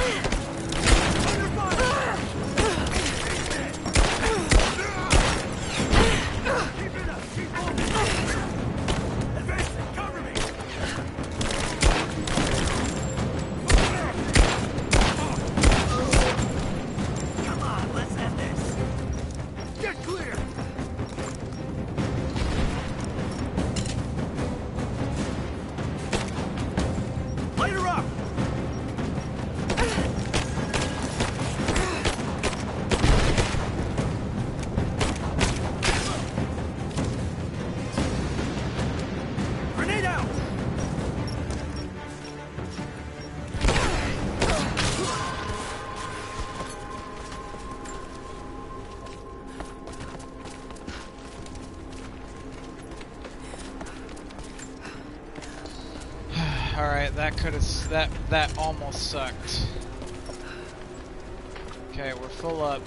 Speaker 12: Come on, let's end this. Get clear! Light her up! Grenade out!
Speaker 1: Alright, that could have that almost sucked. Okay, we're full up.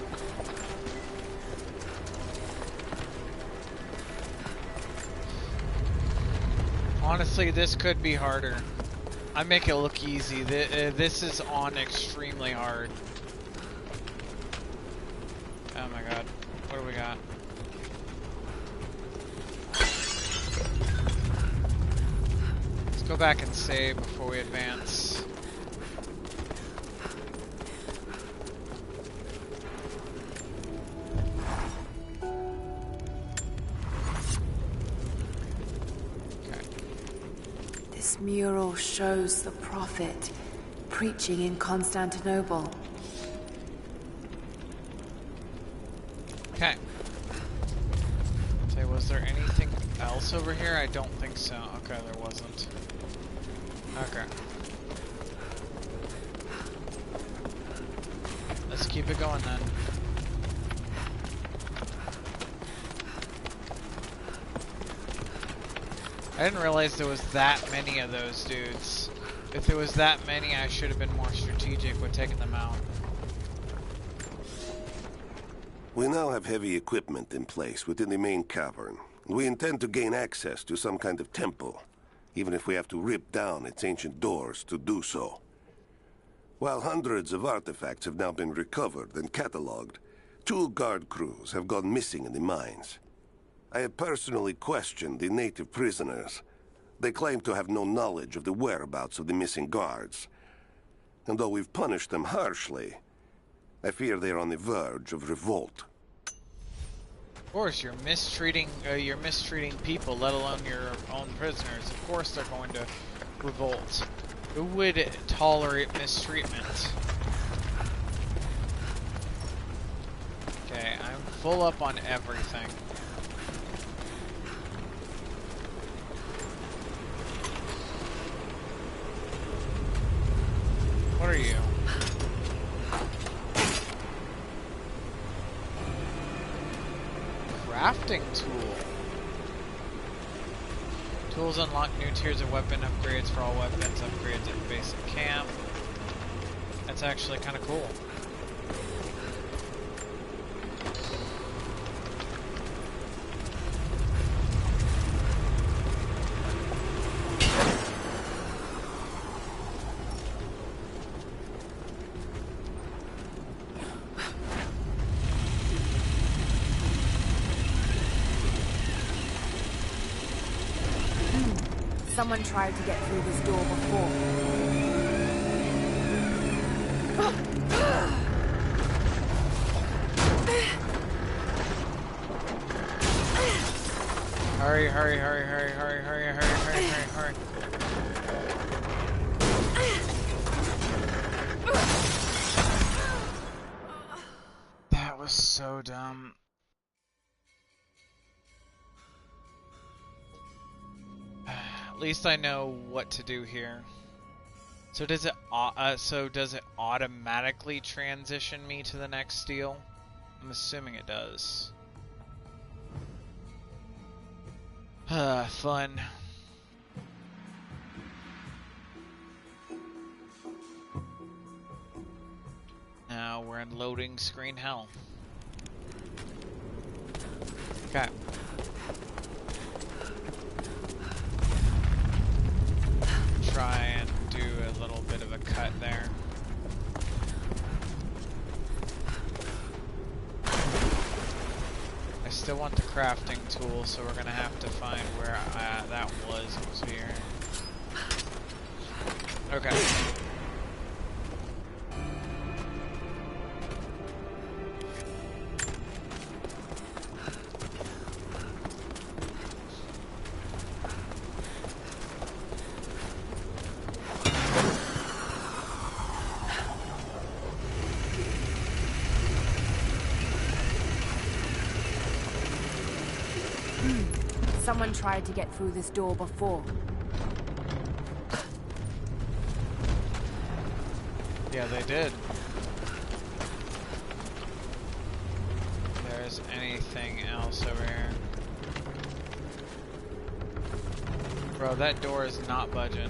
Speaker 1: Honestly, this could be harder. I make it look easy. This is on extremely hard. Oh my god. What do we got? Let's go back and save before we advance.
Speaker 7: This This mural shows the prophet preaching in Constantinople.
Speaker 1: Okay. So was there anything else over here? I don't think so. Okay, there wasn't. Okay. Let's keep it going then. I didn't realize there was that many of those dudes. If there was that many, I should have been more strategic with taking them out.
Speaker 15: We now have heavy equipment in place within the main cavern. We intend to gain access to some kind of temple, even if we have to rip down its ancient doors to do so. While hundreds of artifacts have now been recovered and catalogued, 2 guard crews have gone missing in the mines. I have personally questioned the native prisoners. They claim to have no knowledge of the whereabouts of the missing guards. And though we've punished them harshly, I fear they are on the verge of revolt.
Speaker 1: Of course, you're mistreating people, let alone your own prisoners. Of course they're going to revolt. Who would tolerate mistreatment? Okay, I'm full up on everything. What are you? Crafting tool. Tools unlock new tiers of weapon upgrades for all weapons, upgrades at basic camp. That's actually kind of cool.
Speaker 7: Someone tried to get through this door before.
Speaker 1: Hurry, hurry, hurry, hurry, hurry, hurry, hurry, hurry, hurry, hurry. That was so dumb. At least I know what to do here. So does it automatically transition me to the next deal? I'm assuming it does. Fun. Now we're in loading screen hell. Okay. Try and do a little bit of a cut there. I still want the crafting tool, so we're gonna have to find where that was. It was here. Okay.
Speaker 7: Someone tried to get through this door before.
Speaker 1: Yeah, they did. If there's anything else over here. Bro, that door is not budging.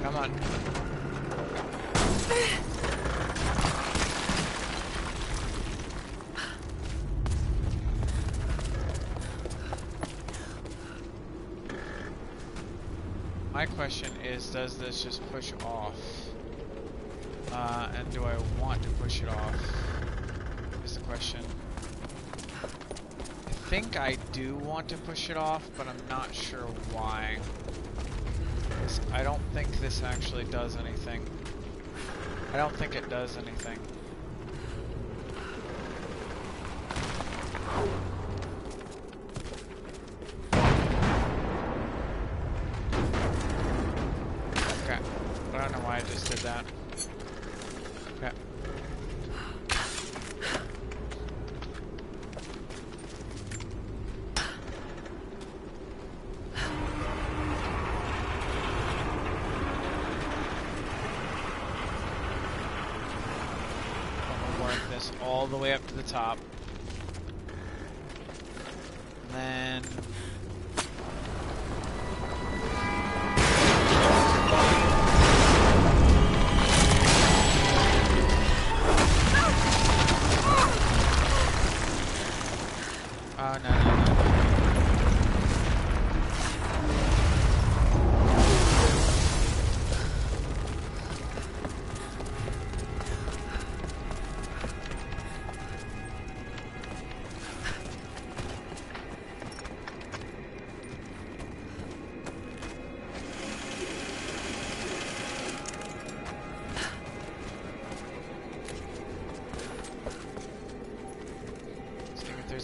Speaker 1: Come on. My question is, does this just push off? And do I want to push it off? Is the question. I think I do want to push it off, but I'm not sure why. I don't think this actually does anything. I don't think it does anything. Okay. I don't know why I just did that. Okay. All the way up to the top. And then oh no.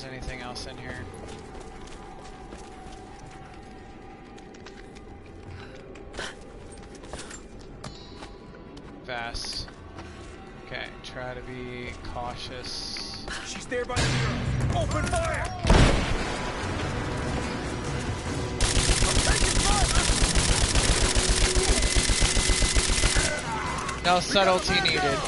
Speaker 1: Anything else in here? Fast. Okay, try to be cautious.
Speaker 12: She's there by the mirror. Open fire!
Speaker 1: No subtlety needed.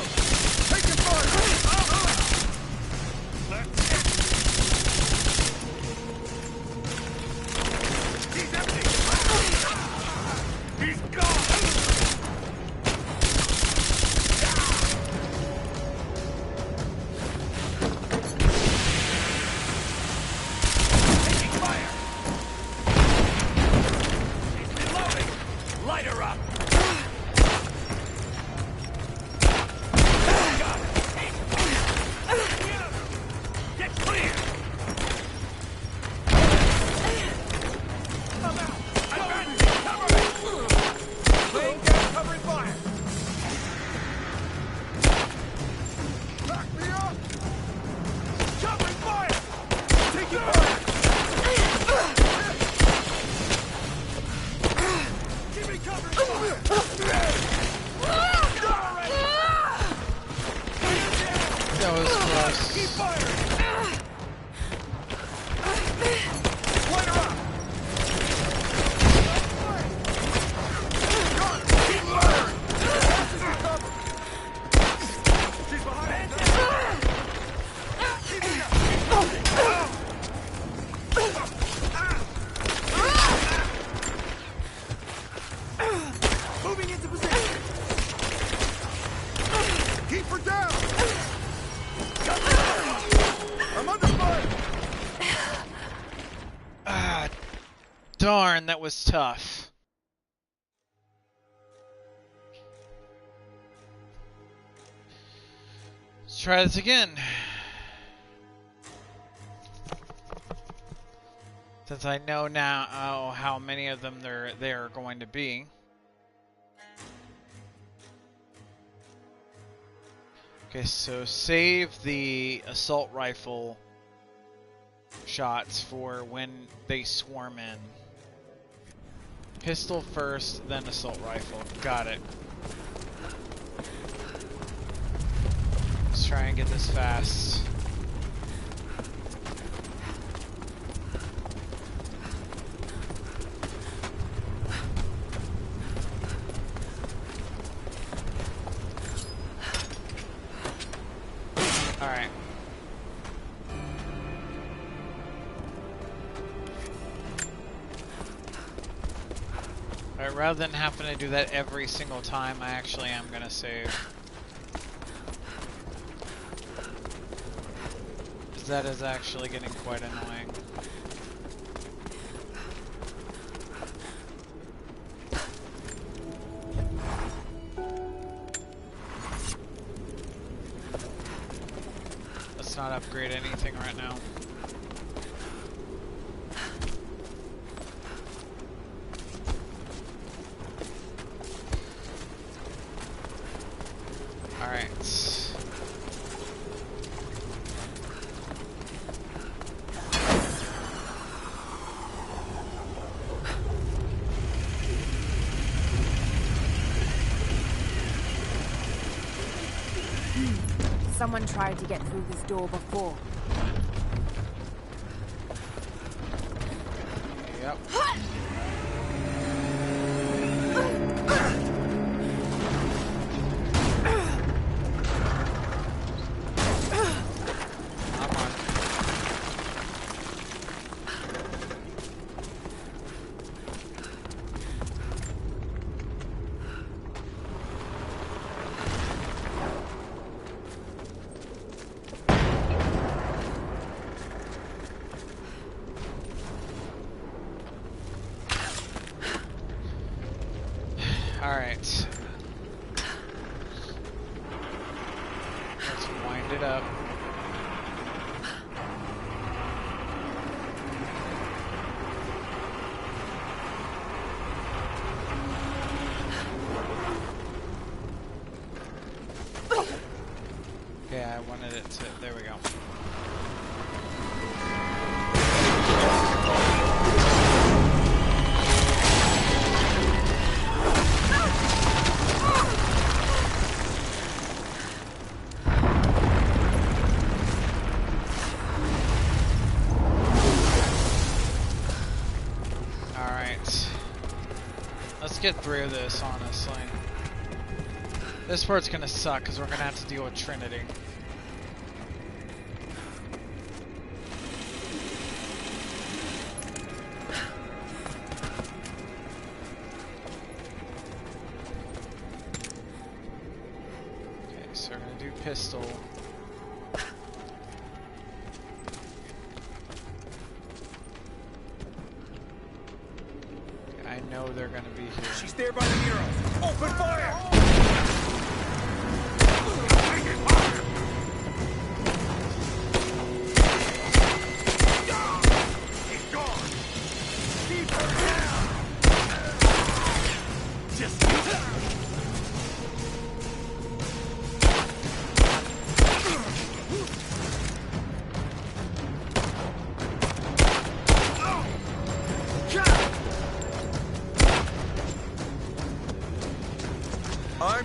Speaker 1: Darn, that was tough. Let's try this again. Since I know now how many of them there are going to be. Okay, so save the assault rifle shots for when they swarm in. Pistol first, then assault rifle. Got it. Let's try and get this fast. Alright. Alright, rather than having to do that every single time, I actually am gonna save. Because that is actually getting quite annoying. Let's not upgrade anything right now.
Speaker 7: Someone tried to get through this door before.
Speaker 1: Yep. Alright. Let's wind it up. Okay, I wanted it to... There we go. Get through this, honestly. This part's gonna suck because we're gonna have to deal with Trinity. Okay, so we're gonna do pistol. I know they're gonna be here.
Speaker 12: She's there by the arrow. Open fire! He's gone. Keep her down. Just I'm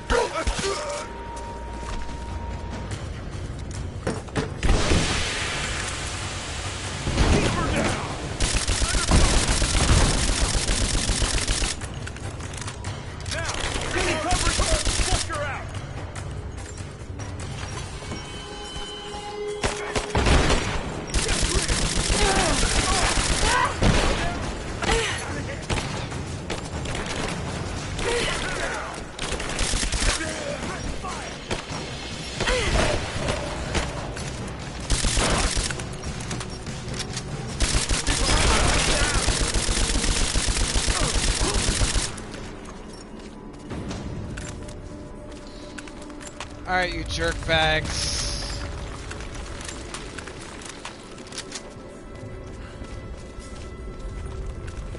Speaker 1: Alright, you jerk bags.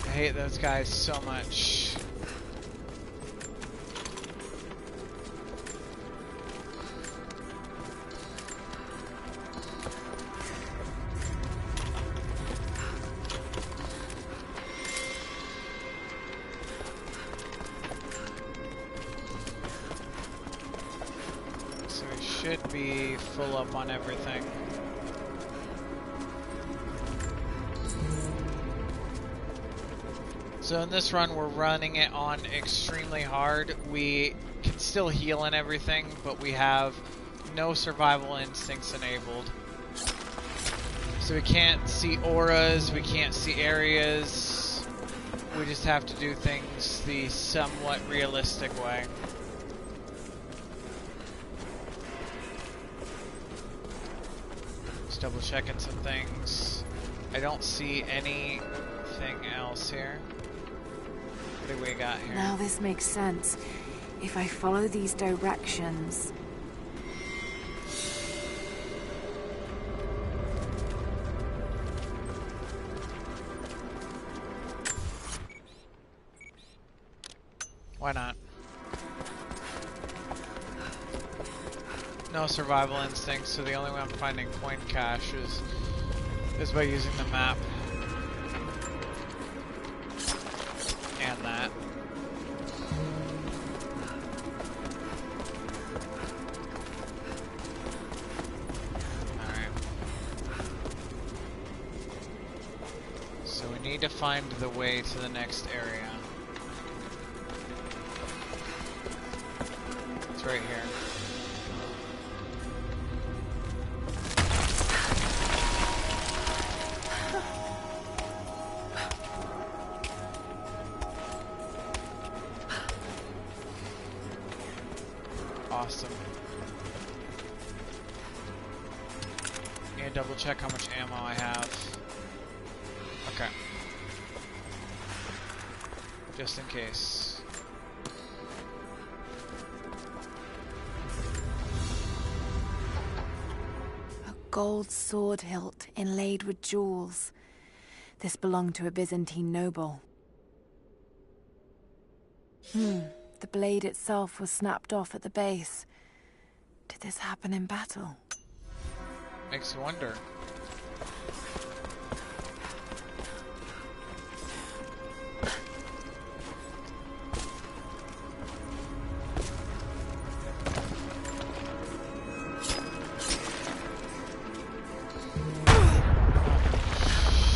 Speaker 1: I hate those guys so much. Should be full up on everything. So in this run, we're running it on extremely hard. We can still heal and everything, but we have no survival instincts enabled. So we can't see auras, we can't see areas. We just have to do things the somewhat realistic way. Double checking some things. I don't see anything else here. What do we got here?
Speaker 7: Now this makes sense. If I follow these directions...
Speaker 1: Why not? No survival instincts, so the only way I'm finding coin cache is by using the map. And that. need to find the way to the next area. It's right here. Awesome. And double check how much ammo I have. Okay. Just in case.
Speaker 7: A gold sword hilt inlaid with jewels. This belonged to a Byzantine noble. The blade itself was snapped off at the base. Did this happen in battle?
Speaker 1: Makes you wonder.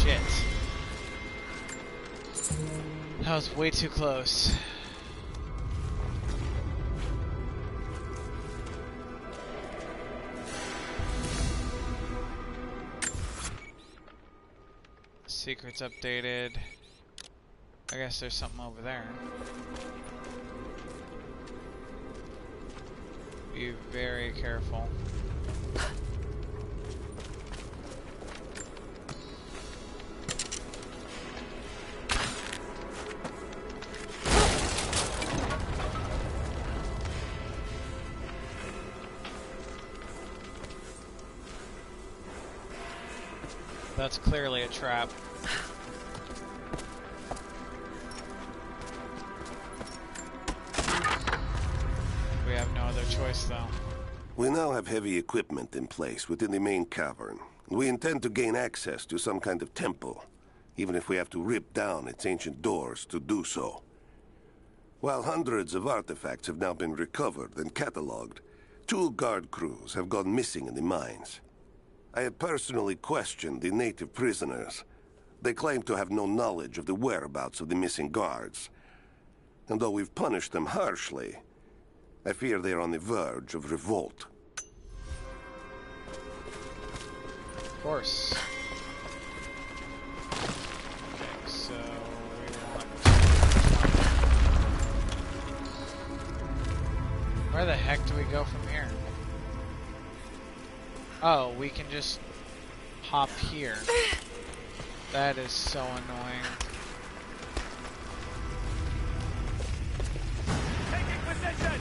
Speaker 1: Shit. That was way too close. Secrets updated. I guess there's something over there. Be very careful. That's clearly a trap. We have no other choice, though.
Speaker 15: We now have heavy equipment in place within the main cavern. We intend to gain access to some kind of temple, even if we have to rip down its ancient doors to do so. While hundreds of artifacts have now been recovered and cataloged, 2 guard crews have gone missing in the mines. I have personally questioned the native prisoners. They claim to have no knowledge of the whereabouts of the missing guards. And though we've punished them harshly, I fear they are on the verge of revolt.
Speaker 1: Of course. Okay, so we want... Where the heck do we go from here? Oh, we can just hop here. That is so annoying.
Speaker 12: Taking position!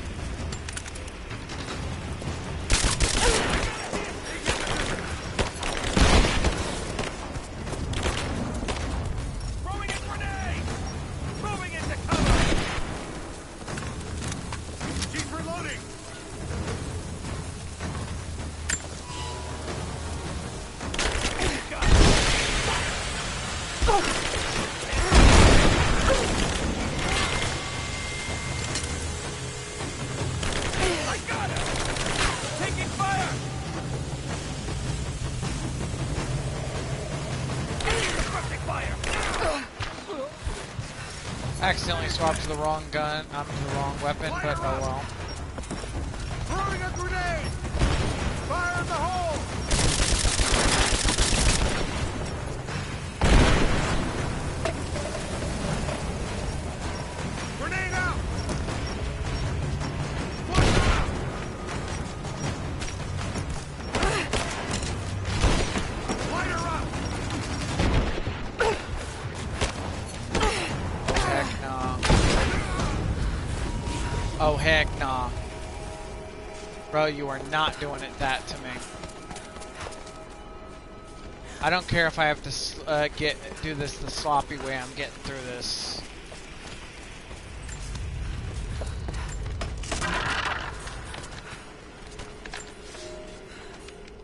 Speaker 12: Throwing a grenade! Moving into cover! Keep reloading! I got it! Taking fire! Disrupting fire!
Speaker 1: Accidentally swapped to the wrong gun, the wrong weapon, but oh well.
Speaker 12: Throwing a grenade! Fire in the hole! Grenade out! One out! Light her up!
Speaker 1: Heck nah. Oh heck nah. Bro, you are not doing that to me. I don't care if I have to do this the sloppy way. I'm getting through this.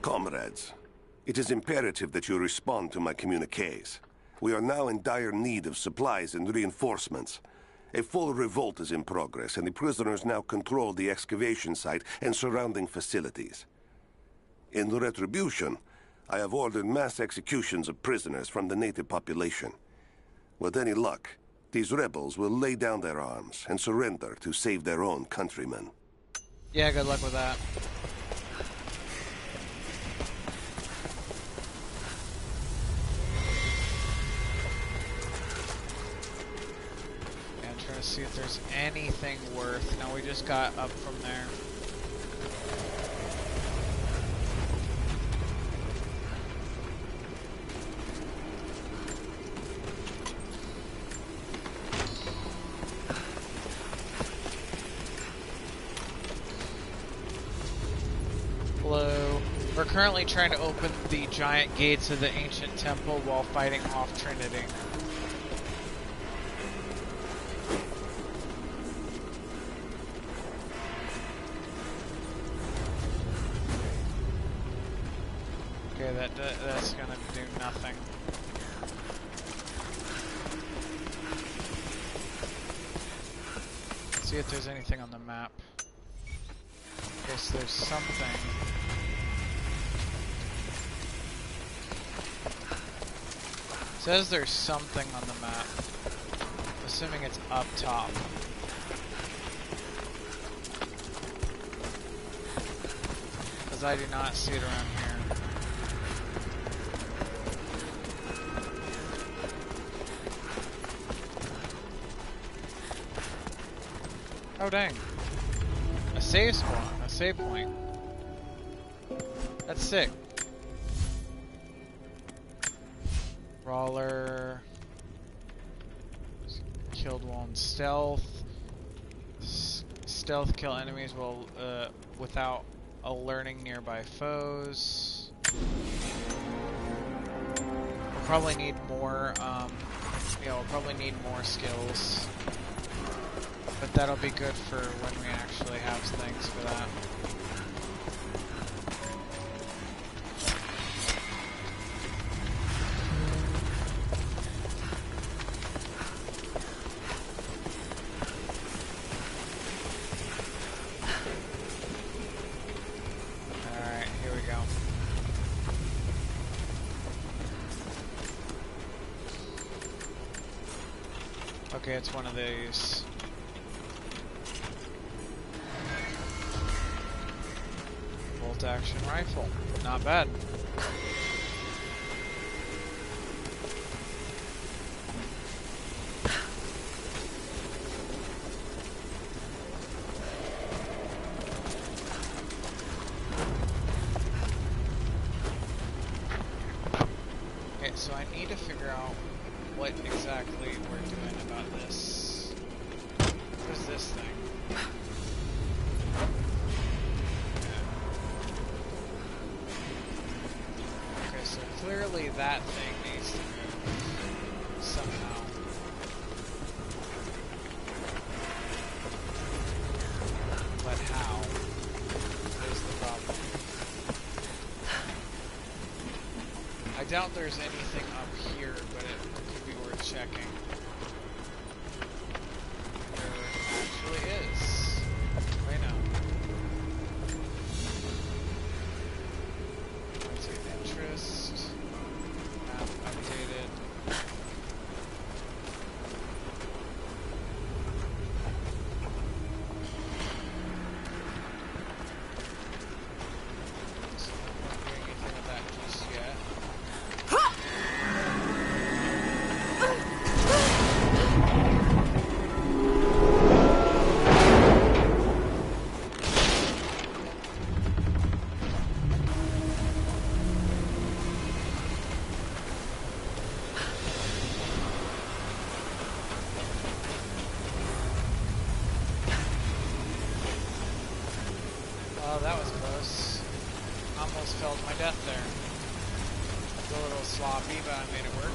Speaker 15: Comrades, it is imperative that you respond to my communiques. We are now in dire need of supplies and reinforcements. A full revolt is in progress, and the prisoners now control the excavation site and surrounding facilities. In retribution, I have ordered mass executions of prisoners from the native population. With any luck, these rebels will lay down their arms and surrender to save their own countrymen.
Speaker 1: Yeah, good luck with that. Yeah, I'm trying to see if there's anything worth. No, we just got up from there. We're currently trying to open the giant gates of the ancient temple while fighting off Trinity. Okay, that's gonna do nothing. Let's see if there's anything on the map. Guess there's something. It says there's something on the map. Assuming it's up top. Because I do not see it around here. Oh dang. A save spawn, a save point. That's sick. Brawler. Killed while in stealth. Stealth kill enemies while without alerting nearby foes. We'll probably need more we'll probably need more skills. But that'll be good for when we actually have things for that. Alright, here we go. Okay, it's one of these. Action rifle. Not bad. Okay, so I need to figure out what exactly we're doing about this. What is this thing? Clearly that thing needs to move somehow. But how is the problem. I doubt there's anything up here, but it could be worth checking. There actually is. Wait, no. Let's see, interest. Map updated. So I'm not doing anything with that just yet. Oh, that was close. Almost fell to my death there. It's a little sloppy, but I made it work.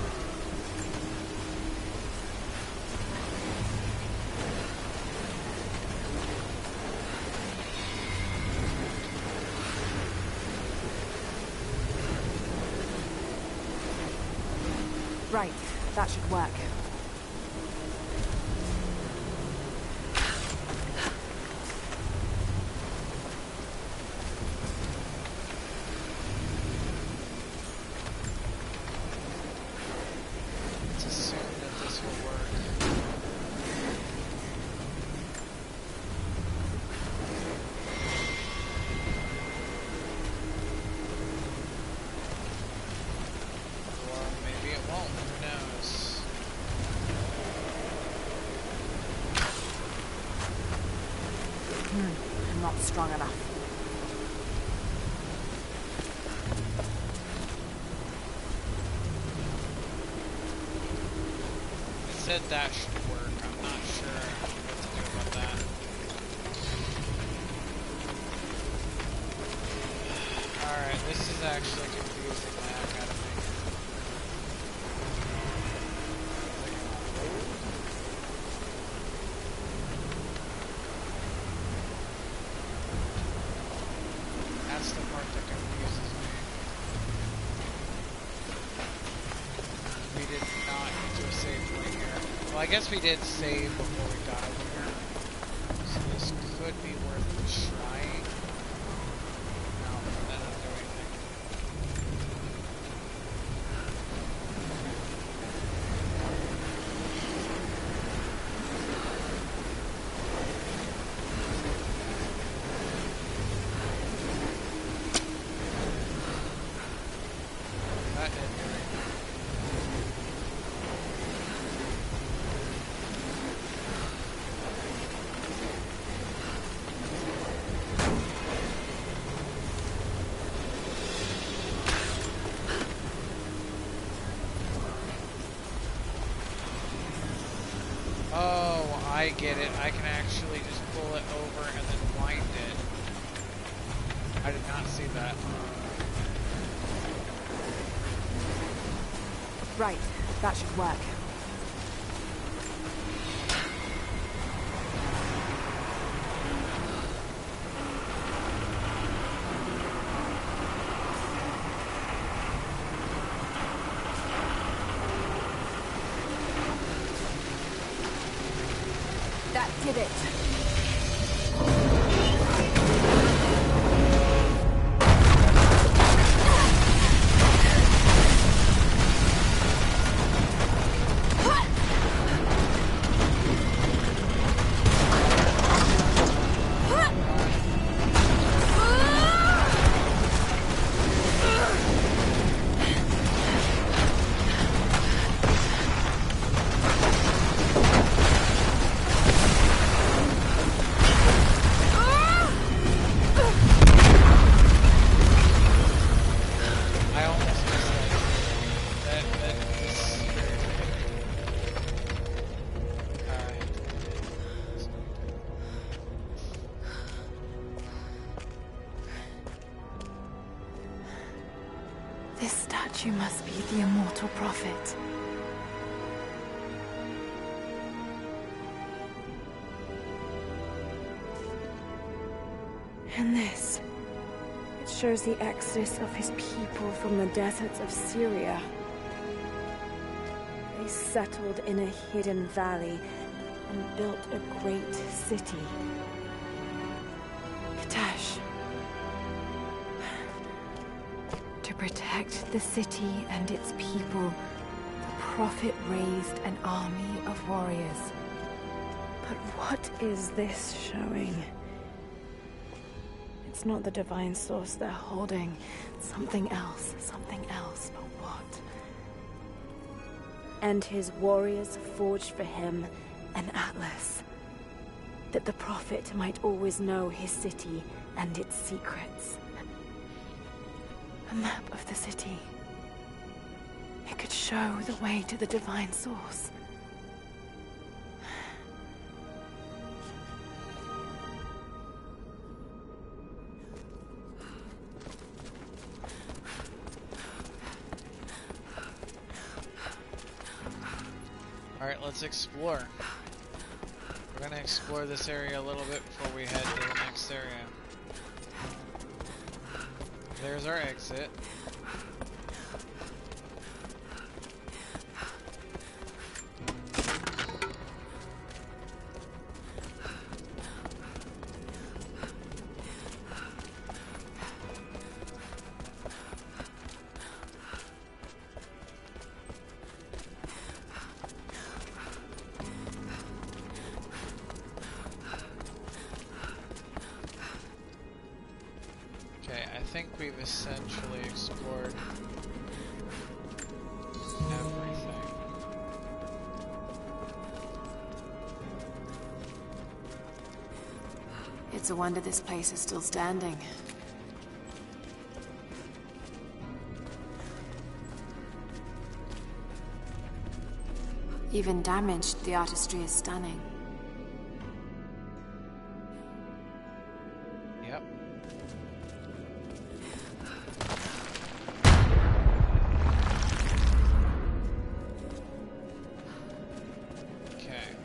Speaker 7: Right, that should work.
Speaker 1: Let's assume that this
Speaker 7: strong enough.
Speaker 1: It said that should work. I'm not sure what to do about that. Alright, this is actually confusing the heck out of me. That's the part that confuses me. We did not get to a save point here. Well, I guess we did save before we got over here. So this could be worth trying. No, that doesn't do anything. That didn't do anything. Oh, I get it. I can actually just pull it over and then wind it. I did not see that.
Speaker 7: Right, that should work. That did it.
Speaker 1: I almost missed that. That is very Alright.
Speaker 7: This statue must be the immortal prophet. And this, it shows the exodus of his people from the deserts of Syria. They settled in a hidden valley and built a great city. Katash. To protect the city and its people, the prophet raised an army of warriors. But what is this showing? It's not the divine source they're holding. Something else, but what? And his warriors forged for him an atlas, that the prophet might always know his city and its secrets. A map of the city. It could show the way to the divine source.
Speaker 1: Alright, let's explore. We're gonna explore this area a little bit before we head to the next area. There's our exit. Okay, I think we've essentially explored everything.
Speaker 7: It's It's a wonder this place is still standing. Even damaged, the artistry is stunning.
Speaker 1: Yep. Okay.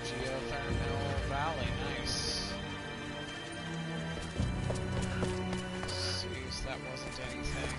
Speaker 1: Geothermal Valley, nice. Jeez, that wasn't anything.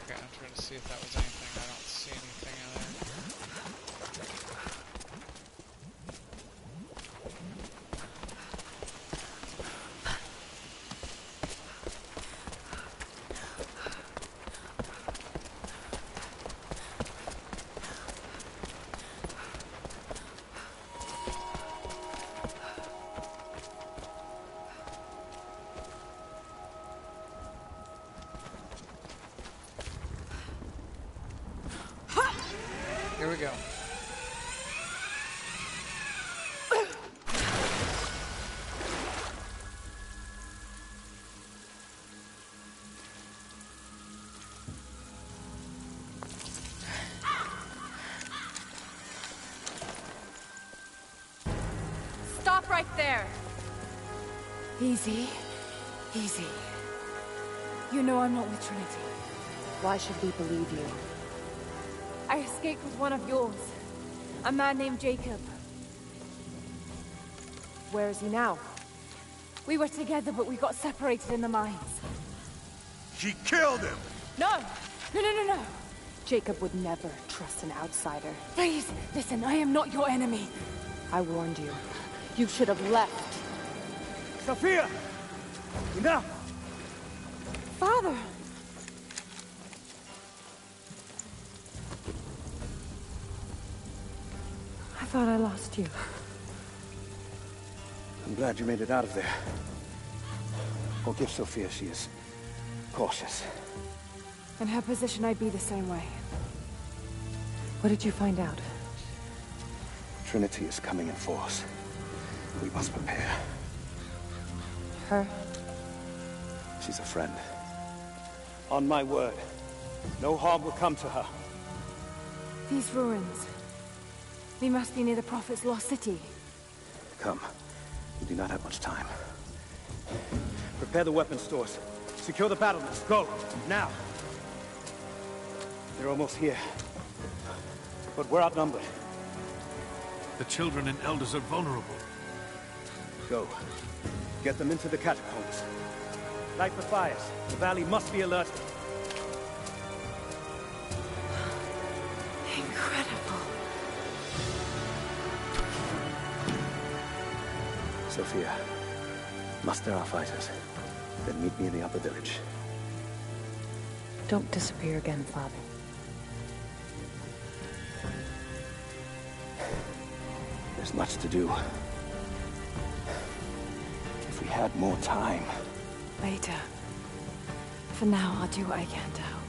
Speaker 1: Okay, I'm trying to see if that was anything. I don't see anything in there. Here we go.
Speaker 7: Stop right there! Easy. Easy. You know I'm not with Trinity.
Speaker 16: Why should we believe you?
Speaker 7: I escaped with one of yours. A man named Jacob.
Speaker 16: Where is he now?
Speaker 7: We were together, but we got separated in the mines.
Speaker 12: She killed him!
Speaker 7: No! No!
Speaker 16: Jacob would never trust an outsider.
Speaker 7: Please, listen, I am not your enemy.
Speaker 16: I warned you. You should have left.
Speaker 12: Sophia! Enough!
Speaker 7: Father!
Speaker 16: I thought I lost you.
Speaker 14: I'm glad you made it out of there. Forgive Sophia, she is cautious.
Speaker 7: In her position, I'd be the same way.
Speaker 16: What did you find out?
Speaker 14: Trinity is coming in force. We must prepare.
Speaker 16: Her?
Speaker 14: She's a friend. On my word, no harm will come to her.
Speaker 7: These ruins. We must be near the Prophet's lost city.
Speaker 14: Come. We do not have much time. Prepare the weapon stores. Secure the battlements. Go! Now! They're almost here. But we're outnumbered.
Speaker 8: The children and elders are vulnerable.
Speaker 14: Go. Get them into the catacombs. Light the fires. The valley must be alerted.
Speaker 7: Incredible.
Speaker 14: Sophia, muster our fighters. Then meet me in the upper village.
Speaker 16: Don't disappear again, Father.
Speaker 14: There's much to do. If we had more time.
Speaker 7: Later. For now, I'll do what I can to help.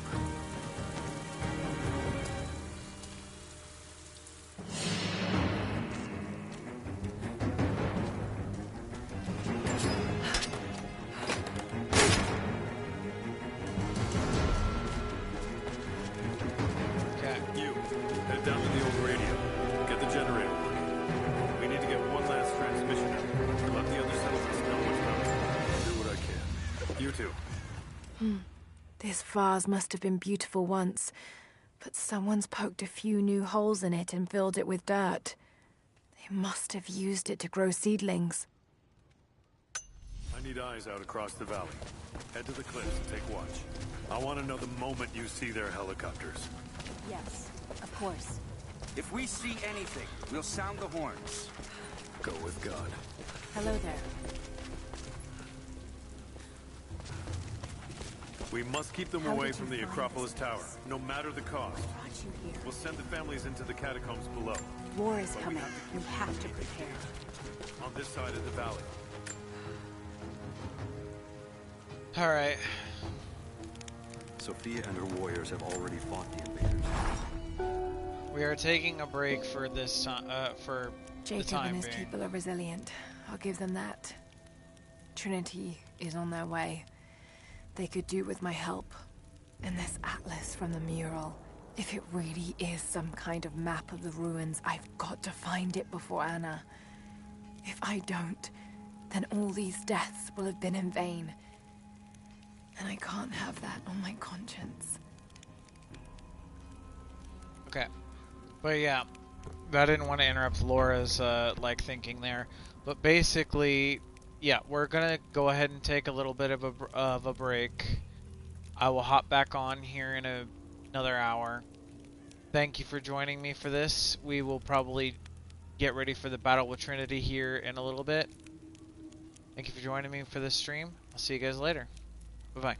Speaker 7: This vase must have been beautiful once, but someone's poked a few new holes in it and filled it with dirt. They must have used it to grow seedlings.
Speaker 8: I need eyes out across the valley. Head to the cliffs and take watch. I want to know the moment you see their helicopters.
Speaker 2: Yes, of course.
Speaker 6: If we see anything, we'll sound the horns.
Speaker 8: Go with God.
Speaker 2: Hello there.
Speaker 8: We must keep them away from the Acropolis Tower, no matter the cost. We'll send the families into the catacombs below.
Speaker 2: War is coming. We have to prepare.
Speaker 8: On this side of the valley.
Speaker 1: Alright.
Speaker 5: Sophia and her warriors have already fought the invaders.
Speaker 1: We are taking a break for this time, for
Speaker 7: Jacob
Speaker 1: the time
Speaker 7: and his
Speaker 1: being.
Speaker 7: people are resilient. I'll give them that. Trinity is on their way. They could do with my help. And this atlas from the mural. If it really is some kind of map of the ruins, I've got to find it before Anna. If I don't, then all these deaths will have been in vain. And I can't have that on my conscience.
Speaker 1: Okay. But yeah, I didn't want to interrupt Laura's, thinking there. But basically, yeah, we're gonna go ahead and take a little bit of a break. I will hop back on here in another hour. Thank you for joining me for this. We will probably get ready for the battle with Trinity here in a little bit. Thank you for joining me for this stream. I'll see you guys later. Bye-bye.